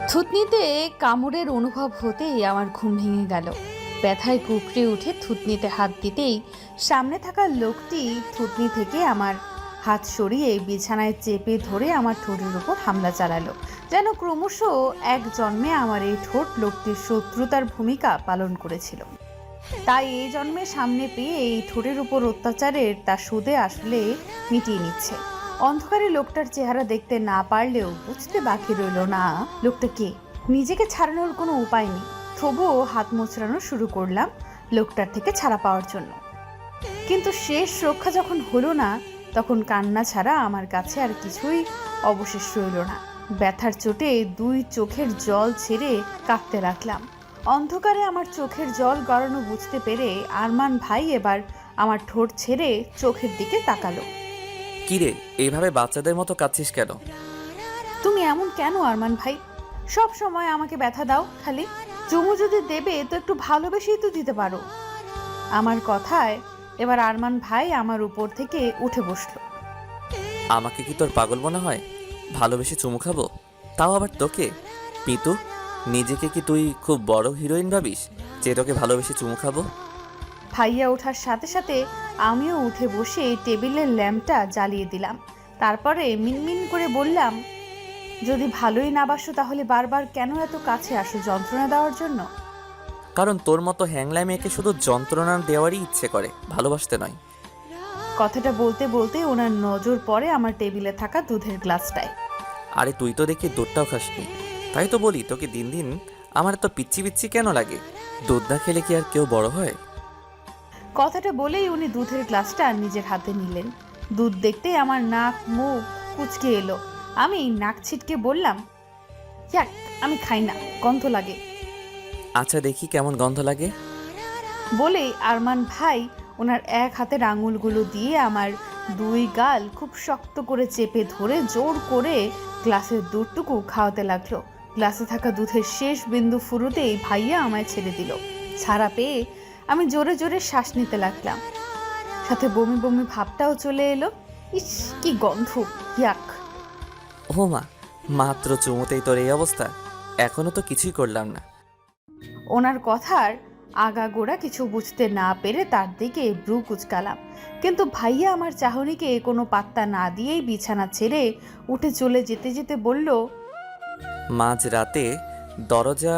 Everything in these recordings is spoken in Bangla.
থুতনিতে কামড়ের অনুভব হতেই আমার ঘুম ভেঙে গেল। ব্যথায় কুকড়ে উঠে থুতনিতে হাত দিতেই সামনে থাকা লোকটি থুতনি থেকে আমার হাত সরিয়ে বিছানায় চেপে ধরে আমার ঠোঁটের উপর হামলা চালালো। যেন ক্রমশ এক জন্মে আমার এই ঠোঁট লোকটির শত্রুতার ভূমিকা পালন করেছিল। তাই এই জন্মে সামনে পেয়ে এই ঠোঁটের উপর অত্যাচারের তার সুদে আসলে মিটিয়ে নিচ্ছে। অন্ধকারে লোকটার চেহারা দেখতে না পারলেও বুঝতে বাকি রইল না লোকটা কে। নিজেকে ছাড়ানোর কোনো উপায় নেই, তবুও হাত মোচড়ানো শুরু করলাম লোকটার থেকে ছাড়া পাওয়ার জন্য। কিন্তু শেষ রক্ষা যখন হলো না, তখন কান্না ছাড়া আমার কাছে আর কিছুই অবশেষ রইল না। ব্যথার চোটে দুই চোখের জল ছেড়ে কাঁদতে লাগলাম। অন্ধকারে আমার চোখের জল গড়ানো বুঝতে পেরে আরমান ভাই এবার আমার ঠোঁট ছেড়ে চোখের দিকে তাকালো। কিরে, এইভাবে বাচ্চাদের মতো কাঁদছিস কেন? তুমি এমন কেন আরমান ভাই? সব সময় আমাকে ব্যথা দাও খালি। চুমু যদি দেবে তো একটু ভালোবেসেই তো দিতে পারো। আমার কথায় এবার আরমান ভাই আমার উপর থেকে উঠে বসলো। আমাকে কি তোর পাগল মনে হয়? ভালোবেসে চুমু খাবো, তাও আবার তোকে? পিতু, নিজেকে কি তুই খুব বড় হিরোইন ভাবিস যে তোকে ভালোবেসে চুমু খাবো? ভাইয়া ওঠার সাথে সাথে আমিও উঠে বসে টেবিলের ল্যাম্পটা জ্বালিয়ে দিলাম। তারপরে মিনমিন করে বললাম, যদি ভালোই না বাসো তাহলে বারবার কেন এত কাছে আসো যন্ত্রণা দেওয়ার জন্য? কারণ তোর মতো হ্যাংলায় মেয়েকে শুধু যন্ত্রণা দেওয়ারই ইচ্ছে করে, ভালোবাসতে নয়। কথাটা বলতে বলতে ওনার নজর পড়ে আমার টেবিলে থাকা দুধের গ্লাসটায়। আরে তুই তো দেখি দুধটাও খাসনি, তাই তো বলি তোকে দিন দিন আমার এত পিচ্ছি পিচ্ছি কেন লাগে? দুধ না খেলে কি আর কেউ বড় হয়? কথাটা বলেই উনি দুধের গ্লাসটা নিজের হাতে নিলেন। দুধ দেখতেই আমার নাক মুখ কুঁচকে এলো। আমি নাক ছিটকে বললাম, ইয়াক, আমি খাই না, গন্ধ লাগে। আচ্ছা দেখি কেমন গন্ধ লাগে। বলেই আরমান ভাই ওনার এক হাতের আঙুলগুলো দিয়ে আমার দুই গাল খুব শক্ত করে চেপে ধরে জোর করে গ্লাসের দুধটুকু খাওয়াতে লাগলো। গ্লাসে থাকা দুধের শেষ বিন্দু ফুরুতেই ভাইয়া আমায় ছেড়ে দিল। ছাড়া পেয়ে আমি জোরে জোরে শ্বাস নিতে লাগলাম, সাথে বমি বমি ভাবটাও চলে এলো। ইস, কি গন্ধ, ইয়াক। ও মা, মাত্র চুমুতেই তোর এই অবস্থা? এখনো তো কিছুই করলাম না। ওনার কথার আগাগোড়া কিছু বুঝতে না পেরে তার দিকে ব্রু কুচকালাম, কিন্তু ভাইয়া আমার চাহনিকে কোনো পাত্তা না দিয়েই বিছানা ছেড়ে উঠে চলে যেতে যেতে বলল, মাঝ রাতে দরজা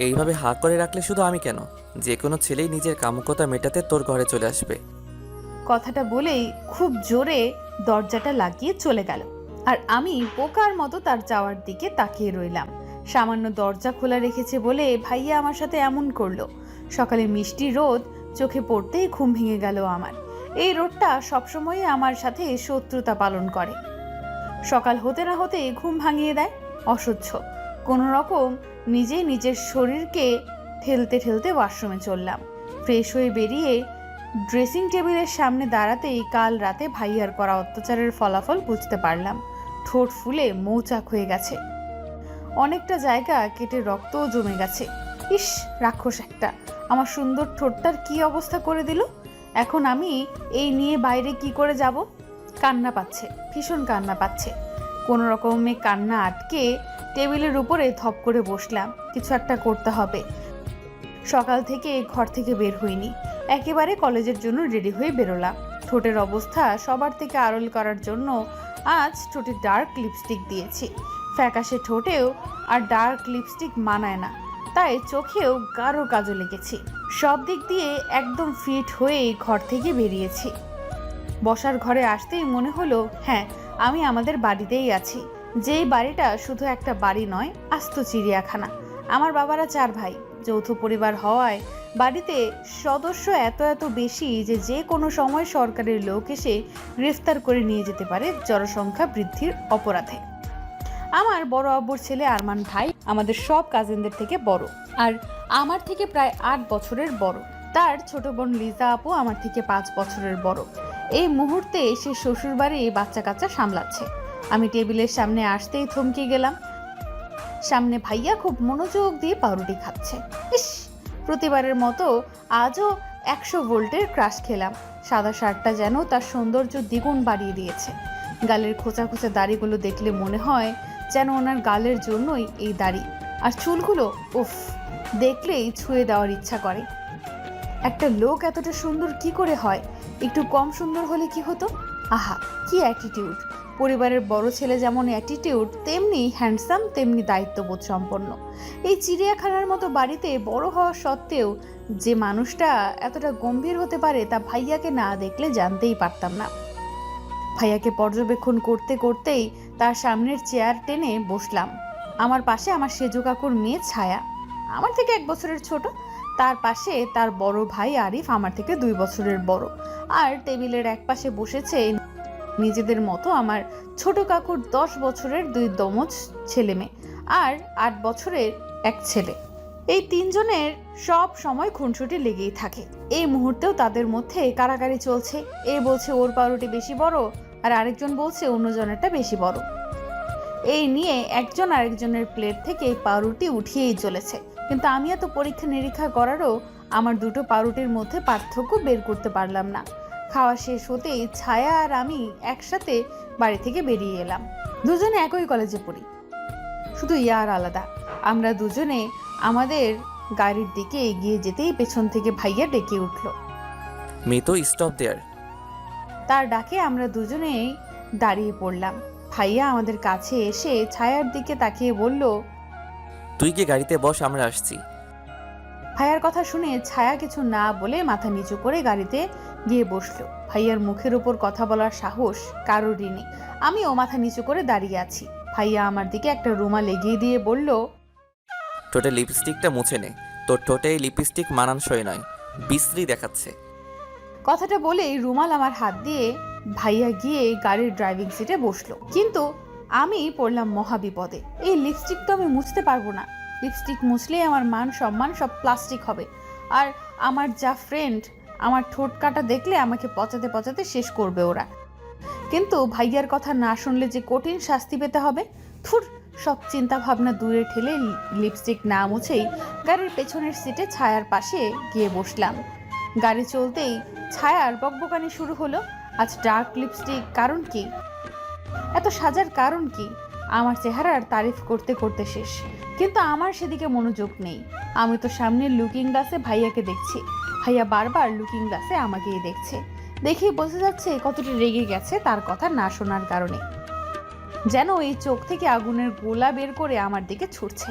এইভাবে হা করে রাখলে শুধু আমি কেন, যে কোনো ছেলেই নিজের কামুকতা মেটাতে তোর ঘরে চলে আসবে। কথাটা বলেই খুব জোরে দরজাটা লাগিয়ে চলে গেল। আর আমি বোকার মতো তার যাওয়ার দিকে তাকিয়ে রইলাম। সামান্য দরজা খোলা রেখেছে বলে ভাইয়া আমার সাথে এমন করলো। সকালে মিষ্টি রোদ চোখে পড়তেই ঘুম ভেঙে গেল আমার। এই রোদটা সবসময় আমার সাথে শত্রুতা পালন করে। সকাল হতে না হতে ঘুম ভাঙিয়ে দেয়। অসহ্য। কোনো রকম নিজেই নিজের শরীরকে ঠেলতে ঠেলতে ওয়াশরুমে চললাম। ফ্রেশ হয়ে বেরিয়ে ড্রেসিং টেবিলের সামনে দাঁড়াতেই কাল রাতে ভাইয়ার করা অত্যাচারের ফলাফল বুঝতে পারলাম। ঠোঁট ফুলে মৌচাক হয়ে গেছে, অনেকটা জায়গা কেটে রক্তও জমে গেছে। ইস, রাক্ষস একটা আমার সুন্দর ঠোঁটটার কি অবস্থা করে দিল। এখন আমি এই নিয়ে বাইরে কি করে যাব? কান্না পাচ্ছে, ভীষণ কান্না পাচ্ছে। কোনো রকমে কান্না আটকে টেবিলের উপরে থপ করে বসলাম। কিছু একটা করতে হবে। সকাল থেকে ঘর থেকে বের হইনি, একেবারে কলেজের জন্য রেডি হয়ে বেরোলাম। ঠোঁটের অবস্থা সবার থেকে আড়ল করার জন্য আজ ঠোঁটে ডার্ক লিপস্টিক দিয়েছি। ফ্যাকাশে ঠোঁটেও আর ডার্ক লিপস্টিক মানায় না, তাই চোখেও গাঢ় কাজল লেগেছি। সব দিক দিয়ে একদম ফিট হয়েই ঘর থেকে বেরিয়েছি। বসার ঘরে আসতেই মনে হলো, হ্যাঁ, আমি আমাদের বাড়িতেই আছি। যেই বাড়িটা শুধু একটা বাড়ি নয়, আস্ত চিড়িয়াখানা। আমার বাবারা 4 ভাই, যৌথ পরিবার হওয়ায় বাড়িতে সদস্য এত এত বেশি যে যে কোনো সময় সরকারের লোক এসে গ্রেফতার করে নিয়ে যেতে পারে জনসংখ্যা বৃদ্ধির অপরাধে। আমার বড় আব্বুর ছেলে আরমান ভাই আমাদের সব কাজিনদের থেকে বড়, আর আমার থেকে প্রায় 8 বছরের বড়। তার ছোট বোন লিজা আপু আমার থেকে 5 বছরের বড়। এই মুহূর্তে সে শ্বশুরবাড়ি বাচ্চা কাচ্চা সামলাচ্ছে। আমি টেবিলের সামনে আসতেই থমকে গেলাম। সামনে ভাইয়া খুব মনোযোগ দিয়ে পাউরুটি খাচ্ছে। ইস, প্রতিবারের মতো আজও 100 ভোল্টের ক্রাশ খেলাম। সাদা শার্টটা যেন তার সৌন্দর্য দ্বিগুণ বাড়িয়ে দিয়েছে। গালের খোঁচা খোঁচা দাড়িগুলো দেখলে মনে হয় যেন ওনার গালের জন্যই এই দাড়ি। আর চুলগুলো উফ, দেখলেই ছুঁয়ে দেওয়ার ইচ্ছা করে। একটা লোক এতটা সুন্দর কি করে হয়? একটু কম সুন্দর হলে কি হতো? আহা, কি অ্যাটিটিউড! পরিবারের বড় ছেলে যেমন অ্যাটিটিউড, তেমনি হ্যান্ডসাম, তেমনি দায়িত্ববোধ সম্পন্ন। এই চিড়িয়াখানার মতো বাড়িতে বড় হওয়া সত্ত্বেও যে মানুষটা এতটা গম্ভীর হতে পারে তা ভাইয়াকে না দেখলে জানতেই পারতাম না। ভাইয়াকে পর্যবেক্ষণ করতে করতেই তার সামনের চেয়ার টেনে বসলাম। আমার পাশে আমার সেজু কাকুর মেয়ে ছায়া, আমার থেকে 1 বছরের ছোট। তার পাশে তার বড় ভাই আরিফ, আমার থেকে 2 বছরের বড়। আর টেবিলের এক পাশে বসেছে নিজেদের মতো আমার ছোট কাকুর 10 বছরের 2 দমজ ছেলে মেয়ে আর 8 বছরের এক ছেলে। এই 3 জনের সব সময় খুনসুটি লেগেই থাকে। এই মুহূর্তেও তাদের মধ্যে কারাকারি চলছে। এ বলছে ওর পাউরুটি বেশি বড়, আর আরেকজন বলছে অন্যজনেরটা বেশি বড়। এই নিয়ে একজন আরেকজনের প্লেট থেকে পাউরুটি উঠিয়েই চলেছে। কিন্তু আমি এত পরীক্ষা নিরীক্ষা করারও আমার দুটো পাউরুটির মধ্যে পার্থক্য বের করতে পারলাম না। খাওয়া শেষ হতেই ছায়া আর আমি একসাথে বাড়ি থেকে বেরিয়ে এলাম। দুজনে একই কলেজে পড়ি, শুধু ইয়ার আলাদা। আমরা দুজনে আমাদের গাড়ির দিকে এগিয়ে যেতেই পেছন থেকে ভাইয়া ডেকে উঠল। মিতু, স্টপ দেয়ার। তার ডাকে আমরা দুজনেই দাঁড়িয়ে পড়লাম। ভাইয়া আমাদের কাছে এসে ছায়ার দিকে তাকিয়ে বলল, তুই কি গাড়িতে বস, আমরা আসছি। ভাইয়ার কথা শুনে ছায়া কিছু না বলে মাথা নিচু করে গাড়িতে গিয়ে বসলো। ভাইয়ার মুখের উপর কথা বলার সাহস কারোরই নেই। আমিও মাথা নিচু করে দাঁড়িয়ে আছি। ভাইয়া আমার দিকে একটা রুমাল এগিয়ে দিয়ে বলল, ঠোঁটে লিপস্টিকটা মুছে নে, তোর ঠোঁটে লিপস্টিক মানানসই নয়, বিশ্রী দেখাচ্ছে। কথাটা বলেই রুমাল আমার হাত দিয়ে ভাইয়া গিয়ে গাড়ির ড্রাইভিং সিটে বসলো। কিন্তু আমি পড়লাম মহাবিপদে। এই লিপস্টিক তো আমি মুছতে পারবো না। লিপস্টিক মুছলেই আমার মান সম্মান সব প্লাস্টিক হবে। আর আমার যা ফ্রেন্ড, আমার ঠোঁট কাটা দেখলে আমাকে পচাতে পচাতে শেষ করবে ওরা। কিন্তু ভাইয়ার কথা না শুনলে যে কঠিন শাস্তি পেতে হবে। থুর, সব চিন্তা ভাবনা দূরে ঠেলে লিপস্টিক না মুছেই গাড়ির পেছনের সিটে ছায়ার পাশে গিয়ে বসলাম। গাড়ি চলতেই ছায়ার বকবকানি শুরু হলো। আজ ডার্ক লিপস্টিক, কারণ কি? এত সাজার কারণ কি? আমার চেহারার তারিফ করতে করতে শেষ। কিন্তু আমার সেদিকে মনোযোগ নেই। আমি তো সামনের লুকিং গ্লাসে ভাইয়াকে দেখছি, ভাইয়া বারবার লুকিং গ্লাসে আমাকেই দেখছে। দেখেই বোঝা যাচ্ছে কতটা রেগে গেছে তার কথা না শোনার কারণে। যেন এই চোখ থেকে আগুনের গোলা বের করে আমার দিকে ছুটছে।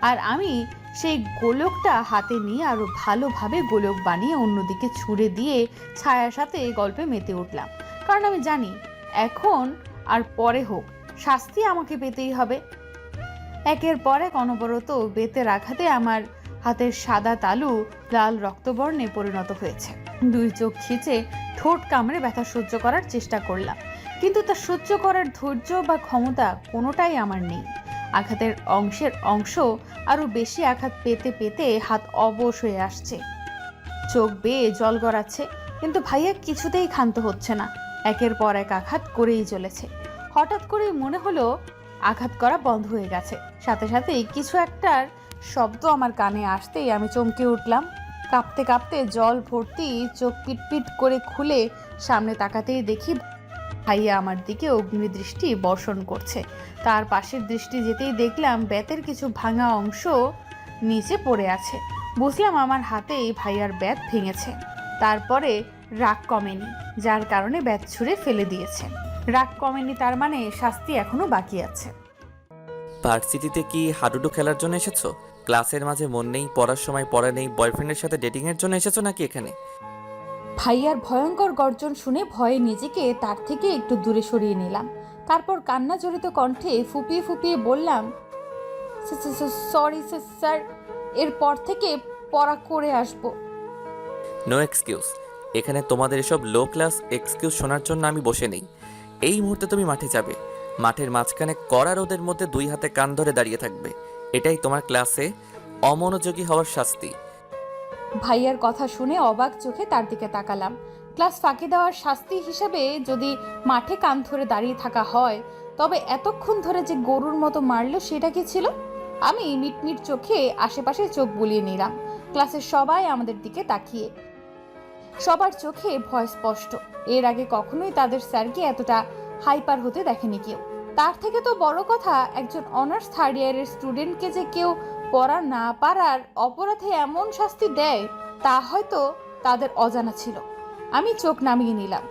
আর আমি সেই গোলকটা হাতে নিয়ে আরো ভালোভাবে গোলক বানিয়ে অন্যদিকে ছুঁড়ে দিয়ে ছায়ার সাথে গল্পে মেতে উঠলাম। কারণ আমি জানি এখন আর পরে হোক, শাস্তি আমাকে পেতেই হবে। একের পর এক অনবরত বেতের আঘাতে আমার হাতের সাদা তালু লাল রক্তবর্ণে পরিণত হয়েছে। 2 চোখ খিচে ঠোঁট কামড়ে ব্যথা সহ্য করার চেষ্টা করলাম, কিন্তু তা সহ্য করার ধৈর্য বা ক্ষমতা কোনোটাই আমার নেই। আঘাতের অংশ আরো বেশি আঘাত পেতে পেতে হাত অবশ হয়ে আসছে, চোখ বেয়ে জল গড়াচ্ছে। কিন্তু ভাইয়া কিছুতেই ক্ষান্ত হচ্ছে না, একের পর এক আঘাত করেই চলেছে। হঠাৎ করে মনে হলো আঘাত করা বন্ধ হয়ে গেছে। সাথে সাথেই কিছু একটার শব্দ আমার কানে আসতেই আমি চমকে উঠলাম। কাঁপতে কাঁপতে জল ভর্তি চোখ পিটপিট করে খুলে সামনে তাকাতেই দেখি ভাইয়া আমার দিকে অগ্নিদৃষ্টি বর্ষণ করছে। তার পাশের দৃষ্টি যেতেই দেখলাম বেতের কিছু ভাঙা অংশ নিচে পড়ে আছে। বুঝলাম আমার হাতেই ভাইয়ার বেত ভেঙেছে। তারপরে রাগ কমেনি, যার কারণে বেত ছুঁড়ে ফেলে দিয়েছে। রাগ কমেনি তার মানে শাস্তি এখনো বাকি আছে। ভার্সিটিতে কি হাডুডু খেলার জন্য এসেছো? ক্লাসের মাঝে মন নেই, পড়ার সময় পড়া নেই, বয়ফ্রেন্ডের সাথে ডেটিংয়ের জন্য এসেছো নাকি এখানে? ভাইয়ার ভয়ঙ্কর গর্জন শুনে ভয়ে নিজেকে তার থেকে একটু দূরে সরিয়ে নিলাম। তারপর কান্না জড়িত কণ্ঠে ফুপিয়ে ফুপিয়ে বললাম, সরি স্যার, এরপর থেকে পড়া করে আসবো। No excuse. এখানে তোমাদের এসব লো ক্লাস এক্সকিউজ শোনার জন্য আমি বসে নেই। এই মুহূর্তে তুমি মাঠে যাবে, মাঠের মাঝখানে কড়া রোদের মধ্যে 2 হাতে কান ধরে দাঁড়িয়ে থাকবে। এটাই তোমার ক্লাসে অমনোযোগী হওয়ার শাস্তি। ভাইয়ার কথা শুনে অবাক চোখে তার দিকে তাকালাম। ক্লাস ফাঁকি দেওয়ার শাস্তি হিসাবে যদি মাঠে কান ধরে দাঁড়িয়ে থাকা হয়, তবে এতক্ষণ ধরে যে গরুর মতো মারলো সেটা কি ছিল? আমি মিটমিট চোখে আশেপাশে চোখ বুলিয়ে নিলাম। ক্লাসের সবাই আমাদের দিকে তাকিয়ে, সবার চোখে ভয় স্পষ্ট। এর আগে কখনোই তাদের স্যারকে এতটা হাইপার হতে দেখেনি কেউ। তার থেকে তো বড় কথা, একজন অনার্স থার্ড ইয়ারের স্টুডেন্টকে যে কেউ পড়া না পারার অপরাধে এমন শাস্তি দেয় তা হয়তো তাদের অজানা ছিল। আমি চোখ নামিয়ে নিলাম।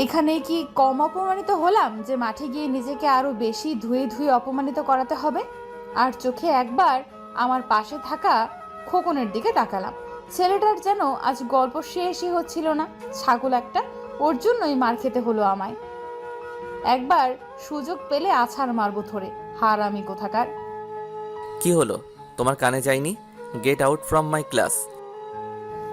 এখানে কি কম অপমানিত হলাম যে মাঠে গিয়ে নিজেকে আরো বেশি ধুয়ে ধুয়ে অপমানিত করাতে হবে? আর চোখে একবার আমার পাশে থাকা খোকনের দিকে তাকালাম। ছেলেটার যেন আজ গল্প শেষই হচ্ছিল না। ছাগল একটা, ওর জন্যই মার খেতে হলো আমায়। একবার সুযোগ পেলে আছাড় মারবো ধরে, হারামি কোথাকার। কি হলো, তোমার কানে যায়নি? Get out from my class.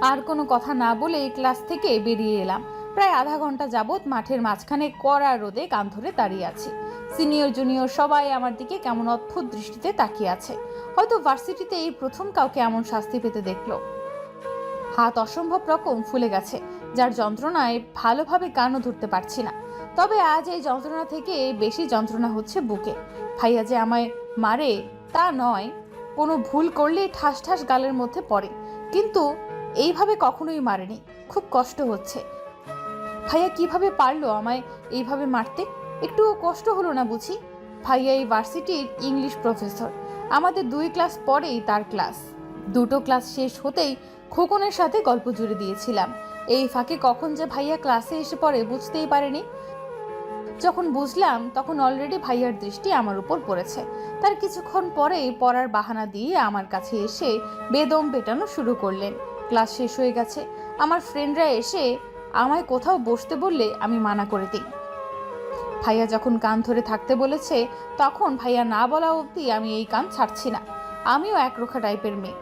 আর কোনো কথা না বলে ক্লাস থেকে বেরিয়ে এলাম। প্রায় আধা ঘন্টা যাবৎ মাঠের মাঝখানে কড়া রোদে কান ধরে দাঁড়িয়ে আছি। সিনিয়র জুনিয়র সবাই আমার দিকে কেমন অদ্ভুত দৃষ্টিতে তাকিয়ে আছে। হয়তো ভার্সিটিতে এই প্রথম কাউকে এমন শাস্তি পেতে দেখলো। হাত অসম্ভব রকম ফুলে গেছে, যার যন্ত্রণায় ভালোভাবে কানও ধরতে পারছি না। তবে আজ এই যন্ত্রণা থেকে বেশি যন্ত্রণা হচ্ছে বুকে। ভাইয়া যে আমায় মারে তা নয়, কোনো ভুল করলেই ঠাস ঠাস গালের মধ্যে পড়ে, কিন্তু এইভাবে কখনোই মারেনি। খুব কষ্ট হচ্ছে। ভাইয়া কিভাবে পারলো আমায় এইভাবে মারতে? একটুও কষ্ট হলো না বুঝি? ভাইয়া এই ভার্সিটির ইংলিশ প্রফেসর। আমাদের 2 ক্লাস পরেই তার ক্লাস। দুটো ক্লাস শেষ হতেই খোকনের সাথে গল্প জুড়ে দিয়েছিলাম। এই ফাঁকে কখন যে ভাইয়া ক্লাসে এসে পড়ে বুঝতেই পারেনি। যখন বুঝলাম তখন অলরেডি ভাইয়ার দৃষ্টি আমার উপর পড়েছে। তার কিছুক্ষণ পরেই পড়ার বাহানা দিয়ে আমার কাছে এসে বেদম পেটানো শুরু করলেন। ক্লাস শেষ হয়ে গেছে। আমার ফ্রেন্ডরা এসে আমায় কোথাও বসতে বললে আমি মানা করে দিই। ভাইয়া যখন কান ধরে থাকতে বলেছে তখন ভাইয়া না বলা অবধি আমি এই কান ছাড়ছি না। আমিও একরোখা টাইপের মেয়ে।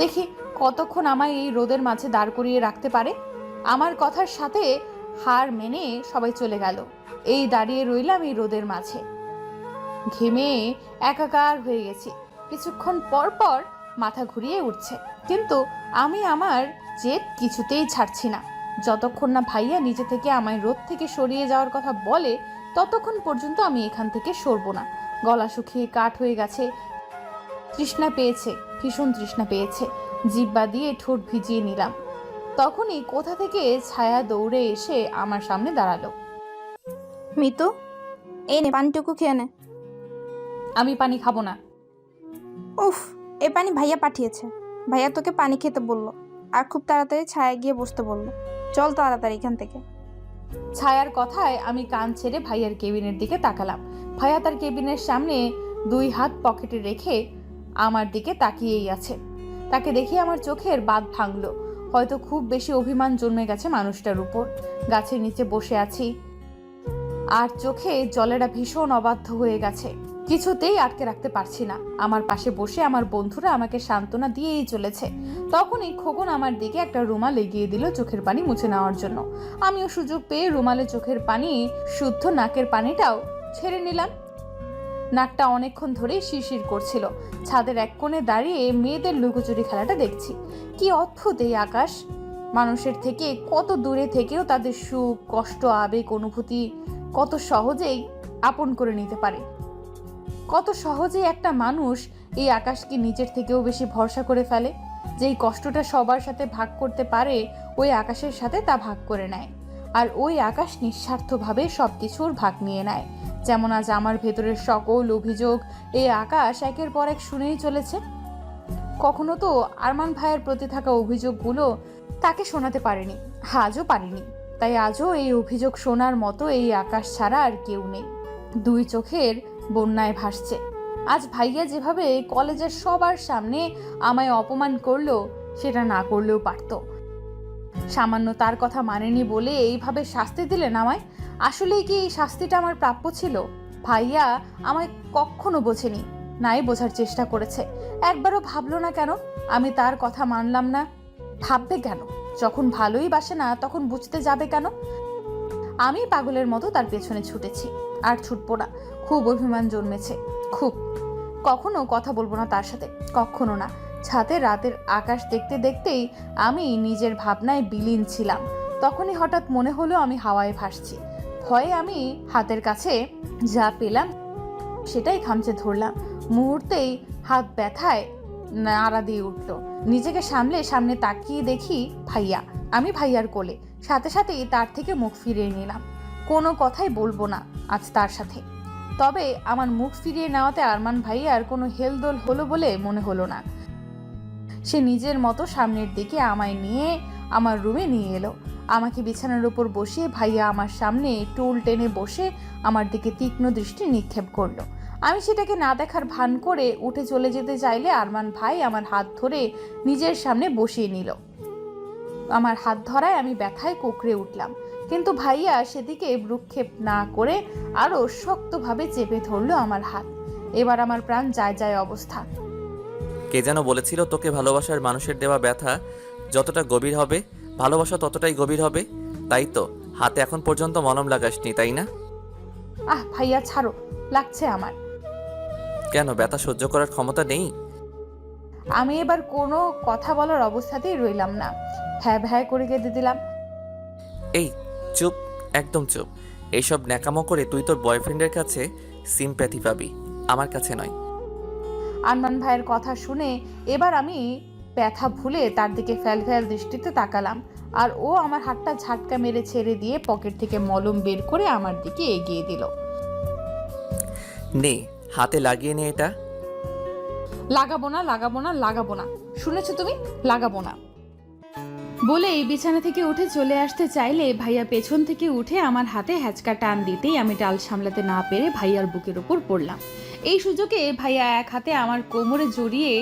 দেখি কতক্ষণ আমায় এই রোদের মাঝে দাঁড় করিয়ে রাখতে পারে। আমার কথার সাথে হার মেনে সবাই চলে গেল। এই দাঁড়িয়ে রইলাম এই রোদের মাঝে, ঘেমে একাকার হয়ে গেছি। কিছুক্ষণ পর পর মাথা ঘুরিয়ে উঠছে, কিন্তু আমি আমার জেদ কিছুতেই ছাড়ছি না। যতক্ষণ না ভাইয়া নিজে থেকে আমায় রোদ থেকে সরিয়ে যাওয়ার কথা বলে ততক্ষণ পর্যন্ত আমি এখান থেকে সরবো না। গলা শুকিয়ে কাঠ হয়ে গেছে। তৃষ্ণা পেয়েছে, ভীষণ তৃষ্ণা পেয়েছে। জিহ্বা দিয়ে ঠোঁট ভিজিয়ে নিলাম। তখনই কোথা থেকে ছায়া দৌড়ে এসে আমার সামনে দাঁড়ালো। মিতু, এই নে পানিটুকু খেয়ে নে। আমি পানি খাবো না। উফ, এ পানি ভাইয়া পাঠিয়েছে। ভাইয়া তোকে পানি খেতে বললো, আর খুব তাড়াতাড়ি ছায়া গিয়ে বসতে বললো। চল তাড়াতাড়ি এখান থেকে। ছায়ার কথায় আমি কান ছেড়ে ভাইয়ার কেবিনের দিকে তাকালাম। ভাইয়া তার কেবিনের সামনে 2 হাত পকেটে রেখে আমার দিকে তাকিয়েই আছে। তাকে দেখে আমার চোখের বাঁধ ভাঙলো। হয়তো খুব বেশি অভিমান জন্মে গেছে মানুষটার উপর। গাছের নিচে বসে আছি আর চোখে জলেরা ভীষণ অবাধ্য হয়ে গেছে। কিছুতেই আটকে রাখতে পারছি না। আমার পাশে বসে আমার বন্ধুরা আমাকে সান্ত্বনা দিয়েই চলেছে। তখনই খোকন আমার দিকে একটা রুমাল এগিয়ে দিল চোখের পানি মুছে নেওয়ার জন্য। আমিও সুযোগ পেয়ে রুমালে চোখের পানি, শুদ্ধ নাকের পানিটাও ছেড়ে নিলাম। নাকটা অনেকক্ষণ ধরেই শিরশির করছিল। ছাদের এক কোণে দাঁড়িয়ে মেয়েদের লুকোচুরি খেলাটা দেখছি। কি অদ্ভুত এই আকাশ! মানুষের থেকে কত দূরে থেকেও তাদের সুখ, কষ্ট, আবেগ, অনুভূতি কত সহজেই আপন করে নিতে পারে। কত সহজেই একটা মানুষ এই আকাশকে নিজের থেকেও বেশি ভরসা করে ফেলে। যেই কষ্টটা সবার সাথে ভাগ করতে পারে ওই আকাশের সাথে তা ভাগ করে নেয়। আর ওই আকাশ নিঃস্বার্থভাবে সব কিছুর ভাগ নিয়ে নেয়। যেমন আজ আমার ভেতরের সকল অভিযোগ এই আকাশ একের পর এক শুনেই চলেছে। কখনো তো আরমান ভাইয়ের প্রতি থাকা অভিযোগগুলো তাকে শোনাতে পারেনি, আজও পারিনি। তাই আজও এই অভিযোগ শোনার মতো এই আকাশ ছাড়া আর কেউ নেই। 2 চোখের বন্যায় ভাসছে। আজ ভাইয়া যেভাবে কলেজের সবার সামনে আমায় অপমান করলো, সেটা না করলেও পারত। সামান্য তার কথা মানেনি বলে এইভাবে শাস্তি দিলেন আমায়। আসলেই কি এই শাস্তিটা আমার প্রাপ্য ছিল? ভাইয়া আমায় কখনো বোঝেনি, নাই বোঝার চেষ্টা করেছে। একবারও ভাবলো না কেন আমি তার কথা মানলাম না? ভাববে কেন? যখন ভালোই বাসে না তখন বুঝতে যাবে কেন? আমি পাগলের মতো তার পেছনে ছুটেছি, আর ছুটবো না। খুব অভিমান জন্মেছে, খুব। কখনো কথা বলবো না তার সাথে, কখনো না। ছাদে রাতের আকাশ দেখতে দেখতেই আমি নিজের ভাবনায় বিলীন ছিলাম। তখনই হঠাৎ মনে হলো আমি হাওয়ায় ভাসছি। ভয়ে আমি হাতের কাছে যা পেলাম সেটাই খামচে ধরলাম। মুহূর্তেই হাত ব্যথায় নাড়া দিয়ে উঠল। নিজেকে সামনে তাকিয়ে দেখি ভাইয়া। আমি ভাইয়ার কোলে। সাথে সাথেই তার থেকে মুখ ফিরিয়ে নিলাম। কোনো কথাই বলবো না আজ তার সাথে। তবে আমার মুখ ফিরিয়ে নেওয়াতে আরমান ভাইয়ার কোনো হেলদোল হলো বলে মনে হলো না। সে নিজের মতো সামনের দিকে আমায় নিয়ে আমার রুমে নিয়ে এলো। আমাকে বিছানার উপর বসিয়ে ভাইয়া আমার সামনে টুল টেনে বসে আমার দিকে তীক্ষ্ণ দৃষ্টি নিক্ষেপ করলো। আমি সেটাকে না দেখার ভান করে উঠে চলে যেতে চাইলে আরমান ভাই আমার হাত ধরে নিজের সামনে বসিয়ে নিল। আমার হাত ধরায় আমি ব্যথায় কুঁকড়ে উঠলাম, কিন্তু ভাইয়া সেদিকে ভ্রুক্ষেপ না করে আরও শক্তভাবে চেপে ধরলো আমার হাত। এবার আমার প্রাণ যায় যায় অবস্থা। কে যেন বলেছিল তোকে ভালোবাসার মানুষের দেওয়া ব্যথা যতটা গভীর হবে ভালোবাসা ততটাই গভীর হবে। তাই তো হাতে এখন পর্যন্ত মলম লাগাসনি, তাই না? আহ ভাইয়া ছাড়ো, লাগছে আমার। কেন, ব্যথা সহ্য করার ক্ষমতা নেই? আমি এবার কোনো কথা বলার অবস্থাতেই রইলাম না, হ্যাঁ ভ্যাঁ করে কেঁদে দিলাম। এই চুপ, একদম চুপ। এইসব ন্যাকামো করে তুই তোর বয়ফ্রেন্ডের কাছে সিম্প্যাথি পাবি, আমার কাছে নয়। আরমান ভাইয়ের কথা শুনে এবার আমি ব্যথা ভুলে তার দিকে ফ্যাল ফ্যাল দৃষ্টিতে তাকালাম, আর ও আমার হাতটা ঝাটকা মেরে ছেড়ে দিয়ে পকেট থেকে মলম বের করে আমার দিকে এগিয়ে দিল। নে, হাতে লাগিয়ে নে এটা। লাগাবো না, লাগাবো না, লাগাবো না, শুনেছো তুমি? লাগাবো না বলেই বিছানা থেকে উঠে চলে আসতে চাইলে ভাইয়া পেছন থেকে উঠে আমার হাতে হ্যাচকা টান দিতেই আমি ডাল সামলাতে না পেরে ভাইয়ার বুকের উপর পড়লাম। এই সুযোগে ভাইয়া এক হাতে আমার কোমরে জড়িয়ে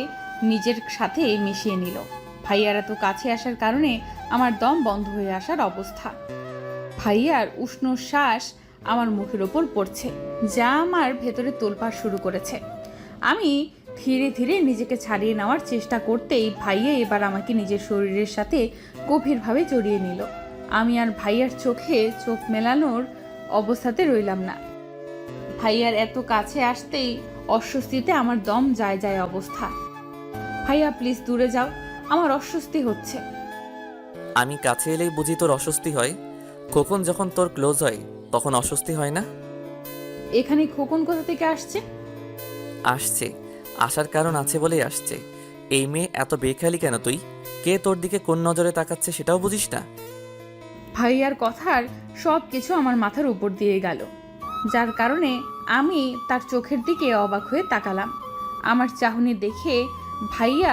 নিজের সাথে মিশিয়ে নিল। ভাইয়ার এত কাছে আসার কারণে আমার দম বন্ধ হয়ে আসার অবস্থা। ভাইয়ার উষ্ণ শ্বাস আমার মুখের ওপর পড়ছে, যা আমার ভেতরে তোলপাড় শুরু করেছে। আমি ধীরে ধীরে নিজেকে ছাড়িয়ে নেওয়ার চেষ্টা করতেই ভাইয়া এবার আমাকে নিজের শরীরের সাথে গভীরভাবে জড়িয়ে নিল। আমি আর ভাইয়ার চোখে চোখ মেলানোর অবস্থাতে রইলাম না। ভাইয়ার এত কাছে আসতেই অস্বস্তিতে আমার দম যায় যায় অবস্থা। ভাইয়া প্লিজ দূরে যাও, আমার অস্বস্তি হচ্ছে। আমি কাছে এলেই বুঝি তোর অস্বস্তি হয়? খোকন যখন তোর ক্লোজ হয় তখন অস্বস্তি হয় না? এখানে খোকন কোথা থেকে আসছে? আসছে, আসার কারণ আছে বলেই আসছে। এই মেয়ে এত বেখেয়ালি কেন তুই? কে তোর দিকে কোন নজরে তাকাচ্ছে সেটাও বুঝিস না? ভাইয়ার কথার সব কিছু আমার মাথার উপর দিয়ে গেল, যার কারণে আমি তার চোখের দিকে অবাক হয়ে তাকালাম। আমার চাহনি দেখে ভাইয়া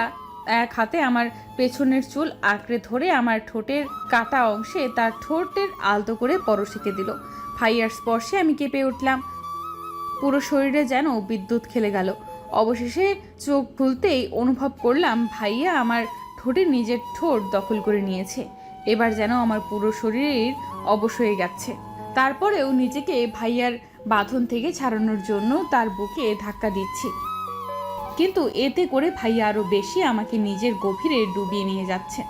এক হাতে আমার পেছনের চুল আঁকড়ে ধরে আমার ঠোঁটের কাটা অংশে তার ঠোঁটের আলতো করে পরশিকে দিল। ভাইয়ার স্পর্শে আমি কেঁপে উঠলাম, পুরো শরীরে যেন বিদ্যুৎ খেলে গেল। অবশেষে চোখ খুলতেই অনুভব করলাম ভাইয়া আমার ঠোঁটে নিজের ঠোঁট দখল করে নিয়েছে। এবার যেন আমার পুরো শরীরের অবশ হয়ে যাচ্ছে। তারপরেও নিজেকে ভাইয়ার বাঁধন থেকে ছাড়ানোর জন্য তার বুকে ধাক্কা দিচ্ছি, কিন্তু এতে করে ভাইয়া আরও বেশি আমাকে নিজের গভীরে ডুবিয়ে নিয়ে যাচ্ছে।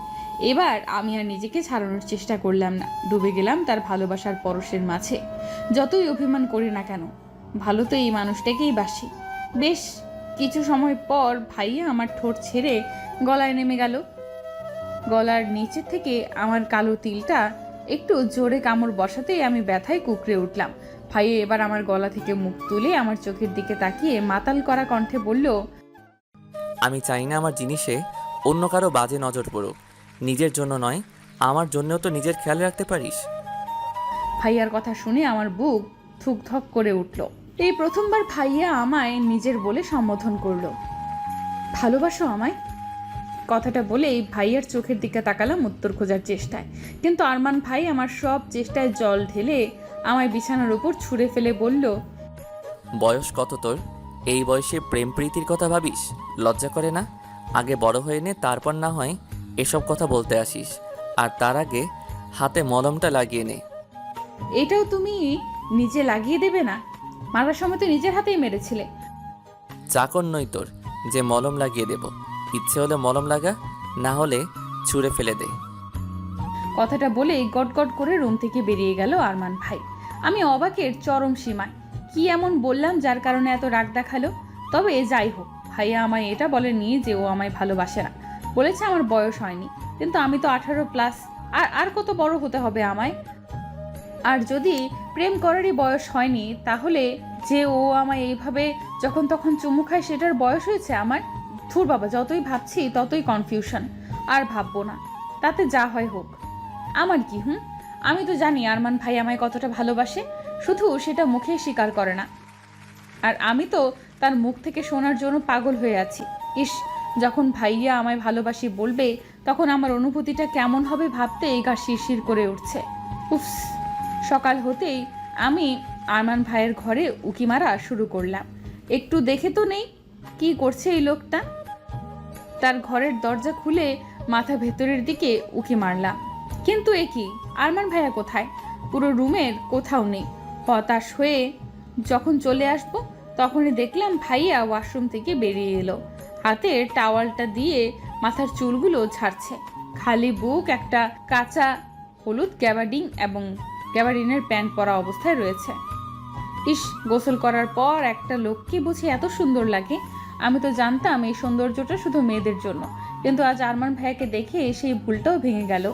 এবার আমি আর নিজেকে ছাড়ানোর চেষ্টা করলাম না, ডুবে গেলাম তার ভালোবাসার পরশের মাঝে। যতই অভিমান করি না কেন, ভালো তো এই মানুষটাকেই বাসি। বেশ কিছু সময় পর ভাইয়া আমার ঠোঁট ছেড়ে গলায় নেমে গেল। গলার নিচে থেকে আমার কালো তিলটা একটু জোরে কামড় বসাতেই আমি ব্যথায় কুঁকড়ে উঠলাম। ভাইয়া এবার আমার গলা থেকে মুখ তুলে আমার চোখের দিকে তাকিয়ে মাতাল করা কণ্ঠে বলল, আমি চাই না আমার জিনিসে অন্য কারো বাজে নজর পড়ুক। নিজের জন্য নয়, আমার জন্যও তো নিজের খেয়াল রাখতে পারিস। ভাইয়ার কথা শুনে আমার বুক ধুকধক করে উঠল। এই প্রথমবার ভাইয়া আমায় নিজের বলে সম্বোধন করলো। ভালোবাসো আমায়? কথাটা বলেই ভাইয়ার চোখের দিকে তাকালাম উত্তর খোঁজার চেষ্টায়, কিন্তু আরমান ভাই আমার সব চেষ্টায় জল ঢেলে আমায় বিছানার উপর ছুঁড়ে ফেলে বলল, বয়স কত তোর? এই বয়সে প্রেম প্রীতির কথা ভাবিস? লজ্জা করে না? আগে বড় হয়ে নে, তারপর না হয় এসব কথা বলতে আসিস। আর তার আগে হাতে মলমটা লাগিয়ে নে। এটাও তুমি নিজে লাগিয়ে দেবে না? মারার সময় তো নিজের হাতেই মেরেছিলে। চাকর নই তোর যে মলম লাগিয়ে দেব। ইচ্ছে হলে মলম লাগা, না হলে ছুঁড়ে ফেলে দে। কথাটা বলেই গটগট করে রুম থেকে বেরিয়ে গেল আরমান ভাই। আমি অবাকের চরম সীমায়। কি এমন বললাম যার কারণে এত রাগ দেখালো? তবে যাই হোক, ভাইয়া আমায় এটা বলেনি যে ও আমায় ভালোবাসে না। বলেছে আমার বয়স হয়নি, কিন্তু আমি তো 18+। আর কত বড় হতে হবে আমায়? আর যদি প্রেম করারই বয়স হয়নি, তাহলে যে ও আমায় এইভাবে যখন তখন চুমু খায় সেটার বয়স হয়েছে আমার? ধুর বাবা, যতই ভাবছি ততই কনফিউশন। আর ভাববো না, তাতে যা হয় হোক। আমার কি, আমি তো জানি আরমান ভাই আমায় কতটা ভালোবাসে, শুধু সেটা মুখে স্বীকার করে না। আর আমি তো তার মুখ থেকে শোনার জন্য পাগল হয়ে আছি। ইস, যখন ভাইয়া আমায় ভালোবাসি বলবে তখন আমার অনুভূতিটা কেমন হবে ভাবতেই গা শিরশির করে উঠছে। উফস, সকাল হতেই আমি আরমান ভাইয়ের ঘরে উকি মারা শুরু করলাম। একটু দেখে তো নেই কি করছে এই লোকটা। তার ঘরের দরজা খুলে মাথা ভেতরের দিকে উকি মারলাম, কিন্তু এ কি, আরমান ভাইয়া কোথায়? পুরো রুমের কোথাও নেই। হতাশ হয়ে যখন চলে আসবো তখনই দেখলাম ভাইয়া ওয়াশরুম থেকে বেরিয়ে এলো, হাতের টাওয়ালটা দিয়ে মাথার চুলগুলো ঝাড়ছে। খালি বুক, একটা কাঁচা হলুদ গ্যাবার্ডিন এবং গ্যাবার্ডিনের প্যান্ট পরা অবস্থায় রয়েছে। ইস, গোসল করার পর একটা লোককে বুঝি এত সুন্দর লাগে। আমি তো জানতাম এই সৌন্দর্যটা শুধু মেয়েদের জন্য, কিন্তু আজ আরমান ভাইয়াকে দেখে সেই ভুলটাও ভেঙে গেল।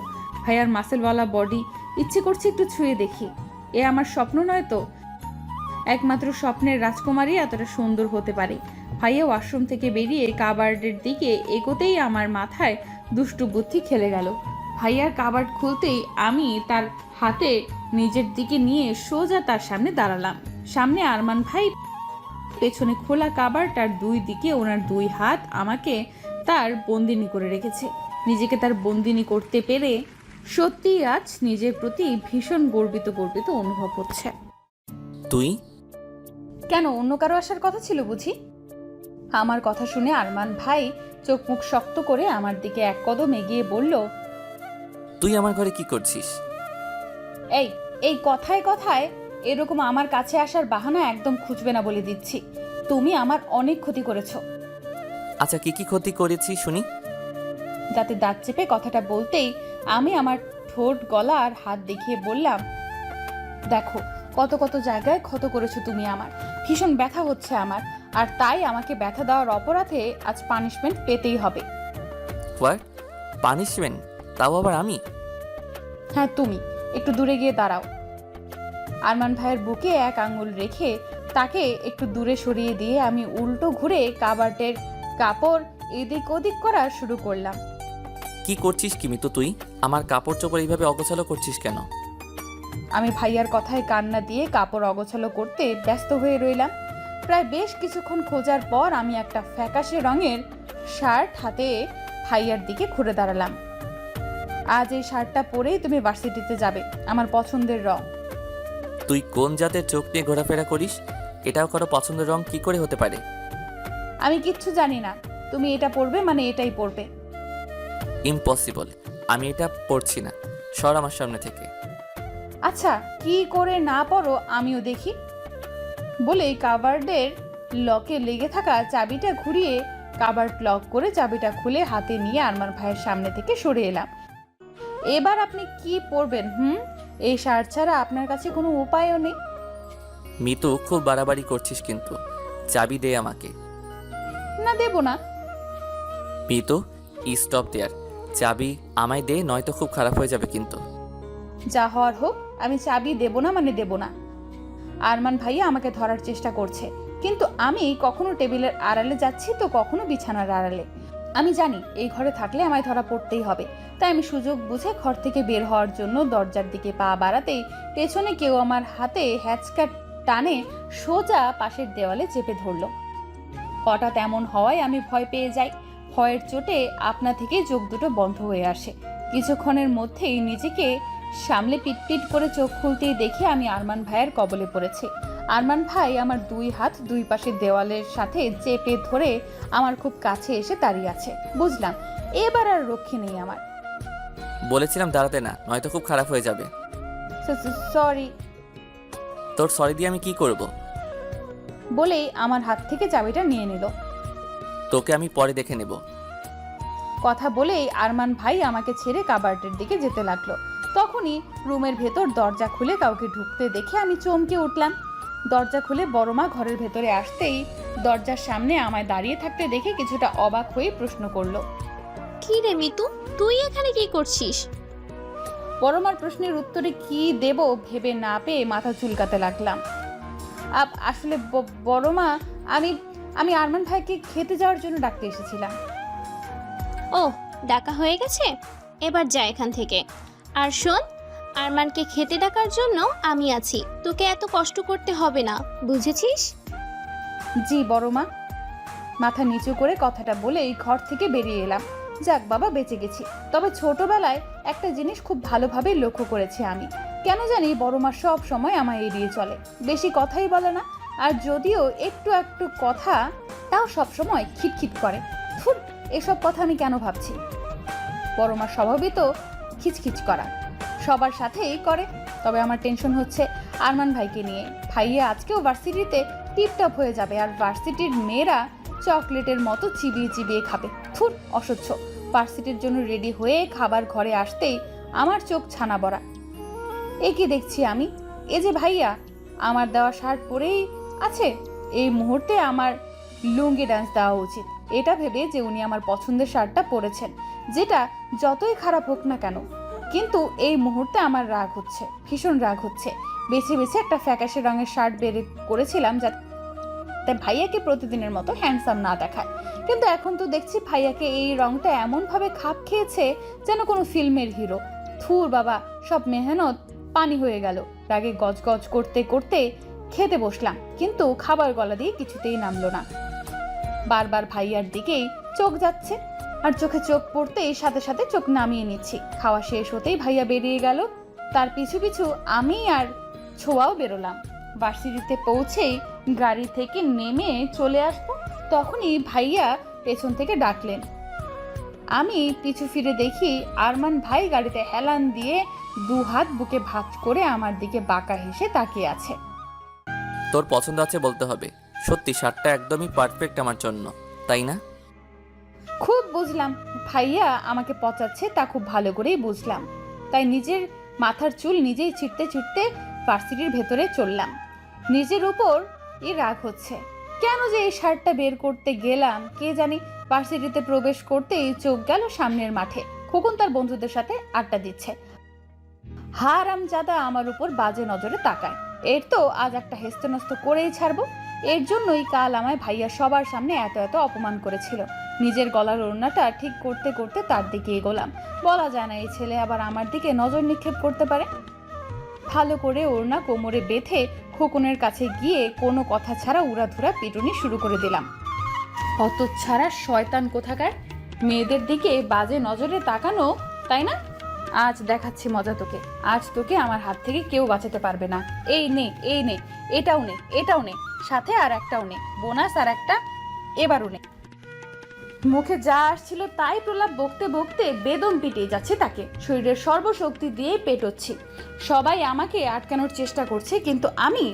ভাইয়ার মাসেলওয়ালা বডি, ইচ্ছে করছে একটু ছুঁয়ে দেখি। এ আমার স্বপ্ন নয় তো? একমাত্র স্বপ্নের রাজকুমারী এতটা সুন্দর হতে পারে। ভাইয়া ওয়াশরুম থেকে বেরিয়ে কাবার্ডের দিকে এগোতেই আমার মাথায় দুষ্টু বুদ্ধি খেলে গেল। ভাইয়ার কাবার্ড খুলতেই আমি তার হাতে নিজের দিকে নিয়ে সোজা তার সামনে দাঁড়ালাম। সামনে আরমান ভাই, পেছনে খোলা কাবার্ড, আর দুই দিকে ওনার দুই হাত আমাকে তার বন্দিনী করে রেখেছে। নিজেকে তার বন্দিনী করতে পেরে সত্যি আজ নিজের প্রতি ভীষণ গর্বিত গর্বিত অনুভব হচ্ছে। তুই? কেন, অন্য কারো আসার কথা ছিল বুঝি? আমার কথা শুনে আরমান ভাই চোখ মুখ শক্ত করে আমার দিকে এক কদম এগিয়ে বলল, তুই আমার ঘরে কি করছিস? এই এই কথায় কথায় এরকম আমার কাছে আসার বাহানা একদম খুঁজবে না বলে দিচ্ছি। তুমি আমার অনেক ক্ষতি করেছো। আচ্ছা, কি কি ক্ষতি করেছি শুনি? দাঁতে দাঁত চেপে কথাটা বলতেই আমি আমার ঠোঁট, গলা আর হাত দেখিয়ে বললাম, দেখো কত কত জায়গায় ক্ষত করেছো তুমি আমার। ভীষণ ব্যথা হচ্ছে আমার, আর তাই আমাকে ব্যথা দেওয়ার অপরাধে আজ পানিশমেন্ট পেতেই হবে। হোয়াট? পানিশমেন্ট? তাও আবার আমি? হ্যাঁ তুমি। একটু দূরে গিয়ে দাঁড়াও। আরমান ভাইয়ের বুকে এক আঙুল রেখে তাকে একটু দূরে সরিয়ে দিয়ে আমি উল্টো ঘুরে কাবার্ডের কাপড় এদিক ওদিক করা শুরু করলাম। কি করছিস কি মিতু তুই? আমার কাপড় চোপড় এইভাবে অগোছালো করছিস কেন? আমি ভাইয়ার কথায় কান্না দিয়ে কাপড় অগোছালো করতে ব্যস্ত হয়ে রইলাম। প্রায় বেশ কিছুক্ষণ খোঁজার পর আমি একটা ফ্যাকাশে রঙের শার্ট হাতে ভাইয়ার দিকে ঘুরে দাঁড়ালাম। আজ এই শার্টটা পরেই তুমি ভার্সিটিতে যাবে, আমার পছন্দের রং। তুই কোন জাতের চোখ নিয়ে ঘোরাফেরা করিস? এটাও কারো পছন্দের রং কি করে হতে পারে? আমি কিচ্ছু জানি না, তুমি এটা পরবে মানে এটাই পরবে। ইম্পসিবল, আমি এটা পড়ছি না, সর আমার সামনে থেকে। আচ্ছা, কি করে না পরো আমিও দেখি। বলেই কাবার্ডের লকে লেগে থাকা চাবিটা ঘুরিয়ে কাবার্ড লক করে চাবিটা খুলে হাতে নিয়ে আরমান ভাইয়ের সামনে থেকে সরে এলাম। এবার আপনি কি পরবেন? এই শার্ট ছাড়া আপনার কাছে কোনো উপায়ও নেই। মিতু, খুব বাড়াবাড়ি করছিস কিন্তু। চাবি দে আমাকে। না, দেব না। মিতু, স্টপ দেয়ার। চাবি আমায় দে, নয়তো খুব খারাপ হয়ে যাবে কিন্তু। যা হওয়ার হোক, আমি চাবি দেব না মানে দেব না। আরমান ভাইয়া আমাকে ধরার চেষ্টা করছে, কিন্তু আমি কখনো টেবিলের আড়ালে যাচ্ছি তো কখনো বিছানার আড়ালে। আমি জানি এই ঘরে থাকলে আমায় ধরা পড়তেই হবে, তাই আমি সুযোগ বুঝে ঘর থেকে বের হওয়ার জন্য দরজার দিকে পা বাড়াতেই পেছনে কেউ আমার হাতে হ্যাচকা টানে সোজা পাশের দেওয়ালে চেপে ধরলো। হঠাৎ এমন হওয়ায় আমি ভয় পেয়ে যাই। ভয়ের চোটে আপনা থেকে চোখ দুটো বন্ধ হয়ে আসে। কিছুক্ষণের মধ্যেই নিজেকে সামলে পিটপিট করে চোখ খুলতেই দেখি আমি আরমান ভাইয়ের কবলে পড়েছি। আরমান ভাই আমার দুই হাত দুই পাশের দেওয়ালের সাথে চেপে ধরে আমার খুব কাছে এসে দাঁড়িয়ে আছে। বুঝলাম এবার আর রক্ষী নেই আমার। বলেছিলাম দাঁড়াতে না, নয়তো খুব খারাপ হয়ে যাবে। সরি। তোর সরি দিয়ে আমি কি করব? বলেই আমার হাত থেকে চাবিটা নিয়ে নিল। তোকে আমি পরে দেখে নেব। কথা বলেই আরমান ভাই আমাকে ছেড়ে কাবার্ডের দিকে যেতে লাগলো। তখনই রুমের ভেতর দরজা খুলে কাউকে ঢুকতে দেখে আমি চমকে উঠলাম। দরজা খুলে বড় মা ঘরের ভেতরে আসতেই দরজার সামনে আমায় দাঁড়িয়ে থাকতে দেখে কিছুটা অবাক হয়ে প্রশ্ন করলো, কি রে মিতু, তুই এখানে কি করছিস? বড় মার প্রশ্নের উত্তরে কি দেব ভেবে না পেয়ে মাথা চুলকাতে লাগলাম। আসলে বড় মা, আমি আরমান ভাইকে খেতে যাওয়ার জন্য ডাকতে এসেছিলাম। ও, ডাকা হয়ে গেছে, এবার যা এখান থেকে। আর শোন, আরমানকে খেতে ডাকার জন্য আমি আছি, তোকে এত কষ্ট করতে হবে না, বুঝেছিস? জি বড় মা। মাথা নিচু করে কথাটা বলেই ঘর থেকে বেরিয়ে এলাম। যাক বাবা, বেঁচে গেছি। তবে ছোটবেলায় একটা জিনিস খুব ভালোভাবে লক্ষ্য করেছি আমি, কেন জানি বড় মা সব সময় আমায় এড়িয়ে চলে, বেশি কথাই বলে না, আর যদিও একটু একটু কথা তাও সব সময় খিটখিট করে। ধুর, এসব কথা আমি কেন ভাবছি। বড় মার স্বভাবই তো খিচখিচ করা, সবার সাথেই করে। তবে আমার টেনশন হচ্ছে আরমান ভাইকে নিয়ে। ভাইয়া আজকেও ভার্সিটিতে টিপটপ হয়ে যাবে, আর ভার্সিটির মেয়েরা চকলেটের মতো চিবিয়ে চিবিয়ে খাবে। থুর, অসহ্য। ভার্সিটির জন্য রেডি হয়ে খাবার ঘরে আসতেই আমার চোখ ছানা বড়া। এ কি দেখছি আমি? এ যে ভাইয়া, আমার দেওয়া শার্ট পরেই আছে। এই মুহূর্তে আমার লুঙ্গি ডান্স দেওয়া উচিত, এটা ভেবে যে উনি আমার পছন্দের শার্টটা পরেছেন, যেটা যতই খারাপ হোক না কেন। কিন্তু এই মুহূর্তে আমার রাগ হচ্ছে, ভীষণ রাগ হচ্ছে। বেছে বেছে একটা ফ্যাকাশে রঙের শার্ট বের করেছিলাম যাতে ভাইয়াকে প্রতিদিনের মতো হ্যান্ডসাম না দেখায়, কিন্তু এখন তো দেখছি ভাইয়াকে এই রংটা এমনভাবে খাপ খেয়েছে যেন কোনো ফিল্মের হিরো। থুর বাবা, সব মেহনত পানি হয়ে গেল। রাগে গজগজ করতে করতে খেতে বসলাম, কিন্তু খাবার গলা দিয়ে কিছুতেই নামলো না। বারবার ভাইয়ার দিকেই চোখ যাচ্ছে, আর চোখে চোখ পড়তেই সাথে সাথে চোখ নামিয়ে নিচ্ছি। খাওয়া শেষ হতেই ভাইয়া বেরিয়ে গেল, তার পিছু পিছু আমি আর ছোঁয়াও বেরোলাম। ভার্সিটিতে পৌঁছেই গাড়ি থেকে নেমে চলে আসবো, তখনই ভাইয়া পেছন থেকে ডাকলেন। আমি পিছু ফিরে দেখি আরমান ভাই গাড়িতে হেলান দিয়ে দু হাত বুকে ভাঁজ করে আমার দিকে বাঁকা হেসে তাকিয়ে আছে। তোর পছন্দ আছে বলতে হবে। সত্যি শার্টটা একদমই পারফেক্ট আমার জন্য, তাই না? খুব বুঝলাম ভাইয়া আমাকে পচাচ্ছে, তা খুব ভালো করেই বুঝলাম। তাই নিজের মাথার চুল নিজেই ছিঁড়তে ছিঁড়তে ভার্সিটির ভেতরে চললাম। নিজের উপর রাগ হচ্ছে, কেন যে এই শার্টটা বের করতে গেলাম কে জানি। ভার্সিটিতে প্রবেশ করতেই চোখ গেল সামনের মাঠে, খোকন তার বন্ধুদের সাথে আড্ডা দিচ্ছে। হারামজাদা আমার উপর বাজে নজরে তাকায়। এর তো আজ একটা হেস্তনস্ত করেই ছাড়বো। এর জন্যই কাল আমায় ভাইয়া সবার সামনে এত এত অপমান করেছিল। নিজের গলার ওড়নাটা ঠিক করতে করতে তার দিকে এগোলাম। বলা যায় না এই ছেলে আবার আমার দিকে নজর নিক্ষেপ করতে পারে। ভালো করে ওড়না কোমরে বেঁধে খোকনের কাছে গিয়ে কোনো কথা ছাড়া উড়াধুরা পিটুনি শুরু করে দিলাম। অত ছাড়া শয়তান কোথাকার, মেয়েদের দিকে বাজে নজরে তাকানো, তাই না? আজ দেখাচ্ছি মজা তোকে। আজ তোকে আমার হাত থেকে কেউ বাঁচাতে পারবে না। এই নে, এই নে, এটাও নে, এটাও নে, সাথে আর একটাও নে, বোনাস আর একটা, এবারও নে। মুখে যা আসছিল তাই প্রলাপ বকতে বকতে বেদম পিটিয়ে যাচ্ছে তাকে। শরীরের সর্বশক্তি দিয়ে পেটোচ্ছি। সবাই আমাকে আটকানোর চেষ্টা করছে, কিন্তু আমি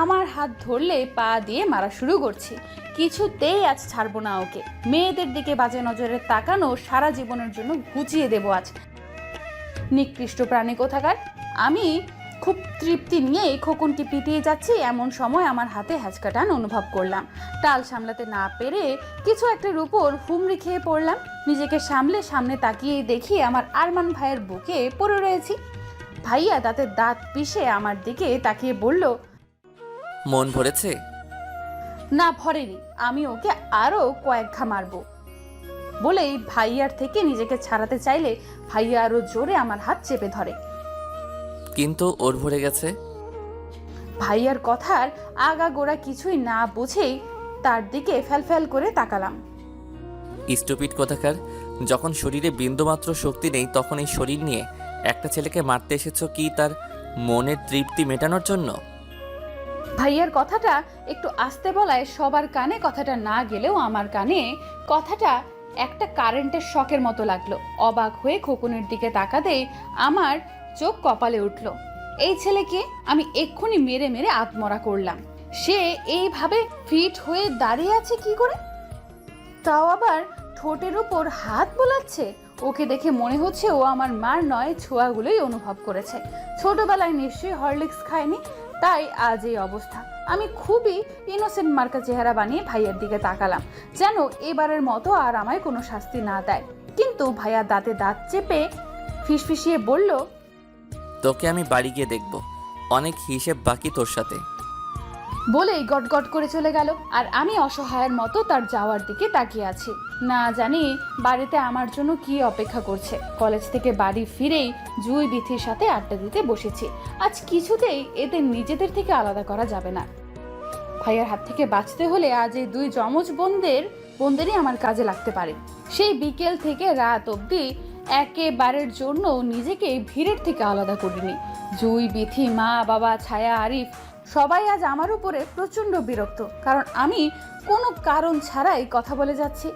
আমার হাত ধরলে পা দিয়ে মারা শুরু করছি। কিছুতেই আজ ছাড়বো না ওকে। মেয়েদের দিকে বাজে নজরে তাকানো সারা জীবনের জন্য ঘুচিয়ে দেবো আজ। নিকৃষ্ট প্রাণী কোথাকার। আমি খুব তৃপ্তি নিয়ে খোকনকে পিটিয়ে যাচ্ছি, এমন সময় আমার হাতে হ্যাঁচকা টান অনুভব করলাম। টাল সামলাতে না পেরে কিছু একটার উপর হুমড়ি খেয়ে পড়লাম। নিজেকে সামলে সামনে তাকিয়েই দেখি আমার আরমান ভাইয়ের বুকে পড়ে রয়েছি। ভাইয়া দাঁতে দাঁত পিষে আমার দিকে তাকিয়ে বলল, মন ভরেছে? না ভরেনি, আমি ওকে আরো কয়েক ঘা মারবো। বলেই ভাইয়ার থেকে নিজেকে ছাড়াতে চাইলে ভাইয়া আরো জোরে আমার হাত চেপে ধরে। কিন্তু ওর ভরে গেছে। ভাইয়ার কথার আগাগোড়া কিছুই না বুঝেই তার দিকে ফ্যালফ্যাল করে তাকালাম। স্টুপিড কোথাকার, যখন শরীরে বিন্দুমাত্র শক্তি নেই তখন এই শরীর নিয়ে একটা ছেলেকে মারতে এসেছো কি তার মনের তৃপ্তি মেটানোর জন্য? ভাইয়ার কথাটা একটু আস্তে বলায় সবার কানে কথাটা না গেলেও আমার কানে কথাটা একটা কারেন্টের শকের মতো লাগলো। অবাক হয়ে খোকনের দিকে তাকাতেই আমার চোখ কপালে উঠল। এই ছেলেকে আমি এক্ষুনি মেরে মেরে আত্মরা করলাম, সে এইভাবে ফিট হয়ে দাঁড়িয়ে আছে কি করে? তাও আবার ঠোঁটের উপর হাত বোলাচ্ছে। ওকে দেখে মনে হচ্ছে ও আমার মার নয়, ছোঁয়াগুলোই অনুভব করেছে। ছোটবেলায় নিশ্চয়ই হরলিক্স খায়নি, তাই আজ এই অবস্থা। আমি খুবই ইনোসেন্ট মার্কা চেহারা বানিয়ে ভাইয়ার দিকে তাকালাম, যেন এবারের মতো আর আমায় কোনো শাস্তি না দেয়। কিন্তু ভাইয়া দাঁতে দাঁত চেপে ফিসফিসিয়ে বলল, তোকে আমি বাড়ি গিয়ে দেখব, অনেক হিসেব বাকি তোর সাথে। বলেই গটগট করে চলে গেল। আর আমি অসহায়ের মতো তার যাওয়ার দিকে তাকিয়ে আছি। না জানি বাড়িতে আমার জন্য কি অপেক্ষা করছে। কলেজ থেকে বাড়ি ফিরেই জুই বিথির সাথে আড্ডা দিতে বসেছি। আজ কিছুতেই এদের নিজেদের থেকে আলাদা করা যাবে না। ভাইয়ার হাত থেকে বাঁচতে হলে আজ এই দুই যমজ বোনদেরই আমার কাজে লাগতে পারে। সেই বিকেল থেকে রাত অবধি একেবারের জন্য নিজেকে ভিড়ের থেকে আলাদা করিনি। জুই, বিথি, মা, বাবা, ছায়া, আরিফ সবাই আজ আমার উপরে প্রচণ্ড বিরক্ত, কারণ আমি কোনো কারণ ছাড়াই কথা বলে যাচ্ছি।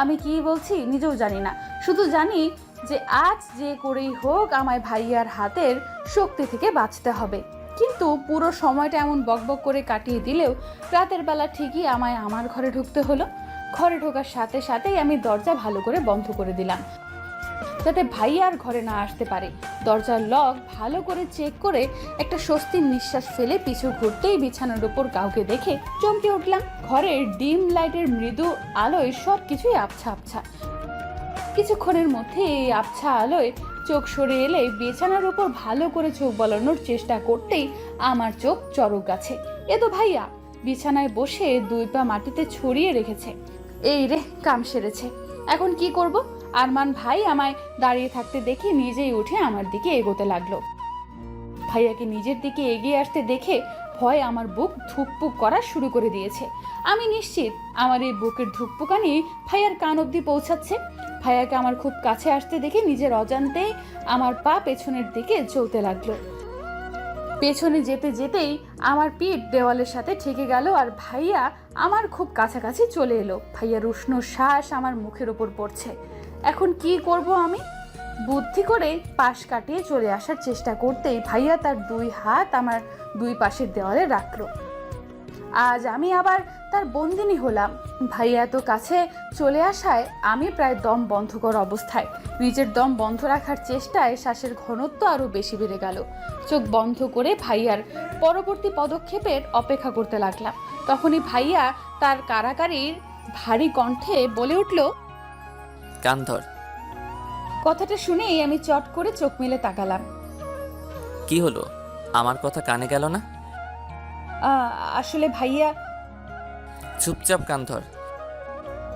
আমি কি বলছি নিজেও জানি না, শুধু জানি যে আজ যে করেই হোক আমায় ভাইয়ার হাতের শক্তি থেকে বাঁচতে হবে। কিন্তু পুরো সময়টা এমন বকবক করে কাটিয়ে দিলেও রাতের বেলা ঠিকই আমায় আমার ঘরে ঢুকতে হলো। ঘরে ঢোকার সাথে সাথেই আমি দরজা ভালো করে বন্ধ করে দিলাম, যাতে ভাইয়ার ঘরে না আসতে পারে। দরজার লক ভালো করে চেক করে একটা স্বস্তির নিঃশ্বাস ফেলে পিছু ঘুরতেই বিছানার উপর কাউকে দেখে চমকে উঠলাম। ঘরের ডিম লাইটের মৃদু আলোয় সব কিছুই আবছা আবছা। কিছুক্ষণের মধ্যে এই আবছা আলোয় চোখ সরে এলে বিছানার উপর ভালো করে চোখ বলানোর চেষ্টা করতেই আমার চোখ চড়ক গাছে। এ তো ভাইয়া বিছানায় বসে দুই পা মাটিতে ছড়িয়ে রেখেছে। এই রে, কাম সেরেছে। এখন কি করব? আরমান ভাই আমায় দাঁড়িয়ে থাকতে দেখে নিজেই উঠে আমার দিকে এগোতে লাগলো। ভাইয়াকে নিজের দিকে এগিয়ে আসতে দেখে ভয় আমার বুক ধুকপুক করা শুরু করে দিয়েছে। আমি নিশ্চিত আমার এই বুকের ধুকপুকানি ভাইয়ার কান অবধি পৌঁছাচ্ছে। ভাইয়াকে আমার খুব কাছে আসতে দেখে নিজের অজান্তেই আমার পা পেছনের দিকে চলতে লাগলো। পেছনে যেতে যেতেই আমার পিঠ দেওয়ালের সাথে ঠেকে গেল, আর ভাইয়া আমার খুব কাছাকাছি চলে এলো। ভাইয়ার উষ্ণ শ্বাস আমার মুখের ওপর পড়ছে। এখন কি করব আমি? বুদ্ধি করে পাশ কাটিয়ে চলে আসার চেষ্টা করতেই ভাইয়া তার দুই হাত আমার দুই পাশের দেওয়ালে রাখলো। আজ আমি আবার তার বন্দিনী হলাম। ভাইয়া এত কাছে চলে আসায় আমি প্রায় দম বন্ধ করা অবস্থায়। নিজের দম বন্ধ রাখার চেষ্টায় শ্বাসের ঘনত্ব আরও বেশি বেড়ে গেল। চোখ বন্ধ করে ভাইয়ার পরবর্তী পদক্ষেপের অপেক্ষা করতে লাগলাম। তখনই ভাইয়া তার কারাকারির ভারী কণ্ঠে বলে উঠল, কান ধর। কথাটা শুনেই আমি চট করে চোখ মেলে তাকালাম। কি হলো? আমার কথা কানে গেল না? আসলে ভাইয়া। চুপচাপ কান ধর।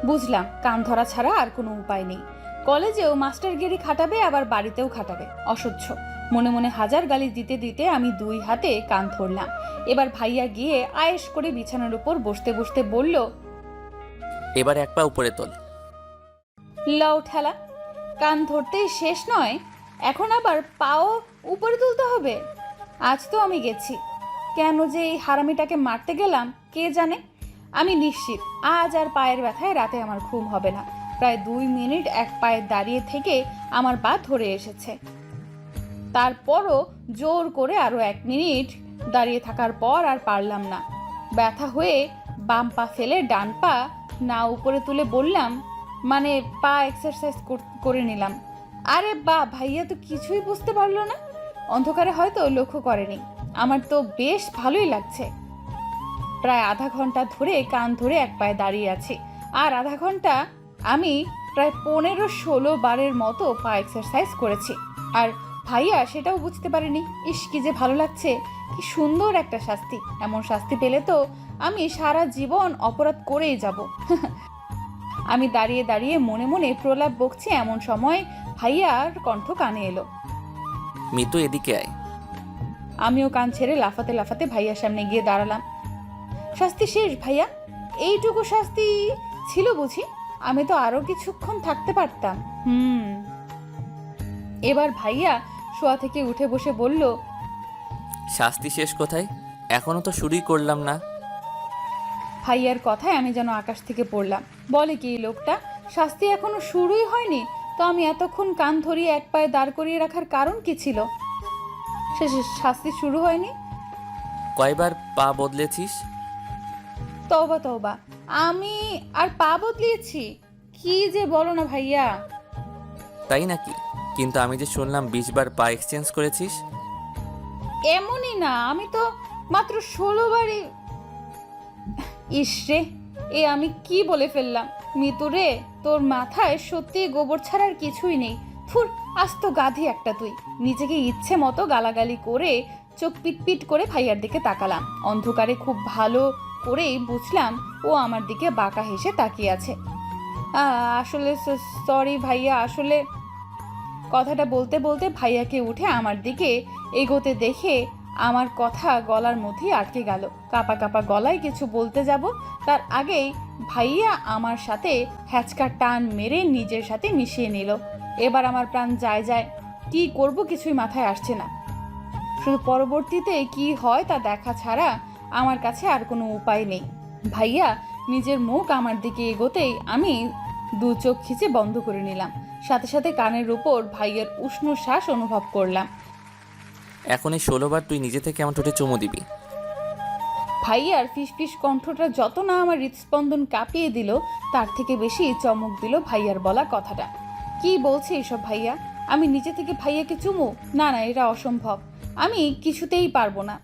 বুঝলাম, কান ধরা ছাড়া আর কোনো উপায় নেই। কলেজেও মাস্টারগিরি খাটাবে, আবার বাড়িতেও খাটাবে, অসহ্য। মনে মনে হাজার গালি দিতে দিতে আমি দুই হাতে কান ধরলাম। এবার ভাইয়া গিয়ে আয়েশ করে বিছানার উপর বসতে বসতে বলল, এবার এক পা উপরে তোল। লও ঠেলা, কান ধরতেই শেষ নয়, এখন আবার পাও উপরে তুলতে হবে। আজ তো আমি গেছি, কেন যে এই হারামিটাকে মারতে গেলাম কে জানে। আমি নিশ্চিত আজ আর পায়ের ব্যথায় রাতে আমার ঘুম হবে না। প্রায় 2 মিনিট এক পায়ে দাঁড়িয়ে থেকে আমার পা ধরে এসেছে। তারপরও জোর করে আরও 1 মিনিট দাঁড়িয়ে থাকার পর আর পারলাম না। ব্যথা হয়ে বাম পা ফেলে ডান পা না উপরে তুলে বললাম, মানে পা এক্সারসাইজ করে নিলাম। আরে বা, ভাইয়া তো কিছুই বুঝতে পারলো না, অন্ধকারে হয়তো লক্ষ্য করেনি। আমার তো বেশ ভালোই লাগছে। প্রায় আধা ঘন্টা ধরে কান ধরে এক পায়ে দাঁড়িয়ে আছি, আর আধা ঘন্টা আমি প্রায় 15-16 বারের মতো পা এক্সারসাইজ করেছি। আর ভাইয়া সেটাও বুঝতে পারেনি। ইস, কি যে ভালো লাগছে, কি সুন্দর একটা শাস্তি। এমন শাস্তি পেলে তো আমি সারা জীবন অপরাধ করেই যাব। আমি দাঁড়িয়ে দাঁড়িয়ে মনে মনে প্রলাপ বকছি, এমন সময় ভাইয়ার কণ্ঠ কানে এলো, মিতু এদিকে আয়। আমিও কান ছেড়ে লাফাতে লাফাতে ভাইয়ার সামনে গিয়ে দাঁড়ালাম। শাস্তি শেষ ভাইয়া? এইটুকু শাস্তি ছিল বুঝি? আমি তো আরো কিছুক্ষণ থাকতে পারতাম। এবার ভাইয়া শোয়া থেকে উঠে বসে বলল, শাস্তি শেষ কোথায়? এখনো তো শুরুই করলাম না। ভাইয়ার কথায় আমি যেন আকাশ থেকে পড়লাম। বলে কি লোকটা, শাস্তি এখনো শুরুই হয়নি, তো আমি এতক্ষণ কান ধরিয়ে এক পায়ে দাঁড় করিয়ে রাখার কারণ কি ছিল? শাস্তি শুরু হয়নি? কয়বার পা বদলেছিস? তওবা তওবা, আমি আর পা বদলিয়েছি? কি যে বলো না ভাইয়া। তাই নাকি? কিন্তু আমি যে শুনলাম 20 বার পা এক্সচেঞ্জ করেছিস। এমনই না, আমি তো মাত্র 16 বারই। ইসরে, এ আমি কি বলে ফেললাম। মিতু রে, তোর মাথায় সত্যি গোবর ছাড়ার কিছুই নেই। থুর, আস্ত গাধি একটা তুই। নিজেকে ইচ্ছে মতো গালাগালি করে চোখ পিটপিট করে ভাইয়ার দিকে তাকালাম। অন্ধকারে খুব ভালো করেই বুঝলাম ও আমার দিকে বাঁকা হেসে তাকিয়ে আছে। আসলে সরি ভাইয়া, আসলে। কথাটা বলতে বলতে ভাইয়াকে উঠে আমার দিকে এগোতে দেখে আমার কথা গলার মধ্যেই আটকে গেল। কাপা কাপা গলায় কিছু বলতে যাব, তার আগেই ভাইয়া আমার সাথে হ্যাচকা টান মেরে নিজের সাথে মিশিয়ে নিল। এবার আমার প্রাণ যায় যায়, কি করব কিছুই মাথায় আসছে না। শুধু পরবর্তীতে কি হয় তা দেখা ছাড়া আমার কাছে আর কোনো উপায় নেই। ভাইয়া নিজের মুখ আমার দিকে এগোতেই আমি দু চোখ খিচে বন্ধ করে নিলাম। সাথে সাথে কানের উপর ভাইয়ের উষ্ণ শ্বাস অনুভব করলাম। এখন এই 16 বার তুই নিজে থেকে আমার ঠোঁটে চুমু দিবি। ভাইয়ার ফিসফিস কণ্ঠটা যত না আমার হৃদস্পন্দন কাঁপিয়ে দিল, তার থেকে বেশি চমক দিল ভাইয়ার বলা কথাটা। কি বলছে এসব ভাইয়া? আমি নিজে থেকে ভাইয়াকে চুমু? না না, এটা অসম্ভব, আমি কিছুতেই পারবো না।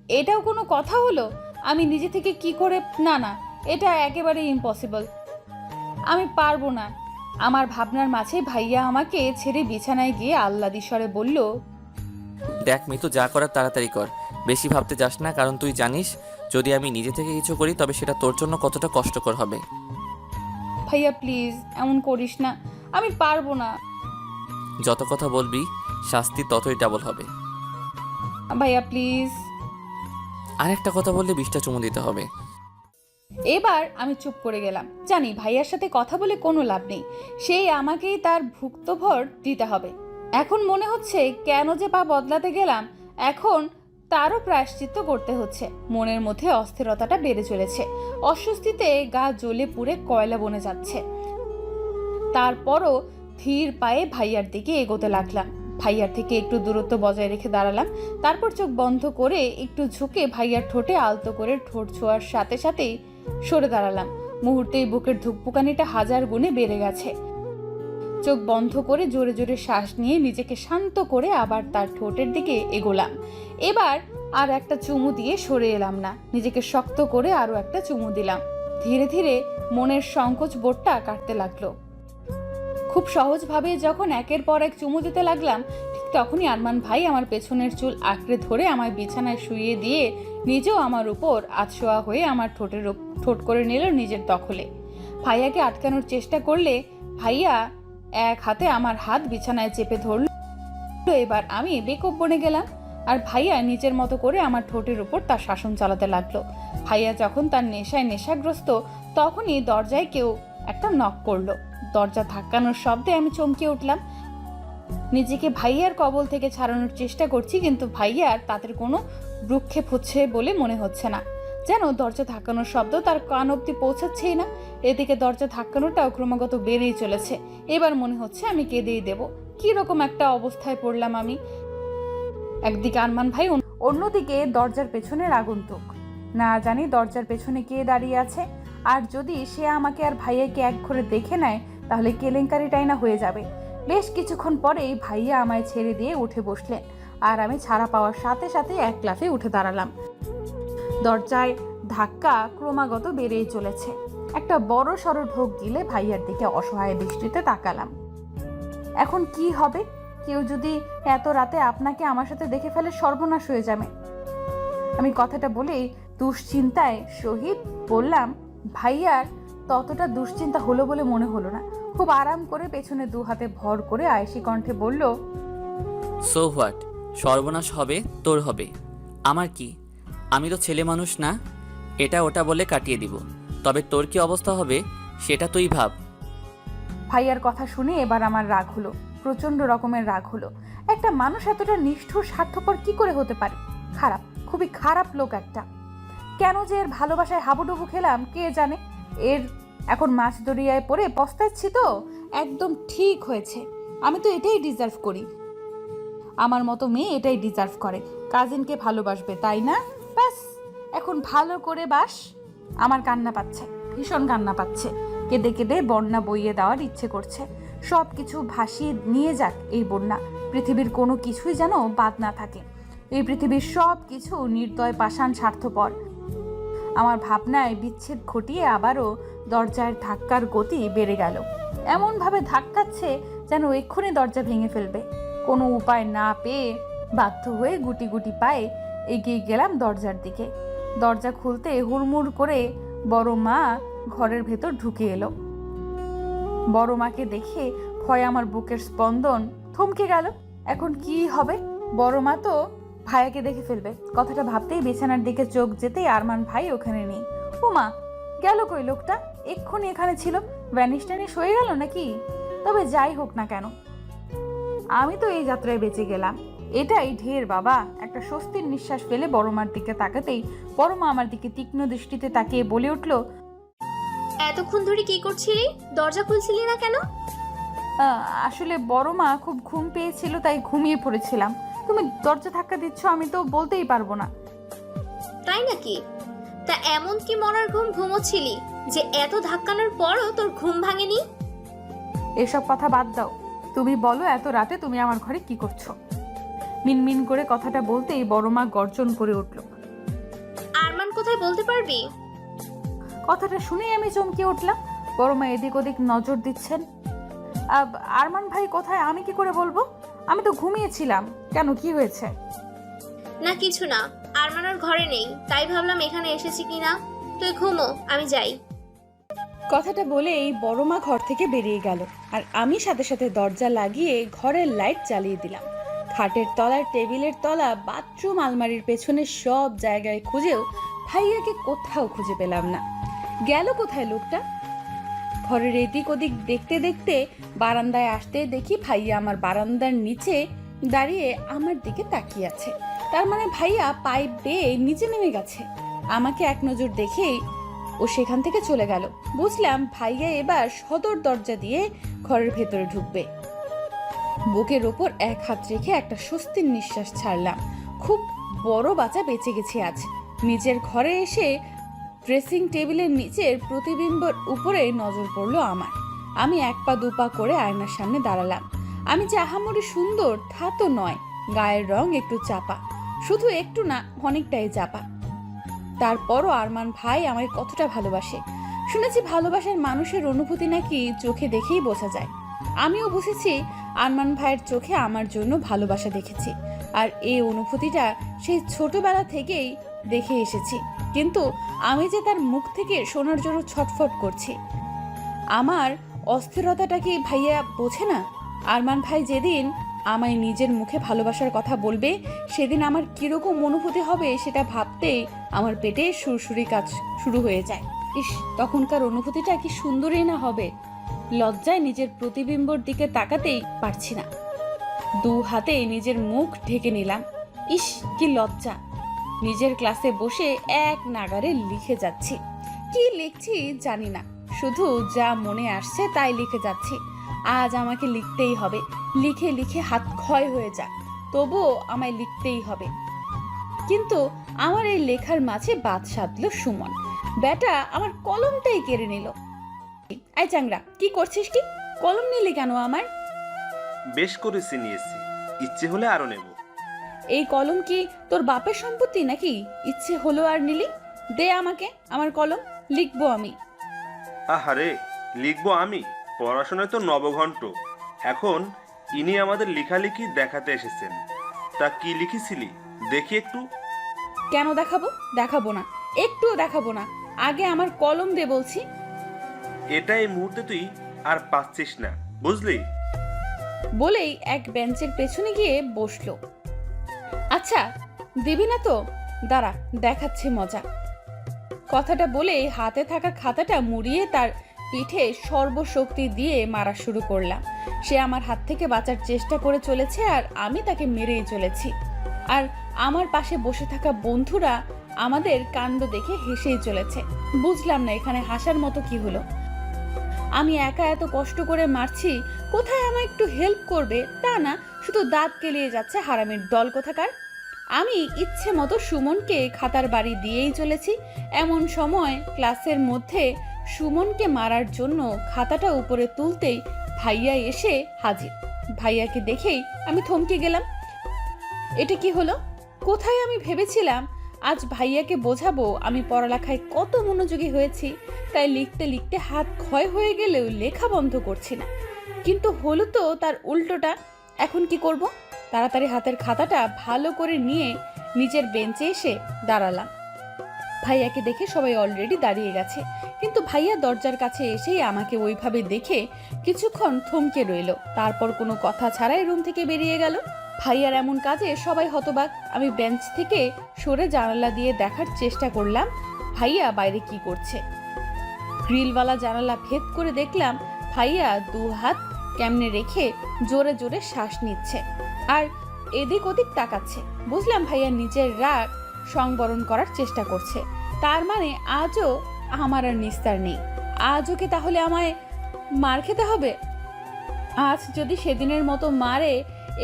এটাও কোনো কথা হলো? আমি নিজে থেকে কি করে? না না, এটা একেবারে ইম্পসিবল, আমি পারবো না। আমার ভাবনার মাঝে ভাইয়া আমাকে ছেড়ে বিছানায় গিয়ে আহ্লাদি স্বরে বলল, দেখ মিতু, যা করার তাড়াতাড়ি কর, বেশি ভাবতে যাস না, কারণ তুই জানিস যদি আমি নিজে থেকে কিছু করি তবে সেটা তোর জন্য কতটা কষ্টকর হবে। ভাইয়া প্লিজ এমন করিস না, আমি পারবো না। যত কথা বলবি শাস্তি ততই ডাবল হবে। ভাইয়া প্লিজ। আর একটা কথা বললে 20টা চুমু দিতে হবে। এবার আমি চুপ করে গেলাম। জানি ভাইয়ার সাথে কথা বলে কোনো লাভ নেই, সেই আমাকেই তার ভুক্তভর দিতে হবে। এখন মনে হচ্ছে কেন যে পা বদলাতে গেলাম, এখন তারও প্রায়শ্চিত্ত করতে হচ্ছে। মনের মধ্যে অস্থিরতাটা বেড়ে চলেছে, অস্বস্তিতে গা জ্বলে পুড়ে কয়লা বনে যাচ্ছে। তারপরও ধীর পায়ে ভাইয়ার দিকে এগোতে লাগলাম। ভাইয়ার থেকে একটু দূরত্ব বজায় রেখে দাঁড়ালাম। তারপর চোখ বন্ধ করে একটু ঝুঁকে ভাইয়ার ঠোঁটে আলতো করে ঠোঁট ছোঁয়ার সাথে সাথেই সরে দাঁড়ালাম। মুহূর্তেই বুকের ধুকপুকানিটা 1000 গুণে বেড়ে গেছে। চোখ বন্ধ করে জোরে জোরে শ্বাস নিয়ে নিজেকে শান্ত করে আবার তার ঠোঁটের দিকে এগোলাম। এবার আর একটা চুমু দিয়ে সরে এলাম না, নিজেকে শক্ত করে আরো একটা চুমু দিলাম। ধীরে ধীরে মনের সংকোচ বোধটা কাটতে লাগলো। খুব সহজভাবে যখন একের পর এক চুমু দিতে লাগলাম, ঠিক তখনই আরমান ভাই আমার পেছনের চুল আঁকড়ে ধরে আমায় বিছানায় শুইয়ে দিয়ে নিজেও আমার উপর আধশোয়া হয়ে আমার ঠোঁট করে নিল নিজের দখলে। ভাইয়াকে আটকানোর চেষ্টা করলে ভাইয়া এক হাতে আমার হাত বিছানায় চেপে ধরল। এবার আমি বেকুব বনে গেলাম, আর ভাইয়া নিজের মতো করে আমার ঠোঁটের উপর তার শাসন চালাতে লাগলো। ভাইয়া যখন তার নেশায় নেশাগ্রস্ত, তখনই দরজায় কেউ একটা নক করলো। দরজা ধাক্কানোর শব্দে আমি চমকে উঠলাম। নিজেকে ভাইয়ার কবল থেকে ছাড়ানোর চেষ্টা করছি, কিন্তু ভাইয়ার তাদের কোনো ভ্রুক্ষেপ হচ্ছে বলে মনে হচ্ছে না। যেন দরজা ধাক্কানোর শব্দ তার কান অব্দি পৌঁছাচ্ছেই না। এদিকে দরজা ধাক্কানোটাও ক্রমাগত বেড়েই চলেছে। এবার মনে হচ্ছে আমি কেঁদেই দেব। কি রকম একটা অবস্থায় পড়লাম আমি। একদিকে আরমান ভাই, অন্যদিকে দরজার পেছনের আগন্তুক। না জানি দরজার পেছনে কে দাঁড়িয়ে আছে, আর যদি সে আমাকে আর ভাইয়াকে এক ঘরে দেখে নেয় তাহলে কেলেঙ্কারিটাই না হয়ে যাবে। বেশ কিছুক্ষণ পরেই ভাইয়া আমায় ছেড়ে দিয়ে উঠে বসলেন, আর আমি ছাড়া পাওয়ার সাথে সাথে এক লাফে উঠে দাঁড়ালাম। দরজায় ধাক্কা ক্রমাগত বেড়েই চলেছে। একটা বড় সড়ো ঢোক গিলে ভাইয়ার দিকে অসহায় দৃষ্টিতে তাকালাম। এখন কি হবে? কেউ যদি এত রাতে আপনাকে আমার সাথে দেখে ফেলে, সর্বনাশ হয়ে যাবে। আমি কথাটা বলেই দুশ্চিন্তায় সহিত বললাম, ভাইয়ার ততটা দুশ্চিন্তা হলো বলে মনে হলো না। খুব আরাম করে পেছনে 2 হাতে ভর করে আয়েশি কণ্ঠে বলল, সো হোয়াট, সর্বনাশ হবে তোর হবে, আমার কি? আমি তো ছেলে মানুষ না, এটা ওটা বলে কাটিয়ে দিব। তবে তোর কি অবস্থা হবে সেটা তুই ভাব। ভাইয়ার কথা শুনে এবার আমার রাগ হলো, প্রচন্ড রকমের রাগ হলো। একটা মানুষ এতটা নিষ্ঠুর স্বার্থপর কি করে হতে পারে? খারাপ, খুবই খারাপ লোক একটা। কেন যে এর ভালোবাসায় হাবুডুবু খেলাম কে জানে। এর এখন মাছ দরিয়ায় পড়ে পস্তাচ্ছি তো। একদম ঠিক হয়েছে, আমি তো এটাই ডিজার্ভ করি। আমার মতো মেয়ে এটাই ডিজার্ভ করে, কাজিনকে ভালোবাসবে, তাই না? ব্যাস, এখন ভালো করে বাস। আমার কান্না পাচ্ছে, ভীষণ কান্না পাচ্ছে। কেঁদে কেঁদে বন্যা বইয়ে দেওয়ার ইচ্ছে করছে। সব কিছু ভাসিয়ে নিয়ে যাক এই বন্যা, পৃথিবীর কোনো কিছুই যেন বাদ না থাকে। এই পৃথিবীর সব কিছু নির্দয় পাষাণ স্বার্থপর। আমার ভাবনায় বিচ্ছেদ ঘটিয়ে আবারও দরজার ধাক্কার গতি বেড়ে গেল। এমনভাবে ধাক্কাচ্ছে যেন এক্ষুনি দরজা ভেঙে ফেলবে। কোনো উপায় না পেয়ে বাধ্য হয়ে গুটি গুটি পায়ে এগিয়ে গেলাম দরজার দিকে। দরজা খুলতে হুড়মুড় করে বড় মা ঘরের ভেতর ঢুকে এলো। বড় মাকে দেখে ভয়ে আমার বুকের স্পন্দন থমকে গেল। এখন কি হবে? বড় মা তো ভাইয়াকে দেখে ফেলবে। কথাটা ভাবতেই বিছানার দিকে চোখ যেতেই আরমান ভাই ওখানে নেই। ওমা, গেল কই লোকটা? এক্ষুনি এখানে ছিল, ভ্যানিশ ট্যানিশ হয়ে গেল নাকি? তবে যাই হোক না কেন, আমি তো এই যাত্রায় বেঁচে গেলাম, এটাই ঢের বাবা। একটা স্বস্তির নিঃশ্বাস ফেলে বড়মার দিকে তাকাতেই বড়মা আমার দিকে তীক্ষ্ণ দৃষ্টিতে তাকিয়ে বলে উঠল, এতক্ষণ ধরে কি করছিলি? দরজা খুলছিলি না কেন? আসলে বড়মা খুব ঘুম পেয়েছিল তাই ঘুমিয়ে পড়েছিলাম। তুমি দরজা ধাক্কা দিচ্ছ, আমি তো বলতেই পারবো না। তাই নাকি? তা এমন কি মরার ঘুম ঘুমোচ্ছিলি যে এত ধাক্কানোর পরও তোর ঘুম ভাঙেনি? এসব কথা বাদ দাও, তুমি বলো এত রাতে তুমি আমার ঘরে কি করছো? মিনমিন করে কথাটা বলতেই বড়মা গর্জন করে উঠল। আরমান কোথায় বলতে পারবি? কথাটা শুনেই আমি চমকে উঠলাম। বড়মা এদিক ওদিক নজর দিচ্ছেন। আরমান ভাই কোথায় আমি কি করে বলবো? আমি তো ঘুমিয়েছিলাম। কেন, কি হয়েছে? না কিছু না, আরমান ওর ঘরে নেই, তাই ভাবলাম এখানে এসেছি কিনা। তুই ঘুমো, আমি যাই। কথাটা বলেই বড়মা ঘর থেকে বেরিয়ে গেল, আর আমি সাথে সাথে দরজা লাগিয়ে ঘরের লাইট জ্বালিয়ে দিলাম। খাটের তলার, টেবিলের তলা, বাথরুম, আলমারির পেছনে সব জায়গায় খুঁজেও ভাইয়াকে কোথাও খুঁজে পেলাম না। গেল কোথায় লোকটা? ঘরের এদিক ওদিক দেখতে দেখতে বারান্দায় আসতে দেখি ভাইয়া আমার বারান্দার নিচে দাঁড়িয়ে আমার দিকে তাকিয়ে আছে। তার মানে ভাইয়া পাইপ বেয়ে নিচে নেমে গেছে। আমাকে এক নজর দেখেই ও সেখান থেকে চলে গেল। বুঝলাম ভাইয়া এবার সদর দরজা দিয়ে ঘরের ভেতরে ঢুকবে। বুকের ওপর এক হাত রেখে একটা স্বস্তির নিঃশ্বাস ছাড়লাম। খুব বড় বাঁচা বেঁচে গেছি আজ। নিজের ঘরে এসে ড্রেসিং টেবিলের নিচের প্রতিবিম্বর উপরে নজর পড়লো আমার। আমি এক পা দুপা করে আয়নার সামনে দাঁড়ালাম। আমি যে আহামরি সুন্দর তা তো নয়, গায়ের রং একটু চাপা, শুধু একটু না, অনেকটাই চাপা। তারপরও আরমান ভাই আমায় কতটা ভালোবাসে। শুনেছি ভালোবাসার মানুষের অনুভূতি নাকি চোখে দেখেই বোঝা যায়। আমিও বুঝেছি আরমান ভাইয়ের চোখে আমার জন্য ভালোবাসা দেখেছি, আর এই অনুভূতিটা সেই ছোটবেলা থেকেই দেখে এসেছি। কিন্তু আমি যে তার মুখ থেকে শোনার জন্য ছটফট করছি। আমার অস্থিরতাটা কি ভাইয়া বোঝে না? আরমান ভাই যেদিন আমায় নিজের মুখে ভালোবাসার কথা বলবে, সেদিন আমার কিরকম অনুভূতি হবে সেটা ভাবতেই আমার পেটে সুরসুরি কাজ শুরু হয়ে যায়। ইস, তখনকার অনুভূতিটা কি সুন্দরই না হবে। লজ্জায় নিজের প্রতিবিম্বর দিকে তাকাতেই পারছি না। দু হাতে নিজের মুখ ঢেকে নিলাম। ইস, কি লজ্জা। নিজের ক্লাসে বসে এক নাগারে লিখে যাচ্ছি। কি লিখছি জানি না, শুধু যা মনে আসছে তাই লিখে যাচ্ছি। আজ আমাকে লিখতেই হবে। লিখে লিখে হাত ক্ষয় হয়ে যাক, তবুও আমায় লিখতেই হবে। কিন্তু আমার এই লেখার মাঝে বাদ সাধলো সুমন। বেটা আমার কলমটাই কেড়ে নিল। এই চাংরা, কি করছিস? কি কলম নিলি কেন আমার? বেশ করেছি, নিয়েছি, ইচ্ছে হলে আরো নেব। এই কলম কি তোর বাপের সম্পত্তি নাকি? ইচ্ছে হলো আর নিলি? দে আমাকে আমার কলম, লিখবো আমি। আহারে, লিখবো আমি? পড়াশোনায় তো নবঘণ্ট। এখন ইনি আমাদের লেখালেখি দেখাতে এসেছেন। তা কি লিখেছিলি দেখি একটু। কেন দেখাবো? দেখাবো না, একটুও দেখাবো না। আগে আমার কলম দে বলছি। এটা এই মুহূর্তে তুই আর পাচ্ছিস না, বুঝলি? বলেই এক বেঞ্চের পেছনে গিয়ে বসলো। আচ্ছা, দিবি না তো? দাঁড়া, দেখাচ্ছি মজা। কথাটা বলেই হাতে থাকা খাতাটা মুড়িয়ে তার পিঠে সর্বশক্তি দিয়ে মারা শুরু করলাম। সে আমার হাত থেকে বাঁচার চেষ্টা করে চলেছে, আর আমি তাকে মেরেই চলেছি। আর আমার পাশে বসে থাকা বন্ধুরা আমাদের কাণ্ড দেখে হেসেই চলেছে। বুঝলাম না এখানে হাসার মতো কি হলো। আমি একা এত কষ্ট করে মারছি, কোথায় আমায় একটু হেল্প করবে তা না, শুধু দাঁত কেলিয়ে যাচ্ছে হারামির দল কোথাকার। আমি ইচ্ছে মতো সুমনকে খাতার বাড়ি দিয়েই চলেছি। এমন সময় ক্লাসের মধ্যে সুমনকে মারার জন্য খাতাটা উপরে তুলতেই ভাইয়া এসে হাজির। ভাইয়াকে দেখেই আমি থমকে গেলাম। এটা কি হলো? কোথায় আমি ভেবেছিলাম আজ ভাইয়াকে বোঝাবো আমি পড়ালেখায় কত মনোযোগী হয়েছি, তাই লিখতে লিখতে হাত ক্ষয় হয়ে গেলেও লেখা বন্ধ করছি না। কিন্তু হলো তো তার উল্টোটা। এখন কি করব? তাড়াতাড়ি হাতের খাতাটা ভালো করে নিয়ে নিজের বেঞ্চে এসে দাঁড়ালাম। ভাইয়াকে দেখে সবাই অলরেডি দাঁড়িয়ে গেছে, কিন্তু ভাইয়া দরজার কাছে এসেই আমাকে ওইভাবে দেখে কিছুক্ষণ থমকে রইল। তারপর কোনো কথা ছাড়াই রুম থেকে বেরিয়ে গেল। ভাইয়ার এমন কাজে সবাই হতবাক। আমি বেঞ্চ থেকে সরে জানালা দিয়ে দেখার চেষ্টা করলাম ভাইয়া বাইরে কি করছে। গ্রিলওয়ালা জানালা ভেদ করে দেখলাম ভাইয়া 2 হাত কেমনে রেখে জোরে জোরে শ্বাস নিচ্ছে আর এদিক ওদিক তাকাচ্ছে। বুঝলাম ভাইয়া নিজের রাগ সংবরণ করার চেষ্টা করছে। তার মানে আজও আমার আর নিস্তার নেই। আজও কি তাহলে আমায় মার খেতে হবে? আজ যদি সেদিনের মতো মারে,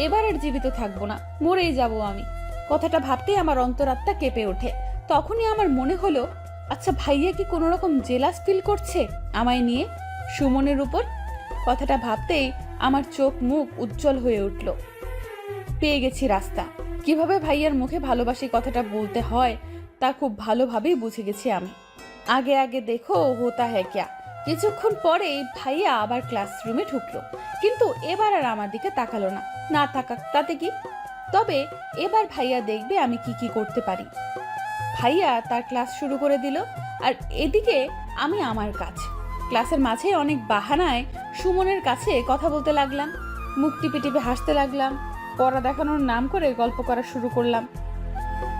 এবার আর জীবিত থাকবো না, মরেই যাব আমি। কথাটা ভাবতেই আমার অন্তরাত্মা কেঁপে ওঠে। তখনই আমার মনে হলো, আচ্ছা ভাইয়া কি কোনো রকম জেলাস ফিল করছে আমায় নিয়ে, সুমনের উপর? কথাটা ভাবতেই আমার চোখ মুখ উজ্জ্বল হয়ে উঠল। পেয়ে গেছি রাস্তা। কিভাবে ভাইয়ার মুখে ভালোবাসি কথাটা বলতে হয় তা খুব ভালোভাবেই বুঝে গেছি আমি। আগে আগে দেখো হোতা হ্যাঁ ক্যা। কিছুক্ষণ পরেই ভাইয়া আবার ক্লাসরুমে ঢুকলো, কিন্তু এবার আর আমার দিকে তাকালো না। না তাকাক, তাতে কি? তবে এবার ভাইয়া দেখবে আমি কি কি করতে পারি। ভাইয়া তার ক্লাস শুরু করে দিল, আর এদিকে আমি আমার কাজ। ক্লাসের মাঝে অনেক বাহানায় সুমনের কাছে কথা বলতে লাগলাম, মুখ টিপে টিপে হাসতে লাগলাম, পড়া দেখানোর নাম করে গল্প করা শুরু করলাম।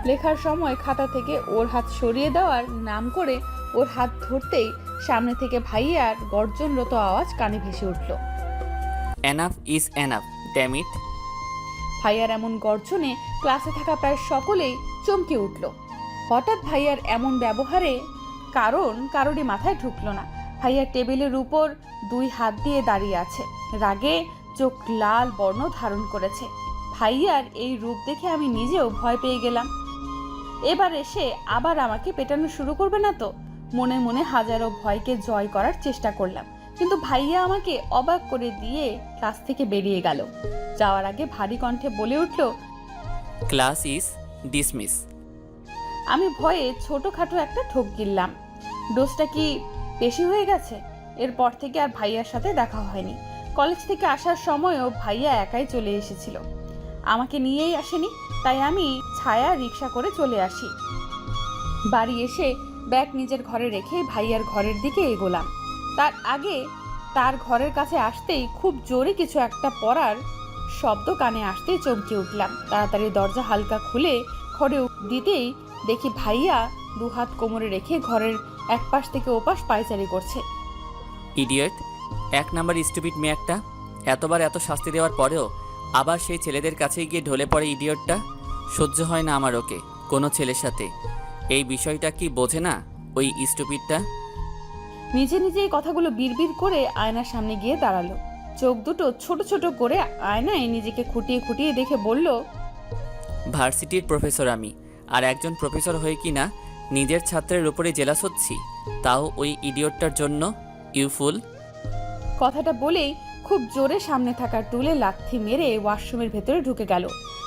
লেখার সময় খাতা থেকে ওর হাত সরিয়ে দেওয়ার নাম করে ওর হাত ধরতেই সামনে থেকে ভাইয়ার গর্জনরত আওয়াজ কানে ভেসে উঠল। Enough is enough, damn it. ভাইয়ার এমন গর্জনে ক্লাসে থাকা প্রায় সকলেই চমকে উঠল। হঠাৎ ভাইয়ার এমন ব্যবহারে কারোরই মাথায় ঢুকলো না। ভাইয়া টেবিলের উপর 2 হাত দিয়ে দাঁড়িয়ে আছে, রাগে চোখ লাল বর্ণ ধারণ করেছে। ভাইয়ার এই রূপ দেখে আমি নিজেও ভয় পেয়ে গেলাম। এবার এসে আবার আমাকে পেটানো শুরু করবে না তো? মনে মনে হাজারো ভয়কে জয় করার চেষ্টা করলাম, কিন্তু ভাইয়া আমাকে অবাক করে দিয়ে ক্লাস থেকে বেরিয়ে গেল। যাওয়ার আগে ভারী কণ্ঠে বলে উঠল, ক্লাস ইজ ডিসমিস। আমি ভয়ে ছোটখাটো একটা ঠোক গিললাম। ডোজটা কি বেশি হয়ে গেছে? এরপর থেকে আর ভাইয়ার সাথে দেখা হয়নি। কলেজ থেকে আসার সময়ও ভাইয়া একাই চলে এসেছিল, আমাকে নিয়েই আসেনি। তাই আমি ছায়া রিক্সা করে চলে আসি। বাড়ি এসে ব্যাগ নিজের ঘরে রেখে ভাইয়ার ঘরের দিকে এগোলাম। তার আগে তার ঘরের কাছে আসতেই খুব জোরে কিছু একটা পড়ার শব্দ কানে আসতেই চমকে উঠলাম। তাড়াতাড়ি দরজা হালকা খুলে ঘরে দিতেই দেখি ভাইয়া 2 হাত কোমরে রেখে ঘরের এক পাশ থেকে ওপাশ পায়চারি করছে। ইডিয়েট, 1 নাম্বার স্টুপিড মেয়ে একটা। এতবার এত শাস্তি দেওয়ার পরেও আবার সেই ছেলেদের কাছে গিয়ে ঢলে পড়ে ইডিয়েটটা। সহ্য হয় না আমার ওকে কোনো ছেলের সাথে। এই বিষয়টা কি বোঝে না ওই স্টুপিডটা? নিজে নিজে এই কথাগুলো বিড়বিড় করে আয়নার সামনে গিয়ে দাঁড়ালো। চোখ দুটো ছোট ছোট করে আয়নায় নিজেকে খুঁটিয়ে খুঁটিয়ে দেখে বলল, ভার্সিটির প্রফেসর আমি, আর একজন প্রফেসর হয়ে কি না নিজের ছাত্রের উপরে জেলাস হচ্ছি, তাও ওই ইডিয়েটটার জন্য। ইউ ফুল। কথাটা বলেই খুব জোরে সামনে থাকা টুলে লাথি মেরে ওয়াশরুমের ভেতরে ঢুকে গেল।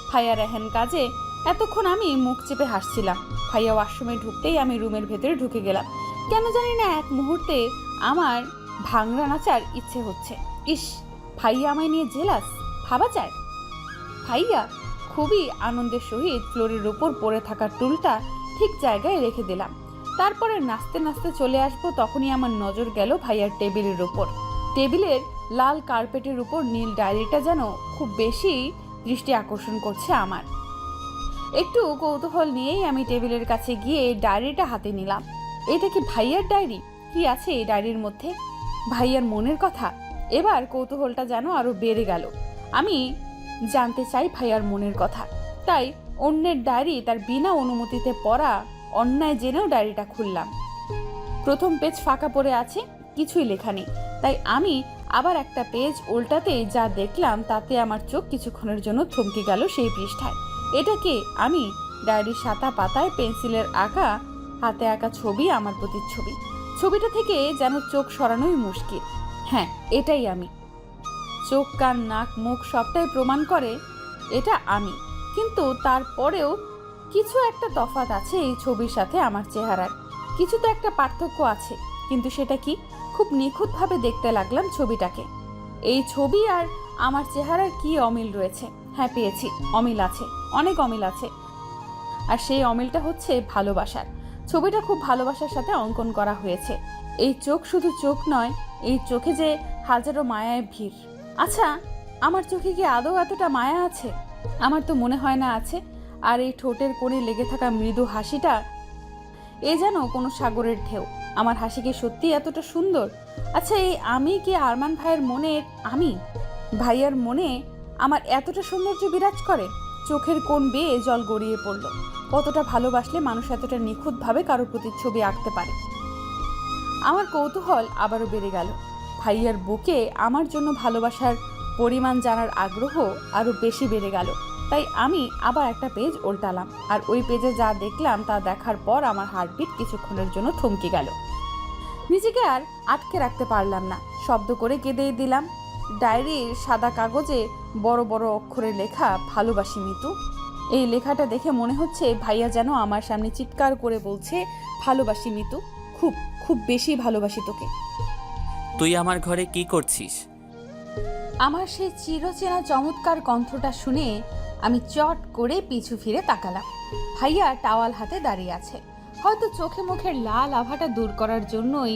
ভাইয়া রেহেন কাজে এতক্ষণ আমি মুখ চেপে হাসছিলাম। ভাইয়া ওয়াশরুমে ঢুকতেই আমি রুমের ভেতরে ঢুকে গেলাম। কেন জানি না এক মুহূর্তে আমার ভাংরা নাচার ইচ্ছে হচ্ছে। ইস, ভাইয়া আমায় নিয়ে জেলাস, ভাবা যায়? ভাইয়া খুবই আনন্দের সহিত ফ্লোরের উপর পড়ে থাকা টুলটা ঠিক জায়গায় রেখে দিলাম। তারপরে নাচতে নাচতে চলে আসবো, তখনই আমার নজর গেল ভাইয়ার টেবিলের উপর। টেবিলের লাল কার্পেটের উপর নীল ডায়েরিটা যেন খুব বেশি দৃষ্টি আকর্ষণ করছে আমার। একটু কৌতূহল নিয়েই আমি টেবিলের কাছে গিয়ে ডায়েরিটা হাতে নিলাম। এটা কি ভাইয়ার ডায়েরি? কি আছে এই ডায়েরির মধ্যে? ভাইয়ার মনের কথা। এবার কৌতূহলটা যেন আরো বেড়ে গেল। আমি জানতে চাই ভাইয়ার মনের কথা। তাই অন্যের ডায়েরি তার বিনা অনুমতিতে পড়া অন্যায় জেনেও ডায়েরিটা খুললাম। প্রথম পেজ ফাঁকা পড়ে আছে, কিছুই লেখা নেই। তাই আমি আবার একটা পেজ উল্টাতেই যা দেখলাম তাতে আমার চোখ কিছুক্ষণের জন্য থমকে গেল সেই পৃষ্ঠায়। এটা কে? আমি। ডায়েরির সাদা পাতায় পেন্সিলের আঁকা, হাতে আঁকা ছবি, আমার প্রতিচ্ছবি। ছবিটা থেকে যেন চোখ সরানোই মুশকিল। হ্যাঁ, এটাই আমি। চোখ, কান, নাক, মুখ সবটাই প্রমাণ করে এটা আমি। কিন্তু তারপরেও কিছু একটা তফাৎ আছে এই ছবির সাথে আমার চেহারার। কিছু তো একটা পার্থক্য আছে, কিন্তু সেটা কি? খুব নিখুঁতভাবে দেখতে লাগলাম ছবিটাকে। এই ছবি আর আমার চেহারার কি অমিল রয়েছে? হ্যাঁ, পেয়েছি, অমিল আছে, অনেক অমিল আছে। আর সেই অমিলটা হচ্ছে ভালোবাসার। ছবিটা খুব ভালোবাসার সাথে অঙ্কন করা হয়েছে। এই চোখ শুধু চোখ নয়, এই চোখে যে হাজারো মায়ায় ভিড়। আচ্ছা, আমার চোখে কি আদৌ এতটা মায়া আছে? আমার তো মনে হয় না আছে। আর এই ঠোঁটের কোণে লেগে থাকা মৃদু হাসিটা, এ যেন কোনো সাগরের ঢেউ। আমার হাসি কি সত্যি এতটা সুন্দর? আচ্ছা, এই আমি কি আরমান ভাইয়ের মনের আমি? ভাইয়ার মনে আমার এতটা সৌন্দর্য বিরাজ করে? চোখের কোণ বেয়ে জল গড়িয়ে পড়ল। কতটা ভালোবাসলে মানুষ এতটা নিখুঁতভাবে কারো প্রতিচ্ছবি আঁকতে পারে? আমার কৌতূহল আবারও বেড়ে গেল। ভাইয়ার বুকে আমার জন্য ভালোবাসার পরিমাণ জানার আগ্রহ আরও বেশি বেড়ে গেল। তাই আমি আবার একটা পেজ উল্টালাম, আর ওই পেজে যা দেখলাম তা দেখার পর আমার হার্টবিট কিছুক্ষণের জন্য থমকে গেল। নিজেকে আর আটকে রাখতে পারলাম না, শব্দ করে কেঁদেই দিলাম। ডায়েরির সাদা কাগজে বড় বড় অক্ষরে লেখা, ভালোবাসি মিতু। এই লেখাটা দেখে মনে হচ্ছে ভাইয়া যেন আমার সামনে চিৎকার করে বলছে, ভালোবাসি মিতু, খুব খুব বেশি ভালোবাসি তোকে। তুই আমার ঘরে কি করছিস? আমার সেই চিরচেনা চমৎকার কণ্ঠটা শুনে আমি চট করে পিছু ফিরে তাকালাম। ভাইয়া টাওয়াল হাতে দাঁড়িয়ে আছে। হয়তো চোখে মুখের লাল আভাটা দূর করার জন্যই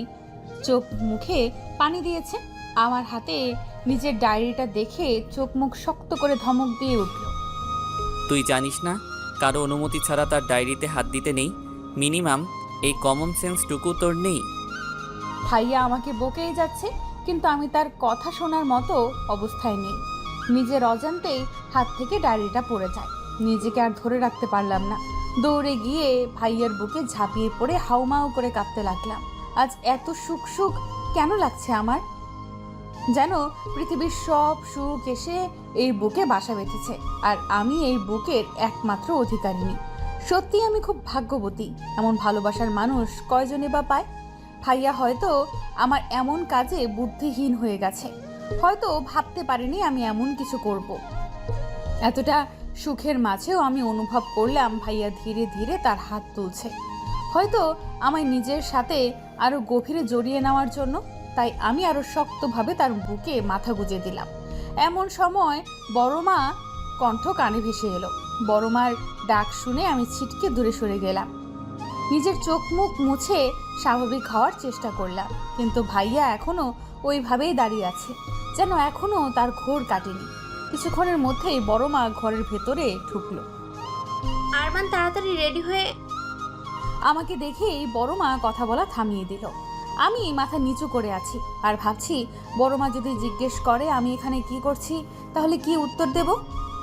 চোখ মুখে পানি দিয়েছে। আমার হাতে নিজের ডায়েরিটা দেখে চোখ মুখ শক্ত করে ধমক দিয়ে উঠল। তুই জানিস না কারো অনুমতি ছাড়া তার ডায়েরিতে হাত দিতে নেই? মিনিমাম এই কমন সেন্সটুকু তোর নেই? ভাইয়া আমাকে বকেই যাচ্ছে, কিন্তু আমি তার কথা শোনার মতো অবস্থায় নেই। নিজের অজান্তেই হাত থেকে ডায়েরিটা পড়ে যায়। নিজেকে আর ধরে রাখতে পারলাম না। দৌড়ে গিয়ে ভাইয়ার বুকে ঝাঁপিয়ে পড়ে হাউমাউ করে কাঁদতে লাগলাম। আজ এত সুখ সুখ কেন লাগছে আমার? যেন পৃথিবীর সব সুখ এসে এই বুকে বাসা বেঁধেছে, আর আমি এই বুকের একমাত্র অধিকারিণী। সত্যি আমি খুব ভাগ্যবতী। এমন ভালোবাসার মানুষ কয়জনে বা পায়? ভাইয়া হয়তো আমার এমন কাজে বুদ্ধিহীন হয়ে গেছে, হয়তো ভাবতে পারিনি আমি এমন কিছু করব। এতটা সুখের মাঝেও আমি অনুভব করলাম ভাইয়া ধীরে ধীরে তার হাত তুলছে, হয়তো আমায় নিজের সাথে আরো গভীরে জড়িয়ে নেওয়ার জন্য। তাই আমি আরো শক্তভাবে তার বুকে মাথা গুজে দিলাম। এমন সময় বড়মা কণ্ঠ কানে ভেসে এলো। বড়মার ডাক শুনে আমি ছিটকে দূরে সরে গেলাম। নিজের চোখ মুখ মুছে স্বাভাবিক হওয়ার চেষ্টা করলাম, কিন্তু ভাইয়া এখনো ওইভাবেই দাঁড়িয়ে আছে, যেন এখনো তার ঘোর কাটেনি। কিছুক্ষণের মধ্যেই বড়মা ঘরের ভেতরে ঢুকলো। আরমান তাড়াতাড়ি রেডি হয়ে। আমাকে দেখেই বড়মা কথা বলা থামিয়ে দিল। আমি মাথা নিচু করে আছি আর ভাবছি, বড়মা যদি জিজ্ঞেস করে আমি এখানে কি করছি, তাহলে কি উত্তর দেব?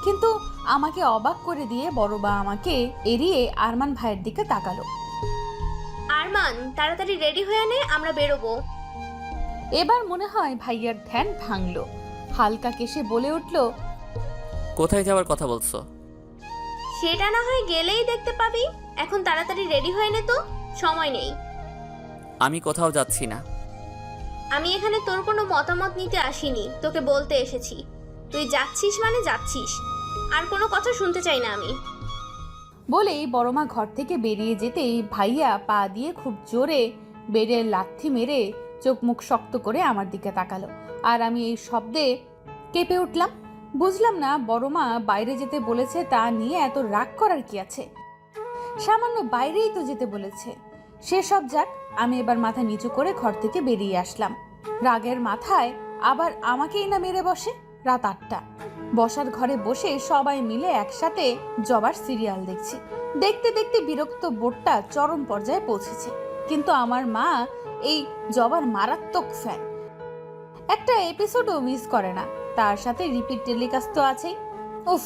কিন্তু আমাকে অবাক করে দিয়ে বড়মা আমাকে এড়িয়ে আরমান ভাইয়ের দিকে তাকালো। আরমান তাড়াতাড়ি রেডি হয়ে নে, আমরা বেরোবো। এবার মনে হয় ভাইয়ার ধ্যান ভাঙলো। হালকা কেশে বলে উঠল, কোথায় যাওয়ার কথা বলছো? সেটা না হয় গেলেই দেখতে পাবি। এখন তাড়াতাড়ি রেডি হয়ে নে, তো সময় নেই। আমি কোথাও যাচ্ছি না। আমি এখানে তোর কোনো মতামত নিতে আসিনি, তোকে বলতে এসেছি। তুই যাচ্ছিস মানে যাচ্ছিস, আর কোনো কথা শুনতে চাই না আমি। বলেই বড়মা ঘর থেকে বেরিয়ে যেতেই ভাইয়া পা দিয়ে খুব জোরে বেডের লাথি মেরে চোখ মুখ শক্ত করে আমার দিকে তাকালো। আর আমি এই শব্দে কেঁপে উঠলাম। বুঝলাম না বড়মা বাইরে যেতে বলেছে তা নিয়ে এত রাগ করার কি আছে। সামান্য বাইরেই তো যেতে বলেছে। সেসব যাক, আমি এবার মাথা নিচু করে ঘর থেকে বেরিয়ে আসলাম। রাগের মাথায় আবার আমাকেই না মেরে বসে। রাত 8টা। বসার ঘরে বসে সবাই মিলে একসাথে জবার সিরিয়াল দেখছি। দেখতে দেখতে বিরক্ত বোর্ডটা চরম পর্যায়ে পৌঁছেছে। কিন্তু আমার মা এই জবার মারাত্মক ফ্যান, একটা এপিসোডও মিস করে না। তার সাথে রিপিট টেলিকাস্ট তো আছেই। উফ,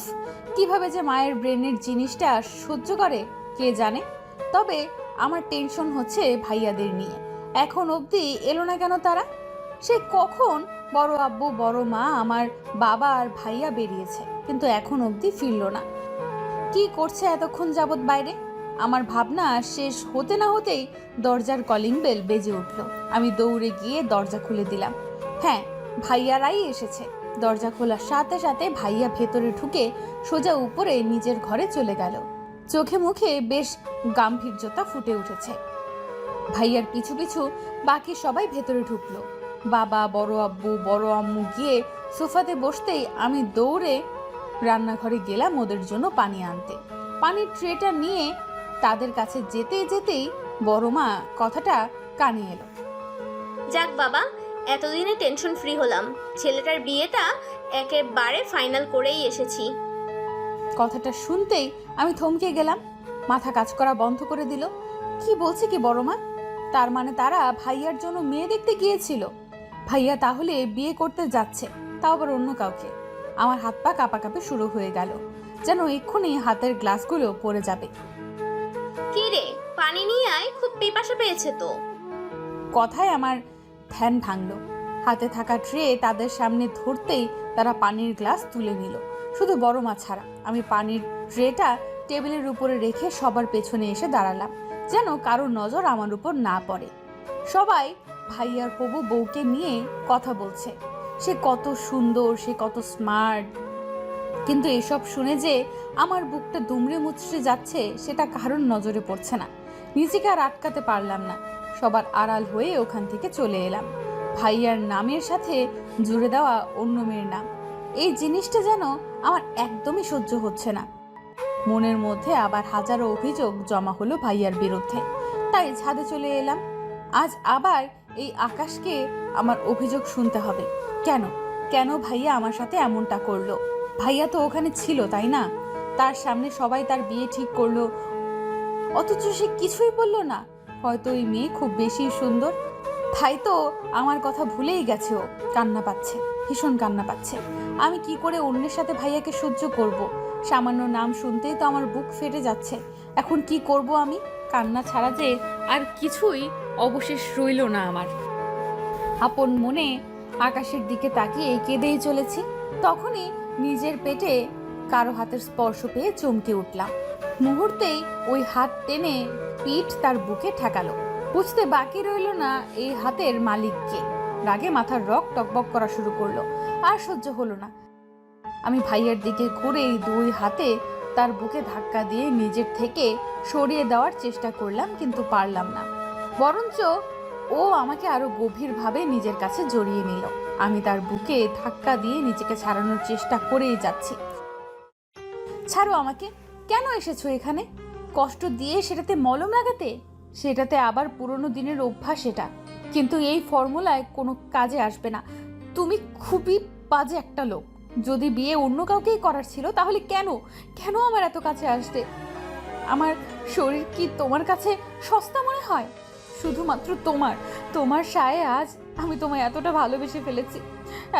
কিভাবে যে মায়ের ব্রেনের জিনিসটা সহ্য করে কে জানে। তবে আমার টেনশন হচ্ছে ভাইয়াদের নিয়ে। এখন অবধি এলো না কেন তারা? সে কখন বড় আব্বু, বড় মা, আমার বাবা আর ভাইয়া বেরিয়েছে, কিন্তু এখন অবধি ফিরল না। কি করছে এতক্ষণ যাবৎ বাইরে? আমার ভাবনা শেষ হতে না হতেই দরজার কলিং বেল বেজে উঠল। আমি দৌড়ে গিয়ে দরজা খুলে দিলাম। হ্যাঁ, ভাইয়ারাই এসেছে। দরজা খোলার সাথে সাথে ভাইয়া ভেতরে ঢুকে সোজা উপরে নিজের ঘরে চলে গেল। চোখে মুখে বেশ গাম্ভীর্যতা ফুটে উঠেছে। ভাইয়ার পিছু পিছু বাকি সবাই ভেতরে ঢুকলো। বাবা, বড় আব্বু, বড় আম্মু গিয়ে সোফাতে বসতেই আমি দৌড়ে রান্নাঘরে গেলাম ওদের জন্য পানি আনতে। পানির ট্রেটা নিয়ে তাদের কাছে যেতে যেতেই বড় মা কথাটা কানে এলো। যাক বাবা, এতদিনে টেনশন ফ্রি হলাম। ছেলেটার বিয়েটা একেবারে ফাইনাল করেই এসেছি। কথাটা শুনতেই আমি থমকে গেলাম। মাথা কাজ করা বন্ধ করে দিল। কি বলছে কি বড় মা? তার মানে তারা ভাইয়ার জন্য মেয়ে দেখতে গিয়েছিল। ভাইয়া তাহলে বিয়ে করতে যাচ্ছে, তাও আবার অন্য কাউকে। আমার হাত পা কাঁপাকাঁপি শুরু হয়ে গেল, যেন এক্ষুনি হাতের গ্লাসগুলো পড়ে যাবে। কি রে, পানি নিয়ে আয়, খুব পিপাসা পেয়েছে তো। কথায় আমার ধ্যান ভাঙলো। হাতে থাকা ট্রে তাদের সামনে ধরতেই তারা পানির গ্লাস তুলে নিল, শুধু বড় মা ছাড়া। আমি পানির ট্রেটা টেবিলের উপরে রেখে সবার পেছনে এসে দাঁড়ালাম, যেন কারোর নজর আমার উপর না পড়ে। সবাই ভাইয়ার হবু বউকে নিয়ে কথা বলছে, সে কত সুন্দর, সে কত স্মার্ট। কিন্তু এসব শুনে যে আমার বুকটা দুমড়ে মুচড়ে যাচ্ছে সেটা কারোর নজরে পড়ছে না। নিজেকে আর আটকাতে পারলাম না, সবার আড়াল হয়ে ওখান থেকে চলে এলাম। ভাইয়ার নামের সাথে জুড়ে দেওয়া অন্য মেয়ের নাম, এই জিনিসটা যেন আমার একদমই সহ্য হচ্ছে না। মনের মধ্যে আবার হাজারো অভিযোগ জমা হলো ভাইয়ার বিরুদ্ধে, তাই ছাদে চলে এলাম। আজ আবার এই আকাশকে আমার অভিযোগ শুনতে হবে। কেন কেন ভাইয়া আমার সাথে এমনটা করলো? ভাইয়া তো ওখানে ছিল, তাই না? তার সামনে সবাই তার বিয়ে ঠিক করলো, অথচ সে কিছুই বলল না। হয়তো ওই মেয়ে খুব বেশি সুন্দর, তাই তো আমার কথা ভুলেই গেছে। ও কান্না পাচ্ছে, ভীষণ কান্না পাচ্ছে। আমি কি করে অন্যের সাথে ভাইয়াকে সহ্য করব? সামান্য নাম শুনতেই তো আমার বুক ফেটে যাচ্ছে। এখন কি করব আমি? কান্না ছাড়া যে আর কিছুই অবশেষ রইল না আমার। আপন মনে আকাশের দিকে তাকিয়ে কেঁদেই চলেছি। তখনই নিজের পেটে কারো হাতের স্পর্শ পেয়ে চমকে উঠলাম। মুহূর্তেই ওই হাত টেনে পিঠ তার বুকে ঠেকালো। বুঝতে বাকি রইল না এই হাতের মালিককে। রাগে মাথার রক টকবক করা শুরু করলো, আর সহ্য হলো না। আমি ভাইয়ের দিকে ঘুরেই দুই হাতে তার বুকে ধাক্কা দিয়ে নিজের থেকে সরিয়ে দেওয়ার চেষ্টা করলাম, কিন্তু পারলাম না। বরঞ্চ ও আমাকে আরো গভীরভাবে নিজের কাছে জড়িয়ে নিল। আমি তার বুকে ধাক্কা দিয়ে নিজেকে ছাড়ানোর চেষ্টা করেই যাচ্ছি। ছাড়ো আমাকে, কেন এসেছো এখানে? কষ্ট দিয়ে সেটাতে মলম লাগাতে? সেটাতে আবার পুরনো দিনের অভ্যাস এটা, কিন্তু এই ফর্মুলায় কোনো কাজে আসবে না। তুমি খুবই বাজে একটা লোক। যদি বিয়ে অন্য কাউকেই করার ছিল তাহলে কেন কেন আমার এত কাছে আসতে? আমার শরীর কি তোমার কাছে সস্তা মনে হয়? শুধুমাত্র তোমার সায়ে আজ আমি তোমায় এতটা ভালোবেসে ফেলেছি।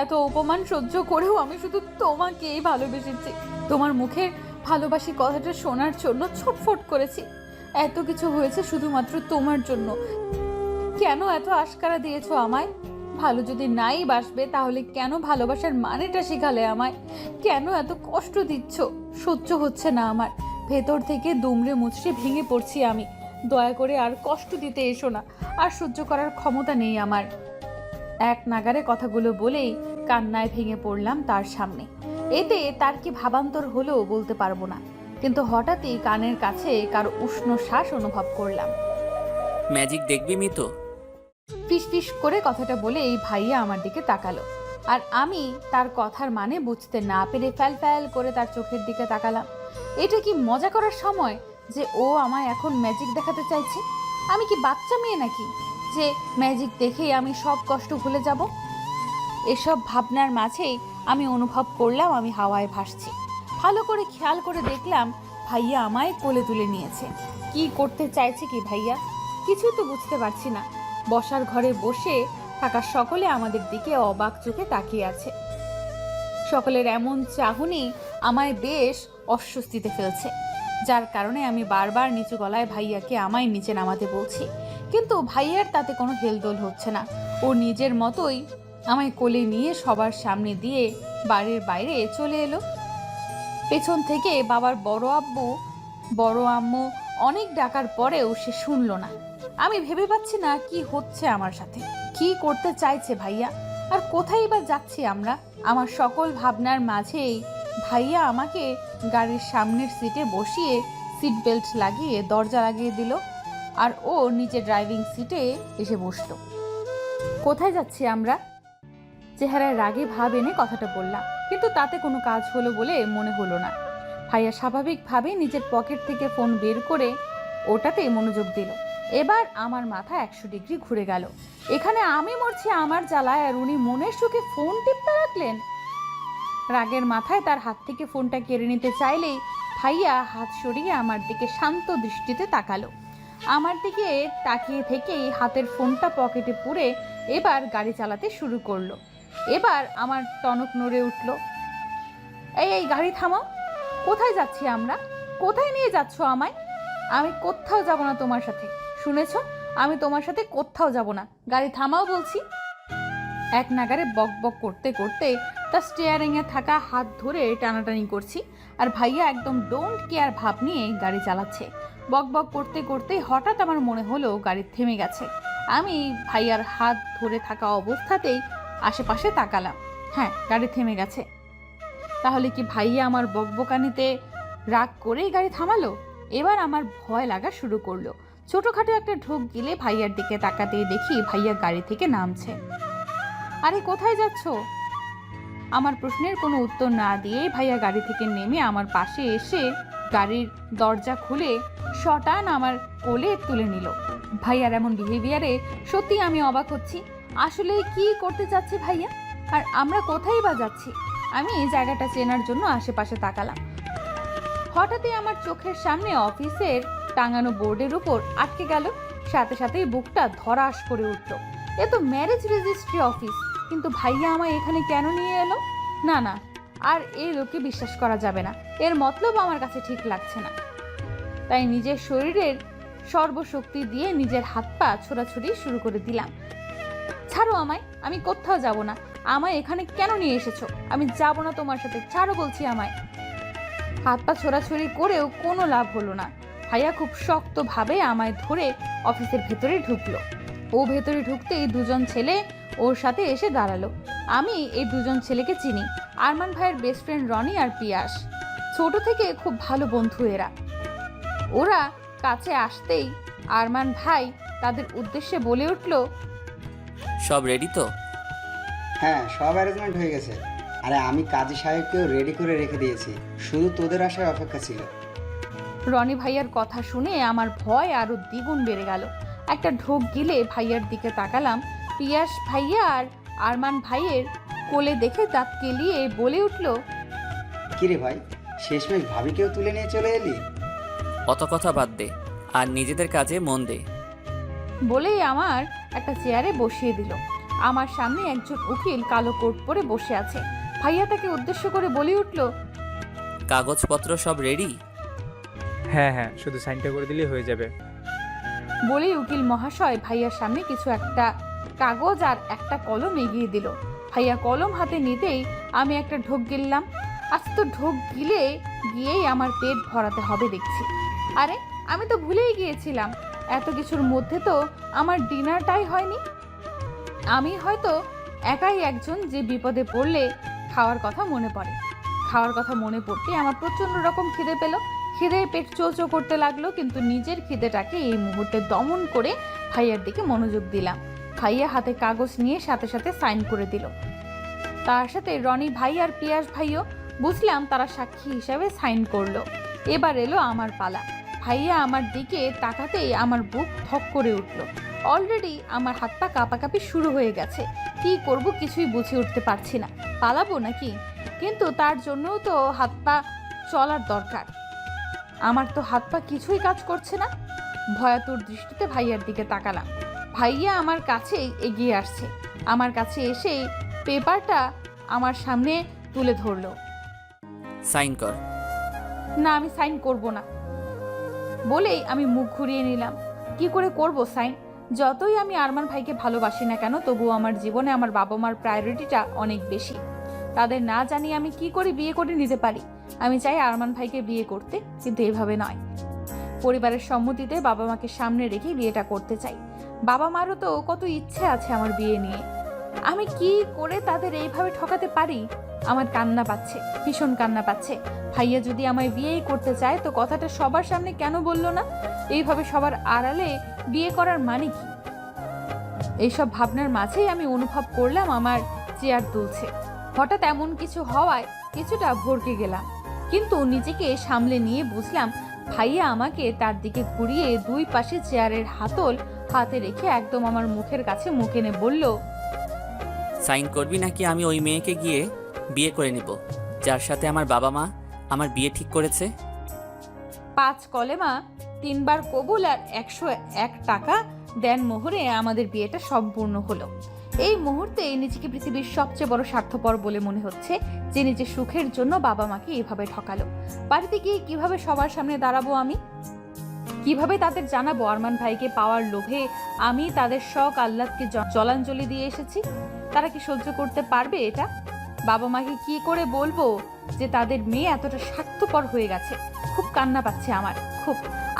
এত অপমান সহ্য করেও আমি শুধু তোমাকেই ভালোবেসেছি। তোমার মুখের ভালোবাসি কথাটা শোনার জন্য ছটফট করেছি। এত কিছু হয়েছে শুধুমাত্র তোমার জন্য। কেন এত আশকারা দিয়েছো আমায়? ভালো যদি নাই বাসবে তাহলে কেন ভালোবাসার মানেটা শেখালে আমায়? কেন এত কষ্ট দিচ্ছ? সহ্য হচ্ছে না আমার। ভেতর থেকে দুমড়ে মুচড়ে ভেঙে পড়ছি আমি। দয়া করে আর কষ্ট দিতে এসো না, আর সহ্য করার ক্ষমতা নেই আমার। এক নাগারে কথাগুলো বলেই কান্নায় ভেঙে পড়লাম তার সামনে। এতে তার কি ভাবান্তর হলো বলতে পারবো না, কিন্তু হঠাৎই কানের কাছে কারো উষ্ণ শ্বাস অনুভব করলাম। ম্যাজিক দেখবি মিতো? ফিস ফিস করে কথাটা বলে এই ভাইয়া আমার দিকে তাকালো, আর আমি তার কথার মানে বুঝতে না পেরে ফ্যাল ফ্যাল করে তার চোখের দিকে তাকালাম। এটা কি মজা করার সময় যে ও আমায় এখন ম্যাজিক দেখাতে চাইছে? আমি কি বাচ্চা মেয়ে নাকি যে ম্যাজিক দেখেই আমি সব কষ্ট ভুলে যাব? এসব ভাবনার মাঝেই আমি অনুভব করলাম আমি হাওয়ায় ভাসছি। ভালো করে খেয়াল করে দেখলাম ভাইয়া আমায় কোলে তুলে নিয়েছে। কি করতে চাইছে কি ভাইয়া? কিছুই তো বুঝতে পারছি না। বসার ঘরে বসে থাকা সকলে আমাদের দিকে অবাক চোখে তাকিয়ে আছে। সকলের এমন চাহনি আমায় বেশ অস্বস্তিতে ফেলছে, যার কারণে আমি বারবার নিচু গলায় ভাইয়াকে আমায় নিচে নামাতে বলছি, কিন্তু ভাইয়ার তাতে কোনো হেলদোল হচ্ছে না। ও নিজের মতোই আমায় কোলে নিয়ে সবার সামনে দিয়ে বাড়ির বাইরে চলে এলো। পেছন থেকে বাবার বড় আব্বু বড় আম্মু অনেক ডাকার পরেও সে শুনলো না। আমি ভেবে পাচ্ছি না কি হচ্ছে আমার সাথে। কি করতে চাইছে ভাইয়া, আর কোথায় বা যাচ্ছি আমরা? আমার সকল ভাবনার মাঝেই ভাইয়া আমাকে গাড়ির সামনের সিটে বসিয়ে সিট বেল্ট লাগিয়ে দরজা লাগিয়ে দিল, আর ও নিচে ড্রাইভিং সিটে এসে বসলো। কোথায় যাচ্ছি আমরা? চেহারায় রাগে ভাব এনে কথাটা বললাম, কিন্তু তাতে কোনো কাজ হলো বলে মনে হলো না। ভাইয়া স্বাভাবিকভাবে নিজের পকেট থেকে ফোন বের করে ওটাতেই মনোযোগ দিল। এবার আমার মাথা 100 ডিগ্রি ঘুরে গেল। এখানে আমি মরছি আমার জ্বালায়, আর উনি মনের সুখে ফোন টিপতে রাখলেন। রাগের মাথায় তার হাত থেকে ফোনটা কেড়ে নিতে চাইলেই ভাইয়া হাত সরিয়ে আমার দিকে শান্ত দৃষ্টিতে তাকালো। আমার দিকে তাকিয়ে থেকেই হাতের ফোনটা পকেটে পুরে এবার গাড়ি চালাতে শুরু করলো। এবার আমার টনক নড়ে উঠল। এই গাড়ি থামাও, কোথায় যাচ্ছি আমরা? কোথায় নিয়ে যাচ্ছ আমায়? আমি কোথাও যাব না তোমার সাথে, শুনেছ? আমি তোমার সাথে কোথাও যাব না, গাড়ি থামাও বলছি। এক নাগারে বক বক করতে করতে তার স্টিয়ারিংয়ে থাকা হাত ধরে টানাটানি করছি, আর ভাইয়া একদম ডোন্ট কেয়ার ভাব নিয়ে গাড়ি চালাচ্ছে। বক বক করতে করতে হঠাৎ আমার মনে হলো গাড়ি থেমে গেছে। আমি ভাইয়ার হাত ধরে থাকা অবস্থাতেই আশেপাশে তাকালাম। হ্যাঁ, গাড়ি থেমে গেছে। তাহলে কি ভাইয়া আমার বকবকানিতে রাগ করেই গাড়ি থামালো? এবার আমার ভয় লাগা শুরু করলো। ছোটখাটো একটা ঢোক গিলে ভাইয়ার দিকে তাকাতেই দেখি ভাইয়া গাড়ি থেকে নামছে। আরে কোথায় যাচ্ছ? আমার প্রশ্নের কোনো উত্তর না দিয়ে ভাইয়া গাড়ি থেকে নেমে আমার পাশে এসে গাড়ির দরজা খুলে শটান আমার কোলে তুলে নিল। ভাইয়ার এমন বিহেভিয়ারে সত্যি আমি অবাক হচ্ছি। আসলে কি করতে চাচ্ছে ভাইয়া, আর আমরা কোথায় বা যাচ্ছি? আমি এই জায়গাটা চেনার জন্য আশেপাশে তাকালাম। হঠাৎই আমার চোখের সামনে অফিসের টাঙানো বোর্ডের উপর আটকে গেল। সাথে সাথেই বুকটা ধরাস করে উঠল। এ তো ম্যারেজ রেজিস্ট্রি অফিস, কিন্তু ভাইয়া আমায় এখানে কেন নিয়ে এলো? না না, আর এই লোককে বিশ্বাস করা যাবে না। এর মতলব আমার কাছে ঠিক লাগছে না। তাই নিজের শরীরের সর্বশক্তি দিয়ে নিজের হাত পা ছোড়াছুড়ি শুরু করে দিলাম। ছাড়ো আমায়, আমি কোথাও যাব না। আমায় এখানে কেন নিয়ে এসেছো? আমি যাব না তোমার সাথে, ছাড়ো বলছি আমায়। হাত পা ছোড়াছুড়ি করেও কোনো লাভ হলো না। ভাইয়া খুব শক্তভাবে আমায় ধরে অফিসের ভেতরে ঢুকলো। ও ভেতরে ঢুকতেই দুজন ছেলে ওর সাথে এসে দাঁড়ালো। আমি এই দুজন ছেলেকে চিনি, আরমান ভাইয়ের বেস্ট ফ্রেন্ড রনি আর পিয়াস। ছোট থেকে খুব ভালো বন্ধু এরা। ওরা কাছে আসতেই আরমান ভাই তাদের উদ্দেশ্যে বলে উঠল, সব রেডি তো? হ্যাঁ, সব অ্যারেঞ্জমেন্ট হয়ে গেছে। আরে আমি কাজী সাহেবকেও রেডি করে রেখে দিয়েছি, শুধু তোদের আসার অপেক্ষা ছিল। রনি ভাইয়ার কথা শুনে আমার ভয় আরো দ্বিগুণ বেড়ে গেল। একটা ঢোক গিলে ভাইয়ার দিকে তাকালাম। পিয়াস ভাইয়া আর আরমান ভাইয়ের কোলে দেখে দাঁত কেলিয়ে বলে উঠল, কিরে ভাই, শেষমেশ ভাবিকেও তুলে নিয়ে চলে এলি? অত কথা বাদ দে, আর নিজেদের কাজে মন দে। বলেই আমার একটা চেয়ারে বসিয়ে দিল। আমার সামনে একজন উকিল কালো কোট পরে বসে আছে। ভাইয়া তাকে উদ্দেশ্য করে বলে উঠল, কাগজপত্র সব রেডি? হ্যাঁ হ্যাঁ, শুধু সাইনটা করে দিলেই হয়ে যাবে। বলেই উকিল মহাশয় ভাইয়ার সামনে কিছু একটা কাগজ আর একটা কলম এগিয়ে দিল। ভাইয়া কলম হাতে নিতেই আমি একটা ঢোক গিললাম। আজ তো ঢোক গিয়েই আমার পেট ভরাতে হবে দেখছি। আরে আমি তো ভুলেই গিয়েছিলাম, এত কিছুর মধ্যে তো আমার ডিনারটাই হয়নি। আমি হয়তো একাই একজন যে বিপদে পড়লে খাওয়ার কথা মনে পড়ে। খাওয়ার কথা মনে পড়তে আমার প্রচণ্ড রকম খিদে পেল। খিদে পেট চোচো করতে লাগলো, কিন্তু নিজের খিদেটাকে এই মুহূর্তে দমন করে ভাইয়ার দিকে মনোযোগ দিলাম। ভাইয়া হাতে কাগজ নিয়ে সাথে সাথে সাইন করে দিল। তার সাথে রনি ভাই আর পিয়াস ভাইও বুঝলাম তারা সাক্ষী হিসাবে সাইন করলো। এবার এলো আমার পালা। ভাইয়া আমার দিকে তাকাতেই আমার বুক ধক করে উঠল। অলরেডি আমার হাত পা কাঁপাকাঁপি শুরু হয়ে গেছে। কি করব কিছুই বুঝে উঠতে পারছি না। পালাবো নাকি? কিন্তু তার জন্যও তো হাত পা চলার দরকার। আমার তো হাত পা কিছুই কাজ করছে না। ভয়াতুর দৃষ্টিতে ভাইয়ার দিকে তাকালাম। ভাইয়া আমার কাছেই এগিয়ে আসছে। আমার কাছে এসেই পেপারটা আমার সামনে তুলে ধরলো। সাইন কর। না, আমি সাইন করব না বলেই আমি মুখ ঘুরিয়ে নিলাম। কি করে করব সাইন? যতই আমি আরমান ভাইকে ভালোবাসি না কেন, তবুও আমার জীবনে আমার বাবা মার প্রায়োরিটিটা অনেক বেশি। তাদের না জানিয়ে আমি কি করে বিয়ে করে নিতে পারি? আমি চাই আরমান ভাইকে বিয়ে করতে, কিন্তু এভাবে নয়। পরিবারের সম্মতিতে বাবা মাকে সামনে রেখে বিয়েটা করতে চাই। বাবা মারও তো কত ইচ্ছে আছে আমার বিয়ে নিয়ে। আমি কি করে তাদের এইভাবে ঠকাতে পারি? আমার কান্না পাচ্ছে, ভীষণ কান্না পাচ্ছে। ভাইয়া যদি আমায় বিয়েই করতে চায় তো কথাটা সবার সামনে কেন বললো না? এইভাবে সবার আড়ালে বিয়ে করার মানে কি? এইসব ভাবনার মাঝেই আমি অনুভব করলাম আমার চেয়ার দুলছে। হঠাৎ এমন কিছু হওয়ায় কিছুটা ভরকে গেলাম, কিন্তু নিজেকে সামলে নিয়ে বুঝলাম ভাইয়া আমাকে তার দিকে ঘুরিয়ে দুই পাশে চেয়ারের হাতল হাতে রেখে একদম আমার মুখের কাছে মুখ এনে বলল, সাইন করবি নাকি আমি ওই মেয়েকে গিয়ে বিয়ে করে নিব, যার সাথে আমার বাবা মা আমার বিয়ে ঠিক করেছে। 5 কলেমা 3 বার কবুল আর 101 টাকা দেন মোহরে আমাদের বিয়েটা সম্পূর্ণ হলো। এই মুহূর্তে নিজেকে পৃথিবীর সবচেয়ে বড় স্বার্থপর বলে মনে হচ্ছে যে নিজের সুখের জন্য বাবা মাকে এভাবে ঠকালো। বাড়িতে গিয়ে কিভাবে সবার সামনে দাঁড়াবো আমি? কিভাবে তাদের জানাবো আরমান ভাইকে পাওয়ার লোভে আমি তাদের শখ আহ্লাদকে জলাঞ্জলি দিয়ে এসেছি? তারা কি সহ্য করতে পারবে এটা? বাবা মাকে কি করে বলবো যে তাদের মেয়ে এতটা স্বার্থপর হয়ে গেছে? খুব কান্না পাচ্ছে আমার, খুব।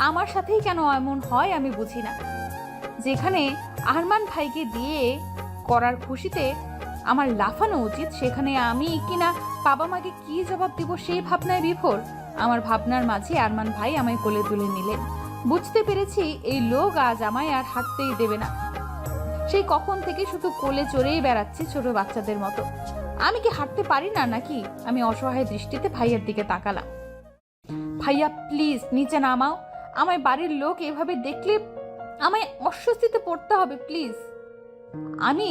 আমার সাথেই কেন এমন হয় আমি বুঝি না। যেখানে আরমান ভাইকে দিয়ে করার খুশিতে আমার লাফানো উচিত, সেখানে আমি কিনা বাবা মাকে কি জবাব দিব সেই ভাবনায় বিভোর। আমার ভাবনার মাঝে আরমান ভাই আমায় কোলে তুলে নিলেন। বুঝতে পেরেছি এই লোক আজ আমায় আর হাঁটতেই দেবে না। সেই কখন থেকে শুধু কোলে চড়েই বেড়াচ্ছি ছোট বাচ্চাদের মতো। আমি কি হাঁটতে পারি না নাকি? আমি অসহায় দৃষ্টিতে ভাইয়ের দিকে তাকালাম। ভাইয়া প্লিজ নিচে নামাও, আমায় বাড়ির লোক এভাবে দেখলে আমায় অস্বস্তিতে পড়তে হবে প্লিজ। আমি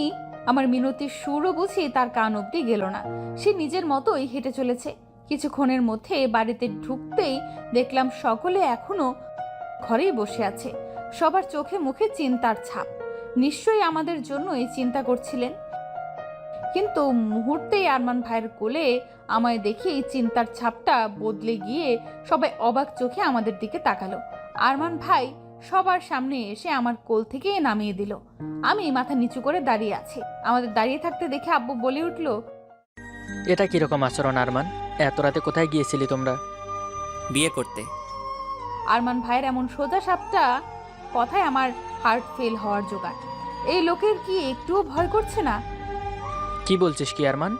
আমার মিনতির সুরও বুঝি তার কান অবধি গেল না। সে নিজের মতোই হেঁটে চলেছে। কিছুক্ষণের মধ্যে বাড়িতে ঢুকতেই দেখলাম সকলে এখনো ঘরেই বসে আছে। সবার চোখে মুখে চিন্তার ছাপ। নিশ্চয়ই আমাদের জন্যই চিন্তা করছিলেন। কিন্তু মুহূর্তেই আরমান ভাইয়ের কোলে আমায় দেখে এই চিন্তার ছাপটা বদলে গিয়ে সবাই অবাক চোখে আমাদের দিকে তাকালো। আরমান ভাই সবার সামনে এসে আমার কোল থেকে নামিয়ে দিল। আমি মাথা নিচু করে দাঁড়িয়ে আছি। আমাদের দাঁড়িয়ে থাকতে দেখে আব্বু বলে উঠল, এটা কিরকম আচরণ আরমান? এত রাতে কোথায় গিয়েছিলি তোমরা? বিয়ে করতে। আরমান ভাইয়ের এমন সোজা সাপটা কথায় আমার হার্ট ফেল হওয়ার জোগাড়। এই লোকের কি একটুও ভয় করছে না? কি বলছিস কি আরমান?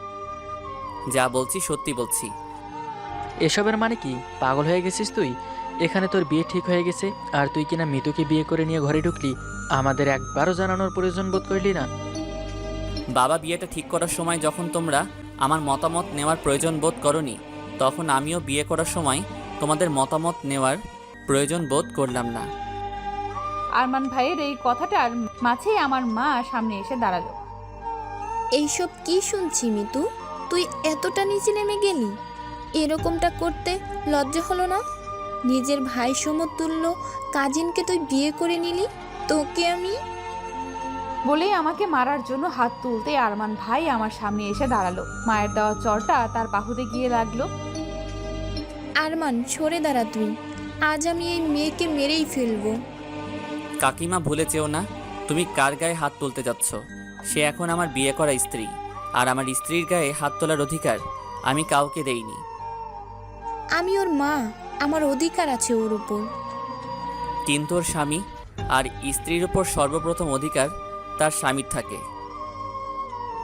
যা বলছি সত্যি বলছি। এসবের মানে কি? পাগল হয়ে গেছিস তুই? এখানে তোর বিয়ে ঠিক হয়ে গেছে আর তুই কিনা মিতুকে বিয়ে করে নিয়ে ঘরে ঢুকলি। আমাদের একবারও জানানোর প্রয়োজন বোধ করলি না? বাবা বিয়েটা ঠিক করার সময় যখন তোমরা আমার মতামত নেওয়ার প্রয়োজন বোধ করনি, তখন আমিও বিয়ে করার সময় তোমাদের মতামত নেওয়ার প্রয়োজন বোধ করলাম না। আরমান ভাইয়ের এই কথাটার মাঝেই আমার মা সামনে এসে দাঁড়ালো। এইসব কি শুনছি মিতু? তুই এতটা নিচে নেমে গেলি? এরকমটা করতে লজ্জা হলো না? নিজের ভাই সমতুল্য কাজিনকে তুই বিয়ে করে নিলি। তোকে আমি বলেই আমাকে মারার জন্য হাত তুলতে আরমান ভাই আমার সামনে এসে দাঁড়ালো। মায়ের দেওয়া চরটা তার বাহুতে গিয়ে লাগলো। আরমান সরে দাঁড়া তুই। আজ আমি এই মেয়েকে মেরেই ফেলবো। কাকিমা ভুলে যেও না, তুমি কার গায়ে হাত তুলতে যাচ্ছ। সে এখন আমার বিয়ে করা স্ত্রী, আর আমার স্ত্রীর গায়ে হাত তোলার অধিকার আমি কাউকে দেইনি। আমি ওর মা, আমার অধিকার আছে ওর উপর। কিন্তু ওর স্বামী, আর স্ত্রীর উপর সর্বপ্রথম অধিকার তার স্বামীর থাকে।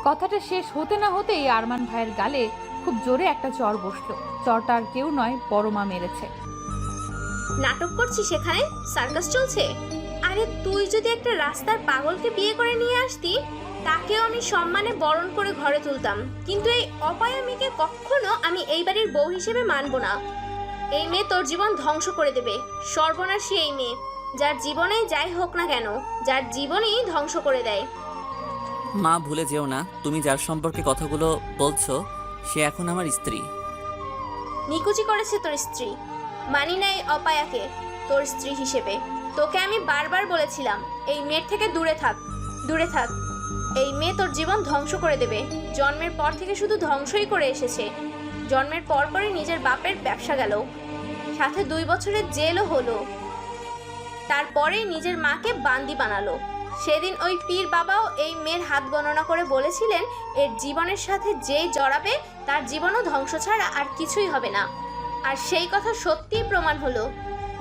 কথাটা শেষ হতে না হতেই আরমান ভাইয়ের গালে খুব জোরে একটা চর বসলো। চরটা আর কেউ নয়, বড় মা মেরেছে। নাটক করছিস সেখানে? সার্কাস চলছে? আরে তুই যদি একটা রাস্তার পাগলকে বিয়ে করে নিয়ে আসতি, তাকেও আমি সম্মানে বরণ করে ঘরে তুলতাম। কিন্তু এই অপায়া মেয়েকে কখনো আমি এই বাড়ির বউ হিসেবে মানব না। এই মেয়ে তোর জীবন ধ্বংস করে দেবে। সর্বনাশী এই মেয়ে, যার জীবনে যাই হোক না কেন, যার জীবনেই ধ্বংস করে দেয়। মা ভুলে যেও না, তুমি যার সম্পর্কে কথাগুলো বলছো সে এখন আমার স্ত্রী। নিকুচি করেছে তোর স্ত্রী। মানি না এই অপায়াকে তোর স্ত্রী হিসেবে। তোকে আমি বারবার বলেছিলাম এই মেয়ের থেকে দূরে থাক, দূরে থাক। এই মেয়ে তোর জীবন ধ্বংস করে দেবে। জন্মের পর থেকে শুধু ধ্বংসই করে এসেছে। জন্মের পর পরই নিজের বাপের ব্যবসা গেল, সাথে 2 বছরের জেলও হলো। তারপরে নিজের মাকে বান্দি বানালো। সেদিন ওই পীর বাবাও এই মেয়ের হাত গণনা করে বলেছিলেন এর জীবনের সাথে যেই জড়াবে তার জীবনও ধ্বংস ছাড়া আর কিছুই হবে না। আর সেই কথা সত্যিই প্রমাণ হলো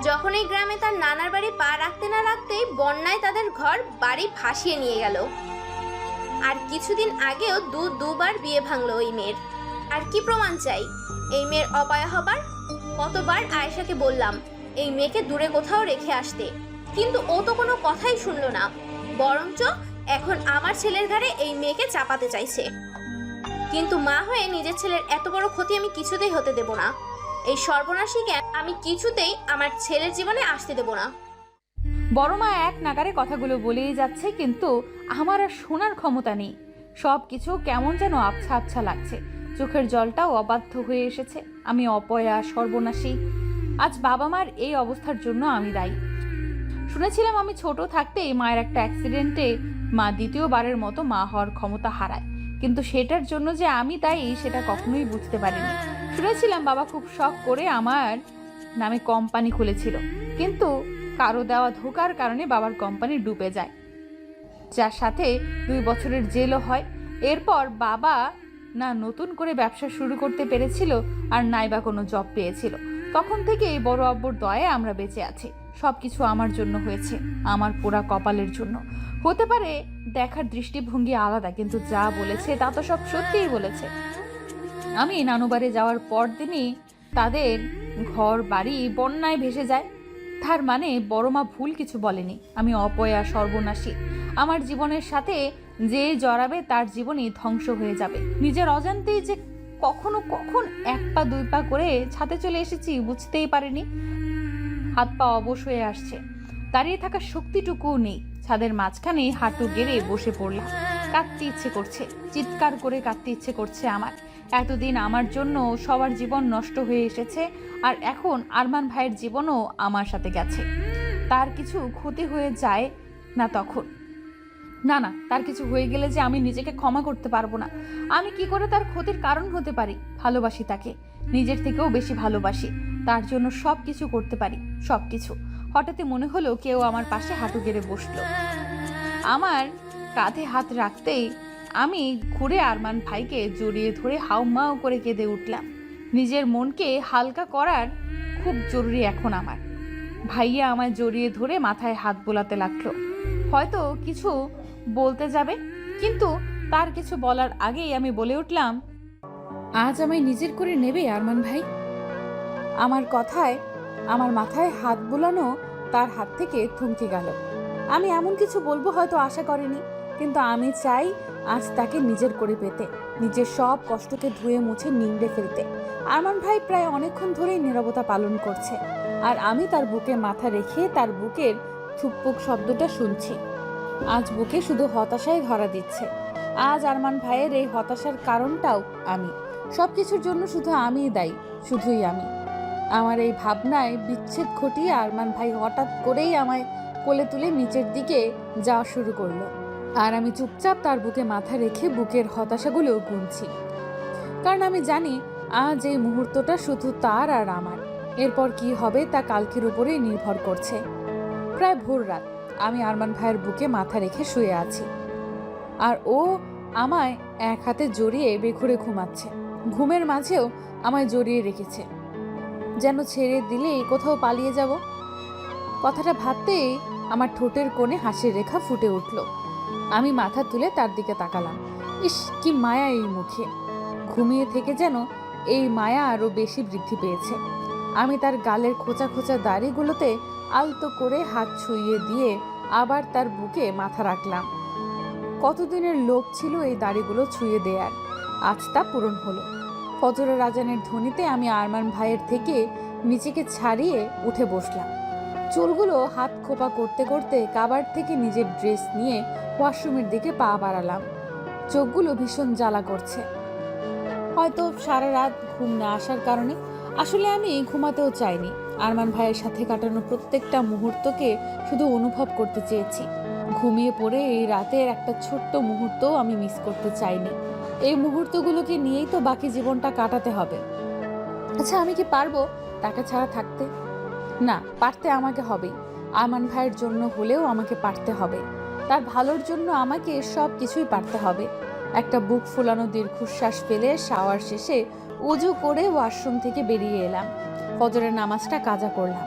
যখন এই গ্রামে তার নানার বাড়ি পা রাখতে না রাখতেই বন্যায় তাদের ঘর বাড়ি ভাসিয়ে নিয়ে গেল। আর কিছুদিন আগেও দুবার বিয়ে ভাঙলো ওই মেয়ের। আর কি প্রমাণ চাই এই মেয়ের অপায়া হবার? কতবার আয়েশাকে বললাম এই মেয়েকে দূরে কোথাও রেখে আসতে, কিন্তু ও তো কোনো কথাই শুনলো না। বরঞ্চ এখন আমার ছেলের ঘাড়ে এই মেয়েকে চাপাতে চাইছে। কিন্তু মা হয়ে নিজের ছেলের এত বড় ক্ষতি আমি কিছুতেই হতে দেব না। এই সর্বনাশীকে আমি কিছুতেই আমার ছেলের জীবনে আসতে দেব না। বড় মা এক নাগারে কথাগুলো বলেই যাচ্ছে, কিন্তু আমার আর শোনার ক্ষমতা নেই। সব কিছু কেমন যেন আবছা আবছা লাগছে। চোখের জলটাও অবাধ্য হয়ে এসেছে। আমি অপয়া, সর্বনাশী। আজ বাবা মার এই অবস্থার জন্য আমি দায়ী। শুনেছিলাম আমি ছোট থাকতেই মায়ের একটা অ্যাক্সিডেন্টে মা দ্বিতীয়বারের মতো মা হওয়ার ক্ষমতা হারায়, কিন্তু সেটার জন্য যে আমি দায়ী সেটা কখনোই বুঝতে পারিনি। শুনেছিলাম বাবা খুব শখ করে আমার নামে কোম্পানি খুলেছিল, কিন্তু কারো দেওয়া ধোকার কারণে বাবার কোম্পানি ডুবে যায়, যার সাথে 2 বছরের জেলও হয়। এরপর বাবা না নতুন করে ব্যবসা শুরু করতে পেরেছিল আর নাই বা কোনো জব পেয়েছিল। তখন থেকে এই বড় আব্বুর দয়ায় আমরা বেঁচে আছি। সব কিছু আমার জন্য হয়েছে, আমার পোড়া কপালের জন্য। হতে পারে দেখার দৃষ্টিভঙ্গি আলাদা, কিন্তু যা বলেছে তা তো সব সত্যিই বলেছে। আমি নানুবাড়ি যাওয়ার পর দিনই তাদের ঘর বাড়ি বন্যায় ভেসে যায়। তার মানে বড় মা ভুল কিছু বলেনি। আমি অপয়া, সর্বনাশী। আমার জীবনের সাথে যে জড়াবে তার জীবনই ধ্বংস হয়ে যাবে। নিজের অজান্তেই যে কখন 1 পা 2 পা করে ছাদে চলে এসেছি বুঝতেই পারিনি। হাত পা অবশ হয়ে আসছে, দাঁড়িয়ে থাকার শক্তিটুকুও নেই। ছাদের মাঝখানে হাঁটু গেড়ে বসে পড়লাম। কাঁদতে ইচ্ছে করছে, চিৎকার করে কাঁদতে ইচ্ছে করছে আমার। এতদিন আমার জন্য সবার জীবন নষ্ট হয়ে এসেছে, আর এখন আরমান ভাইয়ের জীবনও আমার সাথে গেছে। তার কিছু ক্ষতি হয়ে যায় না তখন? না, তার কিছু হয়ে গেলে যে আমি নিজেকে ক্ষমা করতে পারবো না। আমি কি করে তার ক্ষতির কারণ হতে পারি? ভালোবাসি তাকে, নিজের থেকেও বেশি ভালোবাসি। তার জন্য সব কিছু করতে পারি, সব কিছু। হঠাৎই মনে হলো কেউ আমার পাশে হাঁটু গেড়ে বসলো। আমার কাঁধে হাত রাখতেই আমি ঘুরে আরমান ভাইকে জড়িয়ে ধরে হাউমাউ করে কেঁদে উঠলাম। নিজের মনকে হালকা করার খুব জরুরি এখন আমার। ভাইয়া আমায় জড়িয়ে ধরে মাথায় হাত বোলাতে লাগলো। হয়তো কিছু বলতে যাবে, কিন্তু তার কিছু বলার আগেই আমি বলে উঠলাম, আজ আমায় নিজের করে নেবে আরমান ভাই? আমার কথায় আমার মাথায় হাত বোলানো তার হাত থেকে থমকে গেল। আমি এমন কিছু বলবো হয়তো আশা করেনি, কিন্তু আমি চাই আজ তাকে নিজের করে পেতে, নিজের সব কষ্টকে ধুয়ে মুছে নিংড়ে ফেলতে। আরমান ভাই প্রায় অনেকক্ষণ ধরেই নীরবতা পালন করছে, আর আমি তার বুকে মাথা রেখে তার বুকের থুকপুক শব্দটা শুনছি। আজ বুকে শুধু হতাশাই ধরা দিচ্ছে। আজ আরমান ভাইয়ের এই হতাশার কারণটাও আমি। সব কিছুর জন্য শুধু আমিই দায়ী, শুধুই আমি। আমার এই ভাবনায় বিচ্ছেদ ঘটিয়ে আরমান ভাই হঠাৎ করেই আমায় কোলে তুলে নিচের দিকে যাওয়া শুরু করলো, আর আমি চুপচাপ তার বুকে মাথা রেখে বুকের হতাশাগুলো গুনছি। কারণ আমি জানি আজ এই মুহূর্তটা শুধু তার আর আমার। এরপর কি হবে তা কালকের উপরেই নির্ভর করছে। প্রায় ভোর রাত, আমি আরমান ভাইয়ের বুকে মাথা রেখে শুয়ে আছি, আর ও আমায় এক হাতে জড়িয়ে বেঘুরে ঘুমাচ্ছে। ঘুমের মাঝেও আমায় জড়িয়ে রেখেছে, যেন ছেড়ে দিলেই কোথাও পালিয়ে যাব। কথাটা ভাবতেই আমার ঠোঁটের কোণে হাসির রেখা ফুটে উঠল। আমি মাথা তুলে তার দিকে তাকালাম। ইস, কি মায়া এই মুখে! ঘুমিয়ে থেকে যেন এই মায়া আরো বেশি বৃদ্ধি পেয়েছে। আমি তার গালের খোঁচা খোঁচা দাড়িগুলোতে আলতো করে হাত ছুঁয়ে দিয়ে আবার তার বুকে মাথা রাখলাম। কতদিনের লোভ ছিল এই দাড়িগুলো ছুঁয়ে দেয়ার, আজ তা পূরণ হলো। ফজরের আজানের ধ্বনিতে আমি আরমান ভাইয়ের থেকে নিজেকে ছাড়িয়ে উঠে বসলাম। চুলগুলো হাত খোপা করতে করতে কাবার থেকে নিজের ড্রেস নিয়ে ওয়াশরুমের দিকে পা বাড়ালাম। চোখগুলো ভীষণ জ্বালা করছে, হয়তো সারা রাত ঘুম না আসার কারণে। আসলে আমি ঘুমাতেও চাইনি, আরমান ভাইয়ের সাথে কাটানো প্রত্যেকটা মুহূর্তকে শুধু অনুভব করতে চেয়েছি। ঘুমিয়ে পড়ে এই রাতের একটা ছোট্ট মুহূর্তও আমি মিস করতে চাইনি। এই মুহূর্তগুলোকে নিয়েই তো বাকি জীবনটা কাটাতে হবে। আচ্ছা, আমি কি পারবো তাকে ছাড়া থাকতে? না, পারতে আমাকে হবেই। আরমান ভাইয়ের জন্য হলেও আমাকে পারতে হবে। তার ভালোর জন্য আমাকে সব কিছুই পারতে হবে। একটা বুক ফুলানো দীর্ঘশ্বাস ফেলে শাওয়ার শেষে উজু করে ওয়াশরুম থেকে বেরিয়ে এলাম। ফজরের নামাজটা কাজা করলাম।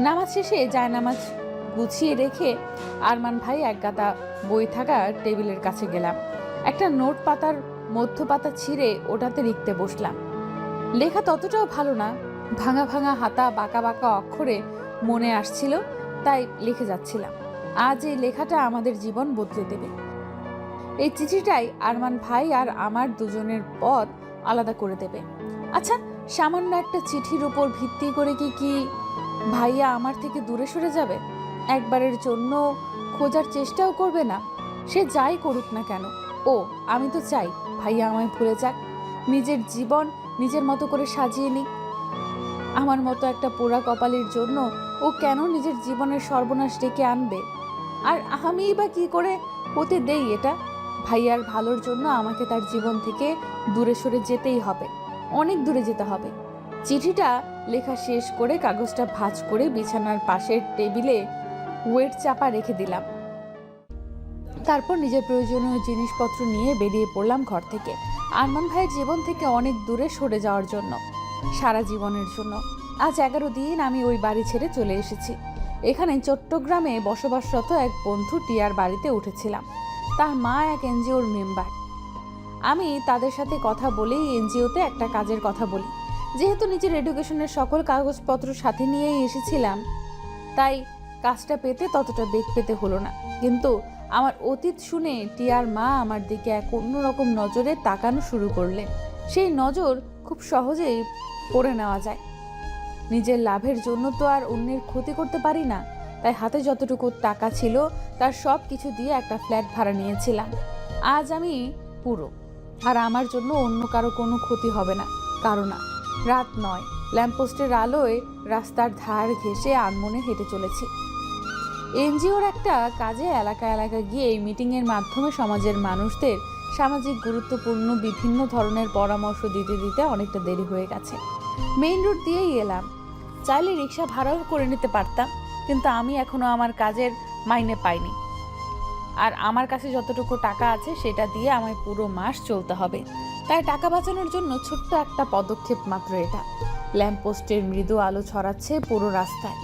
নামাজ শেষে জায়নামাজ গুছিয়ে রেখে আরমান ভাই এক গাদা বই থাকা টেবিলের কাছে গেলাম। একটা নোট পাতার মধ্য পাতা ছিঁড়ে ওটাতে লিখতে বসলাম। লেখা ততটাও ভালো না, ভাঙা ভাঙা হাতা, বাঁকা বাঁকা অক্ষরে মনে আসছিল, তাই লিখে যাচ্ছিলাম। আজ এই লেখাটা আমাদের জীবন বদলে দেবে। এই চিঠিটাই আরমান ভাই আর আমার দুজনের পথ আলাদা করে দেবে। আচ্ছা, সামান্য একটা চিঠির উপর ভিত্তি করে কি ভাইয়া আমার থেকে দূরে সরে যাবে? একবারের জন্য খোঁজার চেষ্টাও করবে না? সে যাই করুক না কেন, আমি তো চাই ভাইয়া আমায় ভুলে যাক। নিজের জীবন নিজের মতো করে সাজিয়ে নিক। আমার মতো একটা পোড়া কপালের জন্য ও কেন নিজের জীবনের সর্বনাশ ডেকে আনবে? আর আমিই বা কি করে হতে দেই এটা? ভাইয়ার ভালোর জন্য আমাকে তার জীবন থেকে দূরে সরে যেতেই হবে, অনেক দূরে যেতে হবে। চিঠিটা লেখা শেষ করে কাগজটা ভাঁজ করে বিছানার পাশের টেবিলে ওয়েট চাপা রেখে দিলাম। তারপর নিজের প্রয়োজনীয় জিনিসপত্র নিয়ে বেরিয়ে পড়লাম ঘর থেকে, আরমান ভাইয়ের জীবন থেকে অনেক দূরে সরে যাওয়ার জন্য, সারা জীবনের জন্য। আজ 11 দিন আমি ওই বাড়ি ছেড়ে চলে এসেছি। এখানে চট্টগ্রামে বসবাসরত এক বন্ধু টিয়ার বাড়িতে উঠেছিলাম। তার মা এক এনজিওর মেম্বার। আমি তাদের সাথে কথা বলেই এনজিওতে একটা কাজের কথা বলি। যেহেতু নিজের এডুকেশনের সকল কাগজপত্র সাথে নিয়েই এসেছিলাম, তাই কাজটা পেতে ততটা বেগ পেতে হলো না। কিন্তু আমার অতীত শুনে টিয়ার মা আমার দিকে এক অন্যরকম নজরে তাকানো শুরু করলেন। সেই নজর খুব সহজেই পড়ে নেওয়া যায়। নিজের লাভের জন্য তো আর অন্যের ক্ষতি করতে পারি না, তাই হাতে যতটুকু টাকা ছিল তার সব কিছু দিয়ে একটা ফ্ল্যাট ভাড়া নিয়েছিলাম। আজ আমি পুরো, আর আমার জন্য অন্য কারো কোনো ক্ষতি হবে না। কারো না। রাত 9, ল্যাম্পপোস্টের আলোয় রাস্তার ধার ঘেঁষে আনমনে হেঁটে চলেছি। এনজিওর একটা কাজে এলাকা এলাকা গিয়ে এই মিটিংয়ের মাধ্যমে সমাজের মানুষদের সামাজিক গুরুত্বপূর্ণ বিভিন্ন ধরনের পরামর্শ দিতে দিতে অনেকটা দেরি হয়ে গেছে। মেইন রোড দিয়েই এলাম। চাইলে রিক্সা ভাড়াও করে নিতে পারতাম, কিন্তু আমি এখনো আমার কাজের মাইনে পাইনি। আর আমার কাছে যতটুকু টাকা আছে সেটা দিয়ে আমায় পুরো মাস চলতে হবে। তাই টাকা বাঁচানোর জন্য ছোট্ট একটা পদক্ষেপ মাত্র এটা। ল্যাম্পপোস্টের মৃদু আলো ছড়াচ্ছে পুরো রাস্তায়,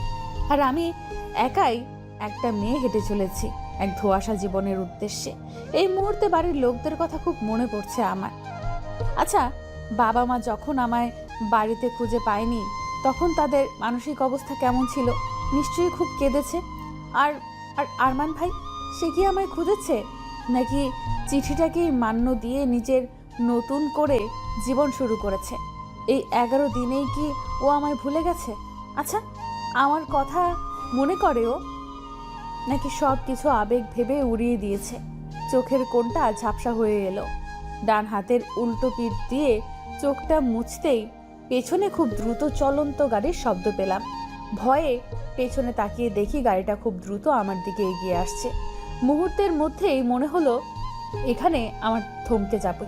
আর আমি একাই একটা মেয়ে হেঁটে চলেছি এক ধোঁয়াশা জীবনের উদ্দেশ্যে। এই মুহূর্তে বাড়ির লোকদের কথা খুব মনে পড়ছে আমার। আচ্ছা, বাবা মা যখন আমায় বাড়িতে খুঁজে পায়নি তখন তাদের মানসিক অবস্থা কেমন ছিল? নিশ্চয়ই খুব কেঁদেছে। আর আর আরমান ভাই, সে কি আমায় খুঁজেছে, নাকি চিঠিটাকেই মান্য দিয়ে নিজের নতুন করে জীবন শুরু করেছে? এই 11 দিনেই কি ও আমায় ভুলে গেছে? আচ্ছা, আমার কথা মনে করে ও, নাকি সব কিছু আবেগ ভেবে উড়িয়ে দিয়েছে? চোখের কোণটা ঝাপসা হয়ে এলো। ডান হাতের উল্টো পিঠ দিয়ে চোখটা মুছতেই পেছনে খুব দ্রুত চলন্ত গাড়ির শব্দ পেলাম। ভয়ে পেছনে তাকিয়ে দেখি গাড়িটা খুব দ্রুত আমার দিকে এগিয়ে আসছে। মুহূর্তের মধ্যেই মনে হলো এখানে আমার থমকে যাবে।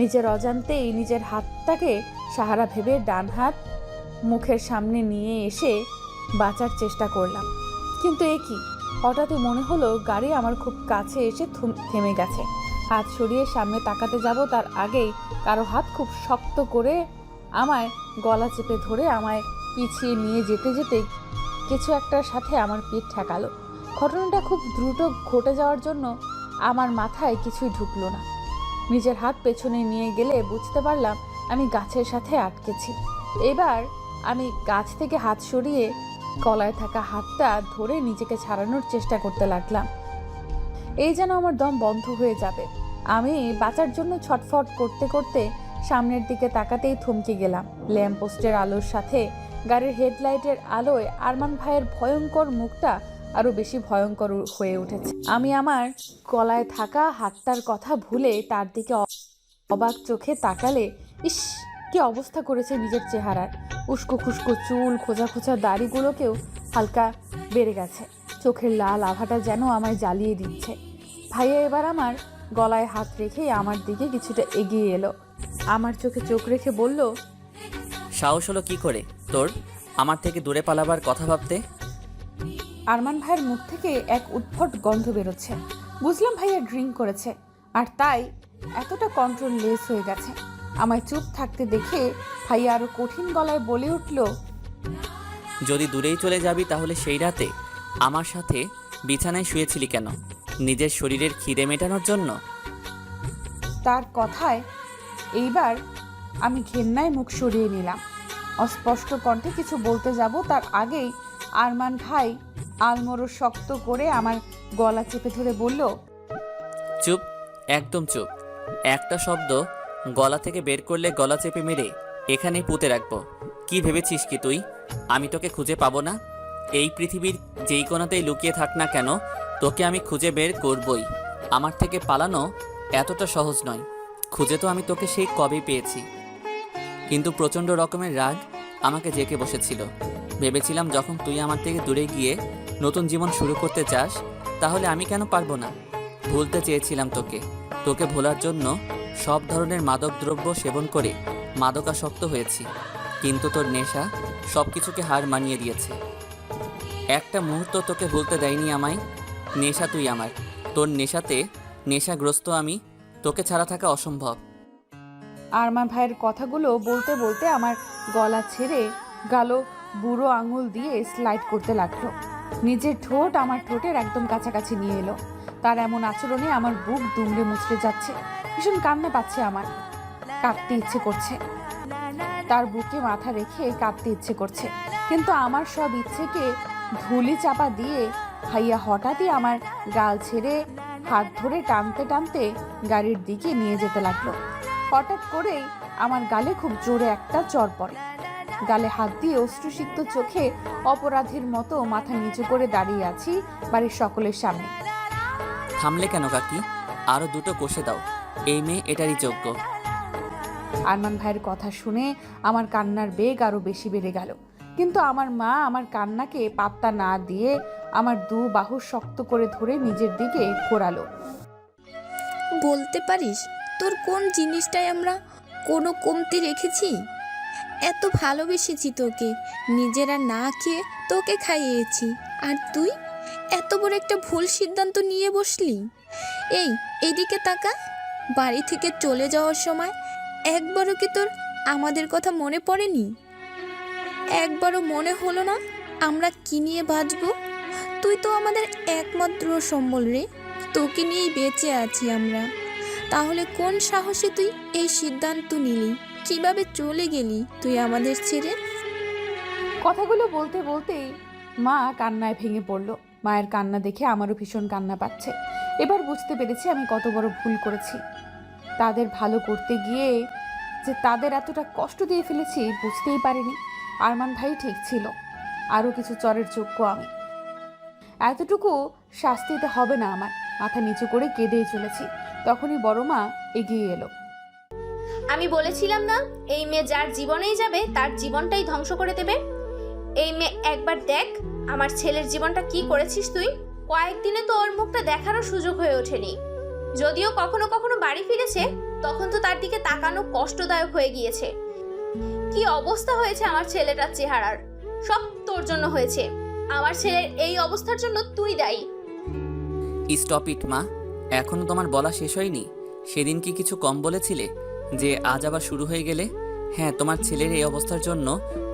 নিজের অজান্তেই নিজের হাতটাকে সাহারা ভেবে ডান হাত মুখের সামনে নিয়ে এসে বাঁচার চেষ্টা করলাম। কিন্তু এ কি, হঠাৎই মনে হলো গাড়ি আমার খুব কাছে এসে থেমে গেছে। হাত সরিয়ে সামনে তাকাতে যাব তার আগেই কারো হাত খুব শক্ত করে আমায় গলা চেপে ধরে আমায় পিছিয়ে নিয়ে যেতে যেতে কিছু একটার সাথে আমার পিঠ ঠেকালো। ঘটনাটা খুব দ্রুত ঘটে যাওয়ার জন্য আমার মাথায় কিছুই ঢুকলো না। নিজের হাত পেছনে নিয়ে গেলে বুঝতে পারলাম আমি গাছের সাথে আটকেছি। এবার আমি গাছ থেকে হাত সরিয়ে গলায় থাকা হাতটা ধরে নিজেকে ছাড়ানোর চেষ্টা করতে লাগলাম। এই যেন আমার দম বন্ধ হয়ে যাবে। আমি বাঁচার জন্য ছটফট করতে করতে সামনের দিকে তাকাতেই থমকে গেলাম। ল্যাম্পপোস্টের আলোর সাথে গাড়ির হেডলাইটের আলোয় আরমান ভাইয়ের ভয়ঙ্কর মুখটা আরো বেশি ভয়ঙ্কর হয়ে উঠেছে। আমি আমার গলায় থাকা হাতটার কথা ভুলে তার দিকে অবাক চোখে তাকালে, ইস, কি অবস্থা করেছে নিজের চেহারার। উস্কো খুস্কো চুল, খোঁজা খোঁজা দাড়িগুলোকেও হালকা বেড়ে গেছে। চোখের লাল আভাটা যেন আমায় জ্বালিয়ে দিচ্ছে। ভাইয়া এবার আমার গলায় হাত রেখে আমার দিকে কিছুটা এগিয়ে এলো। আমার চোখে চোখ রেখে বলল, সাহস হলো কি করে তোর আমার থেকে দূরে পালাবার কথা ভাবতে? আরমান ভাইয়ের মুখ থেকে এক উদ্ভট গন্ধ বেরোচ্ছে। বুঝলাম ভাইয়া ড্রিঙ্ক করেছে, আর তাই এতটা কন্ট্রোল লেস হয়ে গেছে। আমায় চুপ থাকতে দেখে ভাইয়া আরো কঠিন গলায় বলে উঠল, যদি দূরেই চলে যাবি তাহলে সেই রাতে আমার সাথে বিছানায় শুয়েছিলি কেন? নিজের শরীরের খিদে মেটানোর জন্য? তার কথায় এইবার আমি ঘেন্নায় মুখ সরিয়ে নিলাম। অস্পষ্ট কণ্ঠে কিছু বলতে যাব তার আগেই আরমান ভাই আলমোড়ো শক্ত করে আমার গলা চেপে ধরে বলল, চুপ, একদম চুপ। একটা শব্দ গলা থেকে বের করলে গলা চেপে মেরে এখানেই পুঁতে রাখবো। কি ভেবেছিস কি তুই আমি তোকে খুঁজে পাবো না? এই পৃথিবীর যেই কোণাতেই লুকিয়ে থাক না কেন, তোকে আমি খুঁজে বের করবই। আমার থেকে পালানো এতটা সহজ নয়। খুঁজে তো আমি তোকে সেই কবেই পেয়েছি, কিন্তু প্রচণ্ড রকমের রাগ আমাকে জেঁকে বসেছিল। ভেবেছিলাম যখন তুই আমার থেকে দূরে গিয়ে নতুন জীবন শুরু করতে চাস, তাহলে আমি কেন পারবো না। ভুলতে চেয়েছিলাম তোকে, তোকে ভোলার জন্য সব ধরনের মাদকদ্রব্য সেবন করে মাদকাসক্ত হয়েছি, কিন্তু তোর নেশা সব কিছুকে হার মানিয়ে দিয়েছে। একটা মুহূর্ত তোকে ভুলতে দেয়নি আমায়। নেশা তুই আমার, তোর নেশাতে নেশাগ্রস্ত আমি, তোকে ছাড়া থাকা অসম্ভব। আরমান ভাইয়ের কথাগুলো বলতে বলতে আমার গলা ছেড়ে গালো বুড়ো আঙুল দিয়ে স্লাইড করতে লাগলো। নিজের ঠোঁট আমার ঠোঁটের একদম কাছাকাছি নিয়ে এলো। তার এমন আচরণে আমার বুক দুমড়ে মুচড়ে যাচ্ছে। ভীষণ কান্না পাচ্ছে আমার, কাঁদতে ইচ্ছে করছে। তার বুকে মাথা রেখে কাঁদতে ইচ্ছে করছে, কিন্তু আমার সব ইচ্ছেকে ধুলি চাপা দিয়ে ভাইয়া হঠাৎই আমার গাল ছেড়ে হাত ধরে টানতে টানতে গাড়ির দিকে নিয়ে যেতে লাগলো। হঠাৎ করেই আমার গালে খুব জোরে একটা চড় পড়ে। গালে হাত দিয়ে অশ্রুসিক্ত চোখে অপরাধীর মতো মাথা নিচু করে দাঁড়িয়ে আছি বাড়ির সকলের সামনে। থামলে কেন কাকি? আরও দুটো কষে দাও, এই মেয়ে এটারই যোগ্য। আরমান ভাইয়ের কথা শুনে আমার কান্নার বেগ আরো বেশি বেড়ে গেল, কিন্তু আমার মা আমার কান্নাকে পাত্তা না দিয়ে আমার দু বাহু শক্ত করে ধরে নিজের দিকে ঘোরালো। বলতে পারিস তোর কোন জিনিসটায় আমরা কোনো কমতি রেখেছি? এত ভালোবেসেছি তোকে, নিজেরা না খেয়ে তোকে খাইয়েছি, আর তুই এত বড় একটা ভুল সিদ্ধান্ত নিয়ে বসলি। এদিকে তাকা, বাড়ি থেকে চলে যাওয়ার সময় একবারও কি তোর আমাদের কথা মনে পড়েনি? একবারও মনে হলো না আমরা কি নিয়ে বাঁচবো? তুই তো আমাদের একমাত্র সম্বল রে, তোকে নিয়েই বেঁচে আছি আমরা। তাহলে কোন সাহসে তুই এই সিদ্ধান্ত নিলি? কিভাবে চলে গেলি তুই আমাদের ছেড়ে? কথাগুলো বলতে বলতেই মা কান্নায় ভেঙে পড়লো। মায়ের কান্না দেখে আমারও ভীষণ কান্না পাচ্ছে। এবার বুঝতে পেরেছি আমি কত বড় ভুল করেছি। তাদের ভালো করতে গিয়ে যে তাদের এতটা কষ্ট দিয়ে ফেলেছি বুঝতেই পারিনি। আরমান ভাই ঠিক ছিল, আরও কিছু চরের যোগ্য আমি। এতটুকু শাস্তিতে হবে না আমার। মাথা নিচু করে কেঁদেই চলেছি, তখনই বড় মা এগিয়ে এলো। আমি বলেছিলাম না, এই মেয়ে যার জীবনেই যাবে তার জীবনটাই ধ্বংস করে দেবে। এই মেয়ে একবার দেখ আমার ছেলের জীবনটা কি করেছিস তুই। কয়েকদিনে তো ওর মুখটা দেখারও সুযোগ হয়ে ওঠেনি। যদিও কখনো কখনো বাড়ি ফিরেছে, তখন তো তার দিকে তাকানো কষ্টদায়ক হয়ে গিয়েছে। কি অবস্থা হয়েছে আমার ছেলেটার চেহারার, সব তোর জন্য হয়েছে। আমার ছেলের এই অবস্থার জন্য তুই দায়ী। স্টপ ইট মা, এখনো তোমার বলা শেষ হয়নি? সেদিন কি কিছু কম বলেছিলে যে আজ আবার শুরু হয়ে গেলে? হ্যাঁ, তোমার ছেলের এই অবস্থার জন্য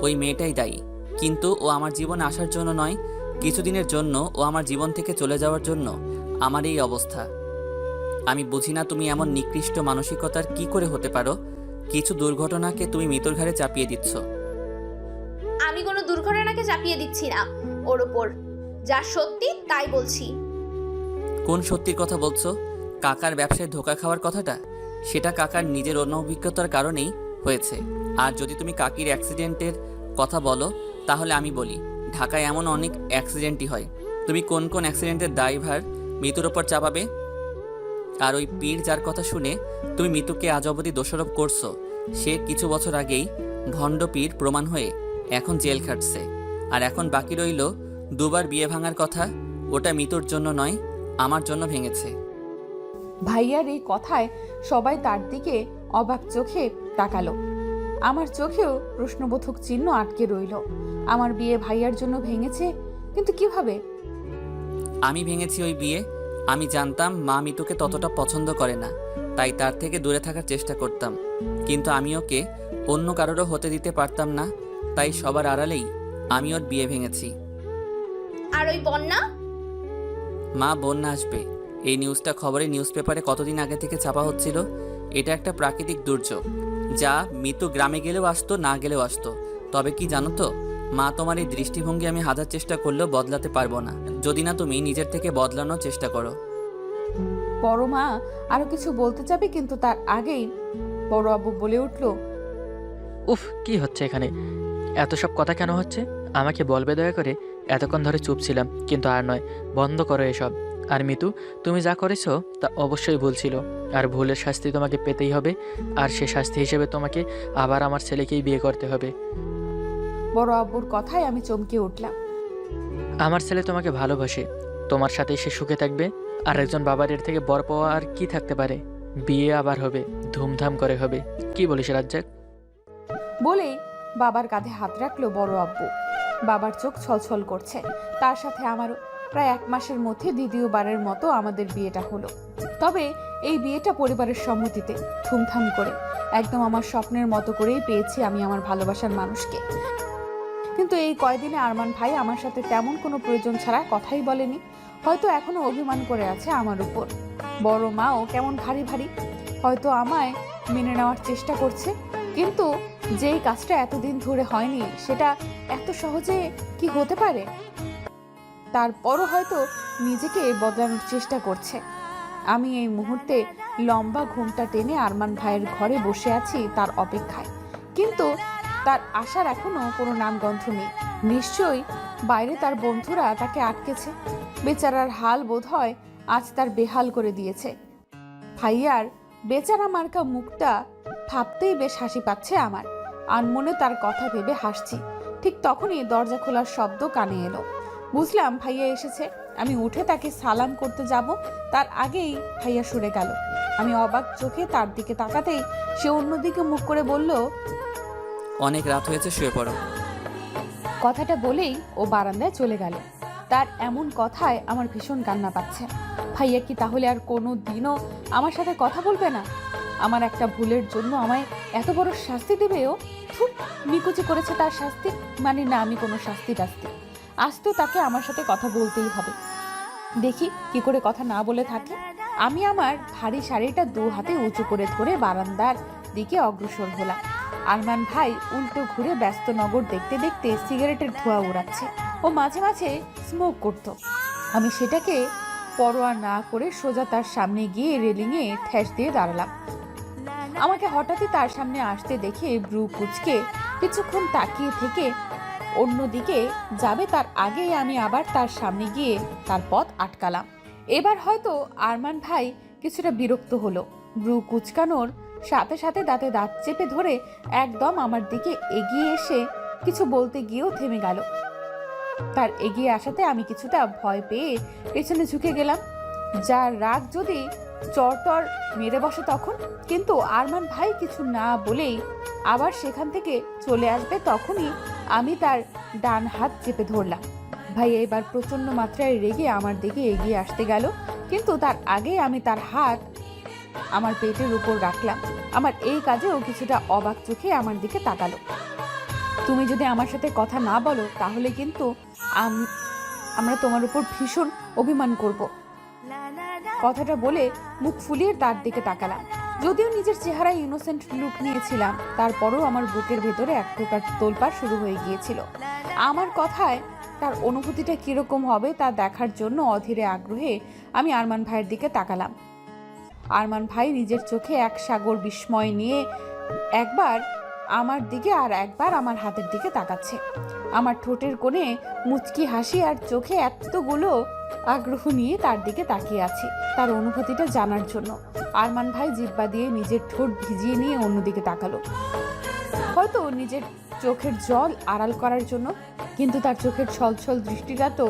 ওই মেয়েটাই দায়ী, কিন্তু ও আমার জীবনে আসার জন্য নয়, কিছুদিনের জন্য ও আমার জীবন থেকে চলে যাওয়ার জন্য আমার এই অবস্থা। আমি বুঝি না তুমি এমন নিকৃষ্ট মানসিকতার কি করে হতে পারো। কিছু দুর্ঘটনাকে তুমি মৃত্যুর ঘাড়ে চাপিয়ে দিচ্ছ। আমি কোনো দুর্ঘটনাকে চাপিয়ে দিচ্ছি না ওর ওপর, যা সত্যি তাই বলছি। কোন সত্যির কথা বলছো? কাকার ব্যবসায় ধোঁকা খাওয়ার কথাটা? সেটা কাকার নিজের অনভিজ্ঞতার কারণেই হয়েছে। আর যদি তুমি কাকির অ্যাক্সিডেন্টের কথা বলো, তাহলে আমি বলি ঢাকায় এমন অনেক অ্যাক্সিডেন্টই হয়। তুমি কোন কোন অ্যাক্সিডেন্টের দায়ভার মৃত্যুর ওপর চাপাবে? আর ওই পীর যার কথা শুনে তুমি মৃত্যুকে আজ অবধি দোষারোপ করছো, সে কিছু বছর আগেই ভণ্ড পীর প্রমাণ হয়ে এখন জেল খাটছে। আর এখন বাকি রইল দুবার বিয়ে ভাঙার কথা, ওটা মৃত্যুর জন্য নয়, আমার জন্য ভেঙেছে। ভাইয়ার এই কথায় সবাই তার দিকে অবাক চোখে তাকালো। আমার চোখেও প্রশ্নবোধক চিহ্ন আটকে রইল। আমার বিয়ে ভাইয়ার জন্য ভেঙেছে, কিন্তু কিভাবে? আমি ভেঙেছি ওই বিয়ে। আমি জানতাম মা মিতুকে ততটা পছন্দ করে না, তাই তার থেকে দূরে থাকার চেষ্টা করতাম, কিন্তু আমি ওকে অন্য কারোরও হতে দিতে পারতাম না, তাই সবার আড়ালেই আমি ওর বিয়ে ভেঙেছি। আর ওই বন্যা? মা, বন্যা আসবে এই নিউজটা খবরে নিউজ পেপারে কতদিন আগে থেকে ছাপা হচ্ছিল। এটা একটা প্রাকৃতিক দুর্যোগ, যা মিতু গ্রামে গেলেও আসতো, না গেলেও আসতো। তবে কি জানো তো মা, তোমার এই দৃষ্টিভঙ্গি আমি হাজার চেষ্টা করলেও বদলাতে পারবো না, যদি না তুমি নিজের থেকে বদলানোর চেষ্টা করো। বড় মা আরো কিছু বলতে যাবে, কিন্তু তার আগেই বড় আব্বু বলে উঠল, উফ, কি হচ্ছে এখানে? এত সব কথা কেন হচ্ছে? আমাকে বলবে দয়া করে। এতক্ষণ ধরে চুপ ছিলাম, কিন্তু আর নয়, বন্ধ করো এসব। আর মিতু, তুমি যা করেছো তা অবশ্যই ভুল ছিল, আর ভুলের শাস্তি তোমাকে পেতেই হবে। আর সে শাস্তি হিসেবে তোমাকে আবার আমার ছেলেকেই বিয়ে করতে হবে। বড় আব্বুর কথায় আমি চমকে উঠলাম। আমার ছেলে তোমাকে ভালোবাসে, তোমার সাথেই সে সুখে থাকবে। আর একজন বাবার এর থেকে বর পাওয়া আর কি থাকতে পারে? বিয়ে আবার হবে, ধুমধাম করে হবে। কি বলিস রাজ্জাক? বলেই বাবার কাঁধে হাত রাখলো বড় আব্বু। বাবার চোখ ছলছল করছে। তার সাথে আমারও। প্রায় 1 মাসের মধ্যে দ্বিতীয়বারের মতো আমাদের বিয়েটা হলো। তবে এই বিয়েটা পরিবারের সম্মতিতে, ধুমধাম করে, একদম আমার স্বপ্নের মতো করেই পেয়েছি আমি আমার ভালোবাসার মানুষকে। কিন্তু এই কয়দিনে আরমান ভাই আমার সাথে তেমন কোনো প্রয়োজন ছাড়া কথাই বলেনি। হয়তো এখনো অভিমান করে আছে আমার উপর। বড় মাও কেমন ভারী ভারী, হয়তো আমায় মেনে নেওয়ার চেষ্টা করছে। কিন্তু যেই কাজটা এতদিন ধরে হয়নি সেটা এত সহজে কি হতে পারে? তারপরও হয়তো নিজেকে বদলানোর চেষ্টা করছে। আমি এই মুহূর্তে লম্বা ঘুমটা টেনে আরমান ভাইয়ের ঘরে বসে আছি তার অপেক্ষায়। কিন্তু তার আসার এখনো কোনো নামগন্ধ নেই। নিশ্চয়ই বাইরে তার বন্ধুরা তাকে আটকেছে। বেচারার হাল বোধ হয় আজ তার বেহাল করে দিয়েছে। ভাইয়ার বেচারা মার্কা মুখটা ভাবতেই বেশ হাসি পাচ্ছে আমার। আনমনে তার কথা ভেবে হাসছি। ঠিক তখনই দরজা খোলার শব্দ কানে এলো। বুঝলাম ভাইয়া এসেছে। আমি উঠে তাকে সালাম করতে যাব, তার আগেই ভাইয়া সরে গেল। আমি অবাক চোখে তার দিকে তাকাতেই সে অন্যদিকে মুখ করে বলল, অনেক রাত হয়েছে, শুয়ে পড়ো। কথাটা বলেই ও বারান্দায় চলে গেল। তার এমন কথায় আমার ভীষণ কান্না পাচ্ছে। ভাইয়া কি তাহলে আর কোনো দিনও আমার সাথে কথা বলবে না? আমার একটা ভুলের জন্য আমায় এত বড় শাস্তি দেবে ও? খুব নিকুচি করেছে তার শাস্তি, মানে না আমি কোনো শাস্তি টাস্তি। আজ তো তাকে আমার সাথে কথা বলতেই হবে। দেখি কি করে কথা না বলে থাকে। আমি আমার ভারী শাড়িটা 2 হাতে উঁচু করে ধরে বারান্দার দিকে অগ্রসর হলাম। আরমান ভাই উল্টো ঘুরে ব্যস্ত নগর দেখতে দেখতে সিগারেটের ধোঁয়া উড়াচ্ছে। ও মাঝে মাঝে স্মোক করত। আমি সেটাকে পরোয়া না করে সোজা তার সামনে গিয়ে রেলিংয়ে ঠেস দিয়ে দাঁড়ালাম। আমাকে হঠাৎই তার সামনে আসতে দেখে ব্রু কুচকে কিছুক্ষণ তাকিয়ে থেকে অন্যদিকে যাবে তার আগেই আমি আবার তার সামনে গিয়ে তার পথ আটকালাম। এবার হয়তো আরমান ভাই কিছুটা বিরক্ত হলো। ব্রু কুচকানোর সাথে সাথে দাঁতে দাঁত চেপে ধরে একদম আমার দিকে এগিয়ে এসে কিছু বলতে গিয়েও থেমে গেল। তার এগিয়ে আসাতে আমি কিছুটা ভয় পেয়ে পেছনে ঝুঁকে গেলাম। যার রাগ যদি চরটর মেরে বসে তখন। কিন্তু আরমান ভাই কিছু না বলেই আবার সেখান থেকে চলে আসবে, তখনই আমি তার ডান হাত চেপে ধরলাম। ভাই এবার প্রচণ্ড মাত্রায় রেগে আমার দিকে এগিয়ে আসতে গেল, কিন্তু তার আগে আমি তার হাত আমার পেটের উপর রাখলাম। আমার এই কাজেও কিছুটা অবাক চোখে আমার দিকে তাকালো। তুমি যদি আমার সাথে কথা না বলো তাহলে কিন্তু আমরা তোমার উপর ভীষণ অভিমান করব। কথাটা বলে মুখ ফুলিয়ে তার দিকে তাকালাম। যদিও নিজের চেহারায় ইনোসেন্ট লুক নিয়েছিলাম, তারপরও আমার বুকের ভেতরে এক প্রকার তোলপাড় শুরু হয়ে গিয়েছিল। আমার কথায় তার অনুভূতিটা কিরকম হবে তা দেখার জন্য অধীরে আগ্রহে আমি আরমান ভাইয়ের দিকে তাকালাম। আরমান ভাই নিজের চোখে এক সাগর বিস্ময় নিয়ে একবার আমার দিকে আর একবার আমার হাতের দিকে তাকাচ্ছে। আমার ঠোঁটের কোণে মুচকি হাসি আর চোখে এতগুলো আগ্রহ নিয়ে তার দিকে তাকিয়ে আছি তার অনুভূতিটা জানার জন্য। আরমান ভাই জিহ্বা দিয়ে নিজের ঠোঁট ভিজিয়ে নিয়ে অন্যদিকে তাকালো, হয়তো নিজের চোখের জল আড়াল করার জন্য। কিন্তু তার চোখের ছলছল দৃষ্টিটা তো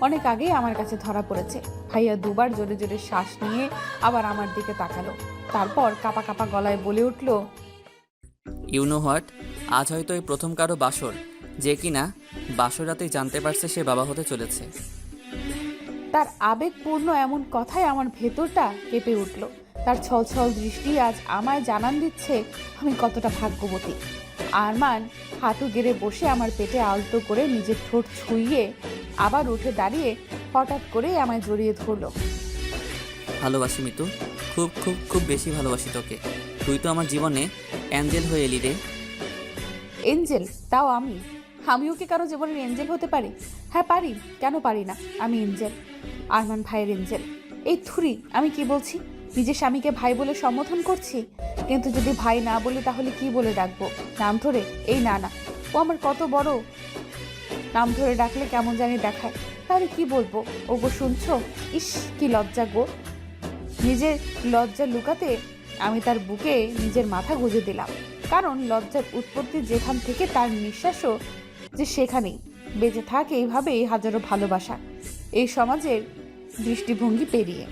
অনেক আগেই আমার কাছে ধরা পড়েছে। ভাইয়া 2 বার জোরে জোরে শ্বাস নিয়ে আবার আমার দিকে তাকালো। তারপর কাপা কাপা গলায় বলে উঠল, ইউ নো হোয়াট, আজ হয়তো এই প্রথম কারো বাসর যে কিনা বাসর রাতেই জানতে পারছে সে বাবা হতে চলেছে। তার আবেগপূর্ণ এমন কথায় আমার ভেতরটা কেঁপে উঠল। তার ছলছল দৃষ্টি আজ আমায় জানান দিচ্ছে আমি কতটা ভাগ্যবতী। আরমান হাঁটু গেড়ে বসে আমার পেটে আলতো করে নিজের ঠোঁট ছুঁইয়ে আবার উঠে দাঁড়িয়ে হঠাৎ করে আমায় জড়িয়ে ধরলো। ভালোবাসি মিতু, খুব খুব খুব বেশি ভালোবাসি তোকে। তুই তো আমার জীবনে অ্যাঞ্জেল হয়ে এলি রে। এঞ্জেল? তাও আমিও কি কারো জীবনের এঞ্জেল হতে পারি? হ্যাঁ পারি, কেন পারি না? আমি এঞ্জেল, আরমান ভাইয়ের এঞ্জেল। এই থুরি আমি কি বলছি? নিজের স্বামীকে ভাই বলে সম্বোধন করছি, কিন্তু যদি ভাই না বলি তাহলে কি বলে ডাকবো? নাম ধরে? এই না না, ও আমার কত বড়। নাম ধরে ডাকলে কেমন জানি দেখায়। তাহলে কি বলবো? ওগো শুনছো? ইস কি লজ্জা গো। নিজের লজ্জা লুকাতে আমি তার বুকে নিজের মাথা গুঁজে দিলাম, কারণ লজ্জার উৎপত্তি যেখান থেকে তার নিঃশ্বাসও যে সেখানেই। বেঁচে থাক এইভাবেই হাজারো ভালোবাসা এই সমাজের দৃষ্টিভঙ্গি পেরিয়ে।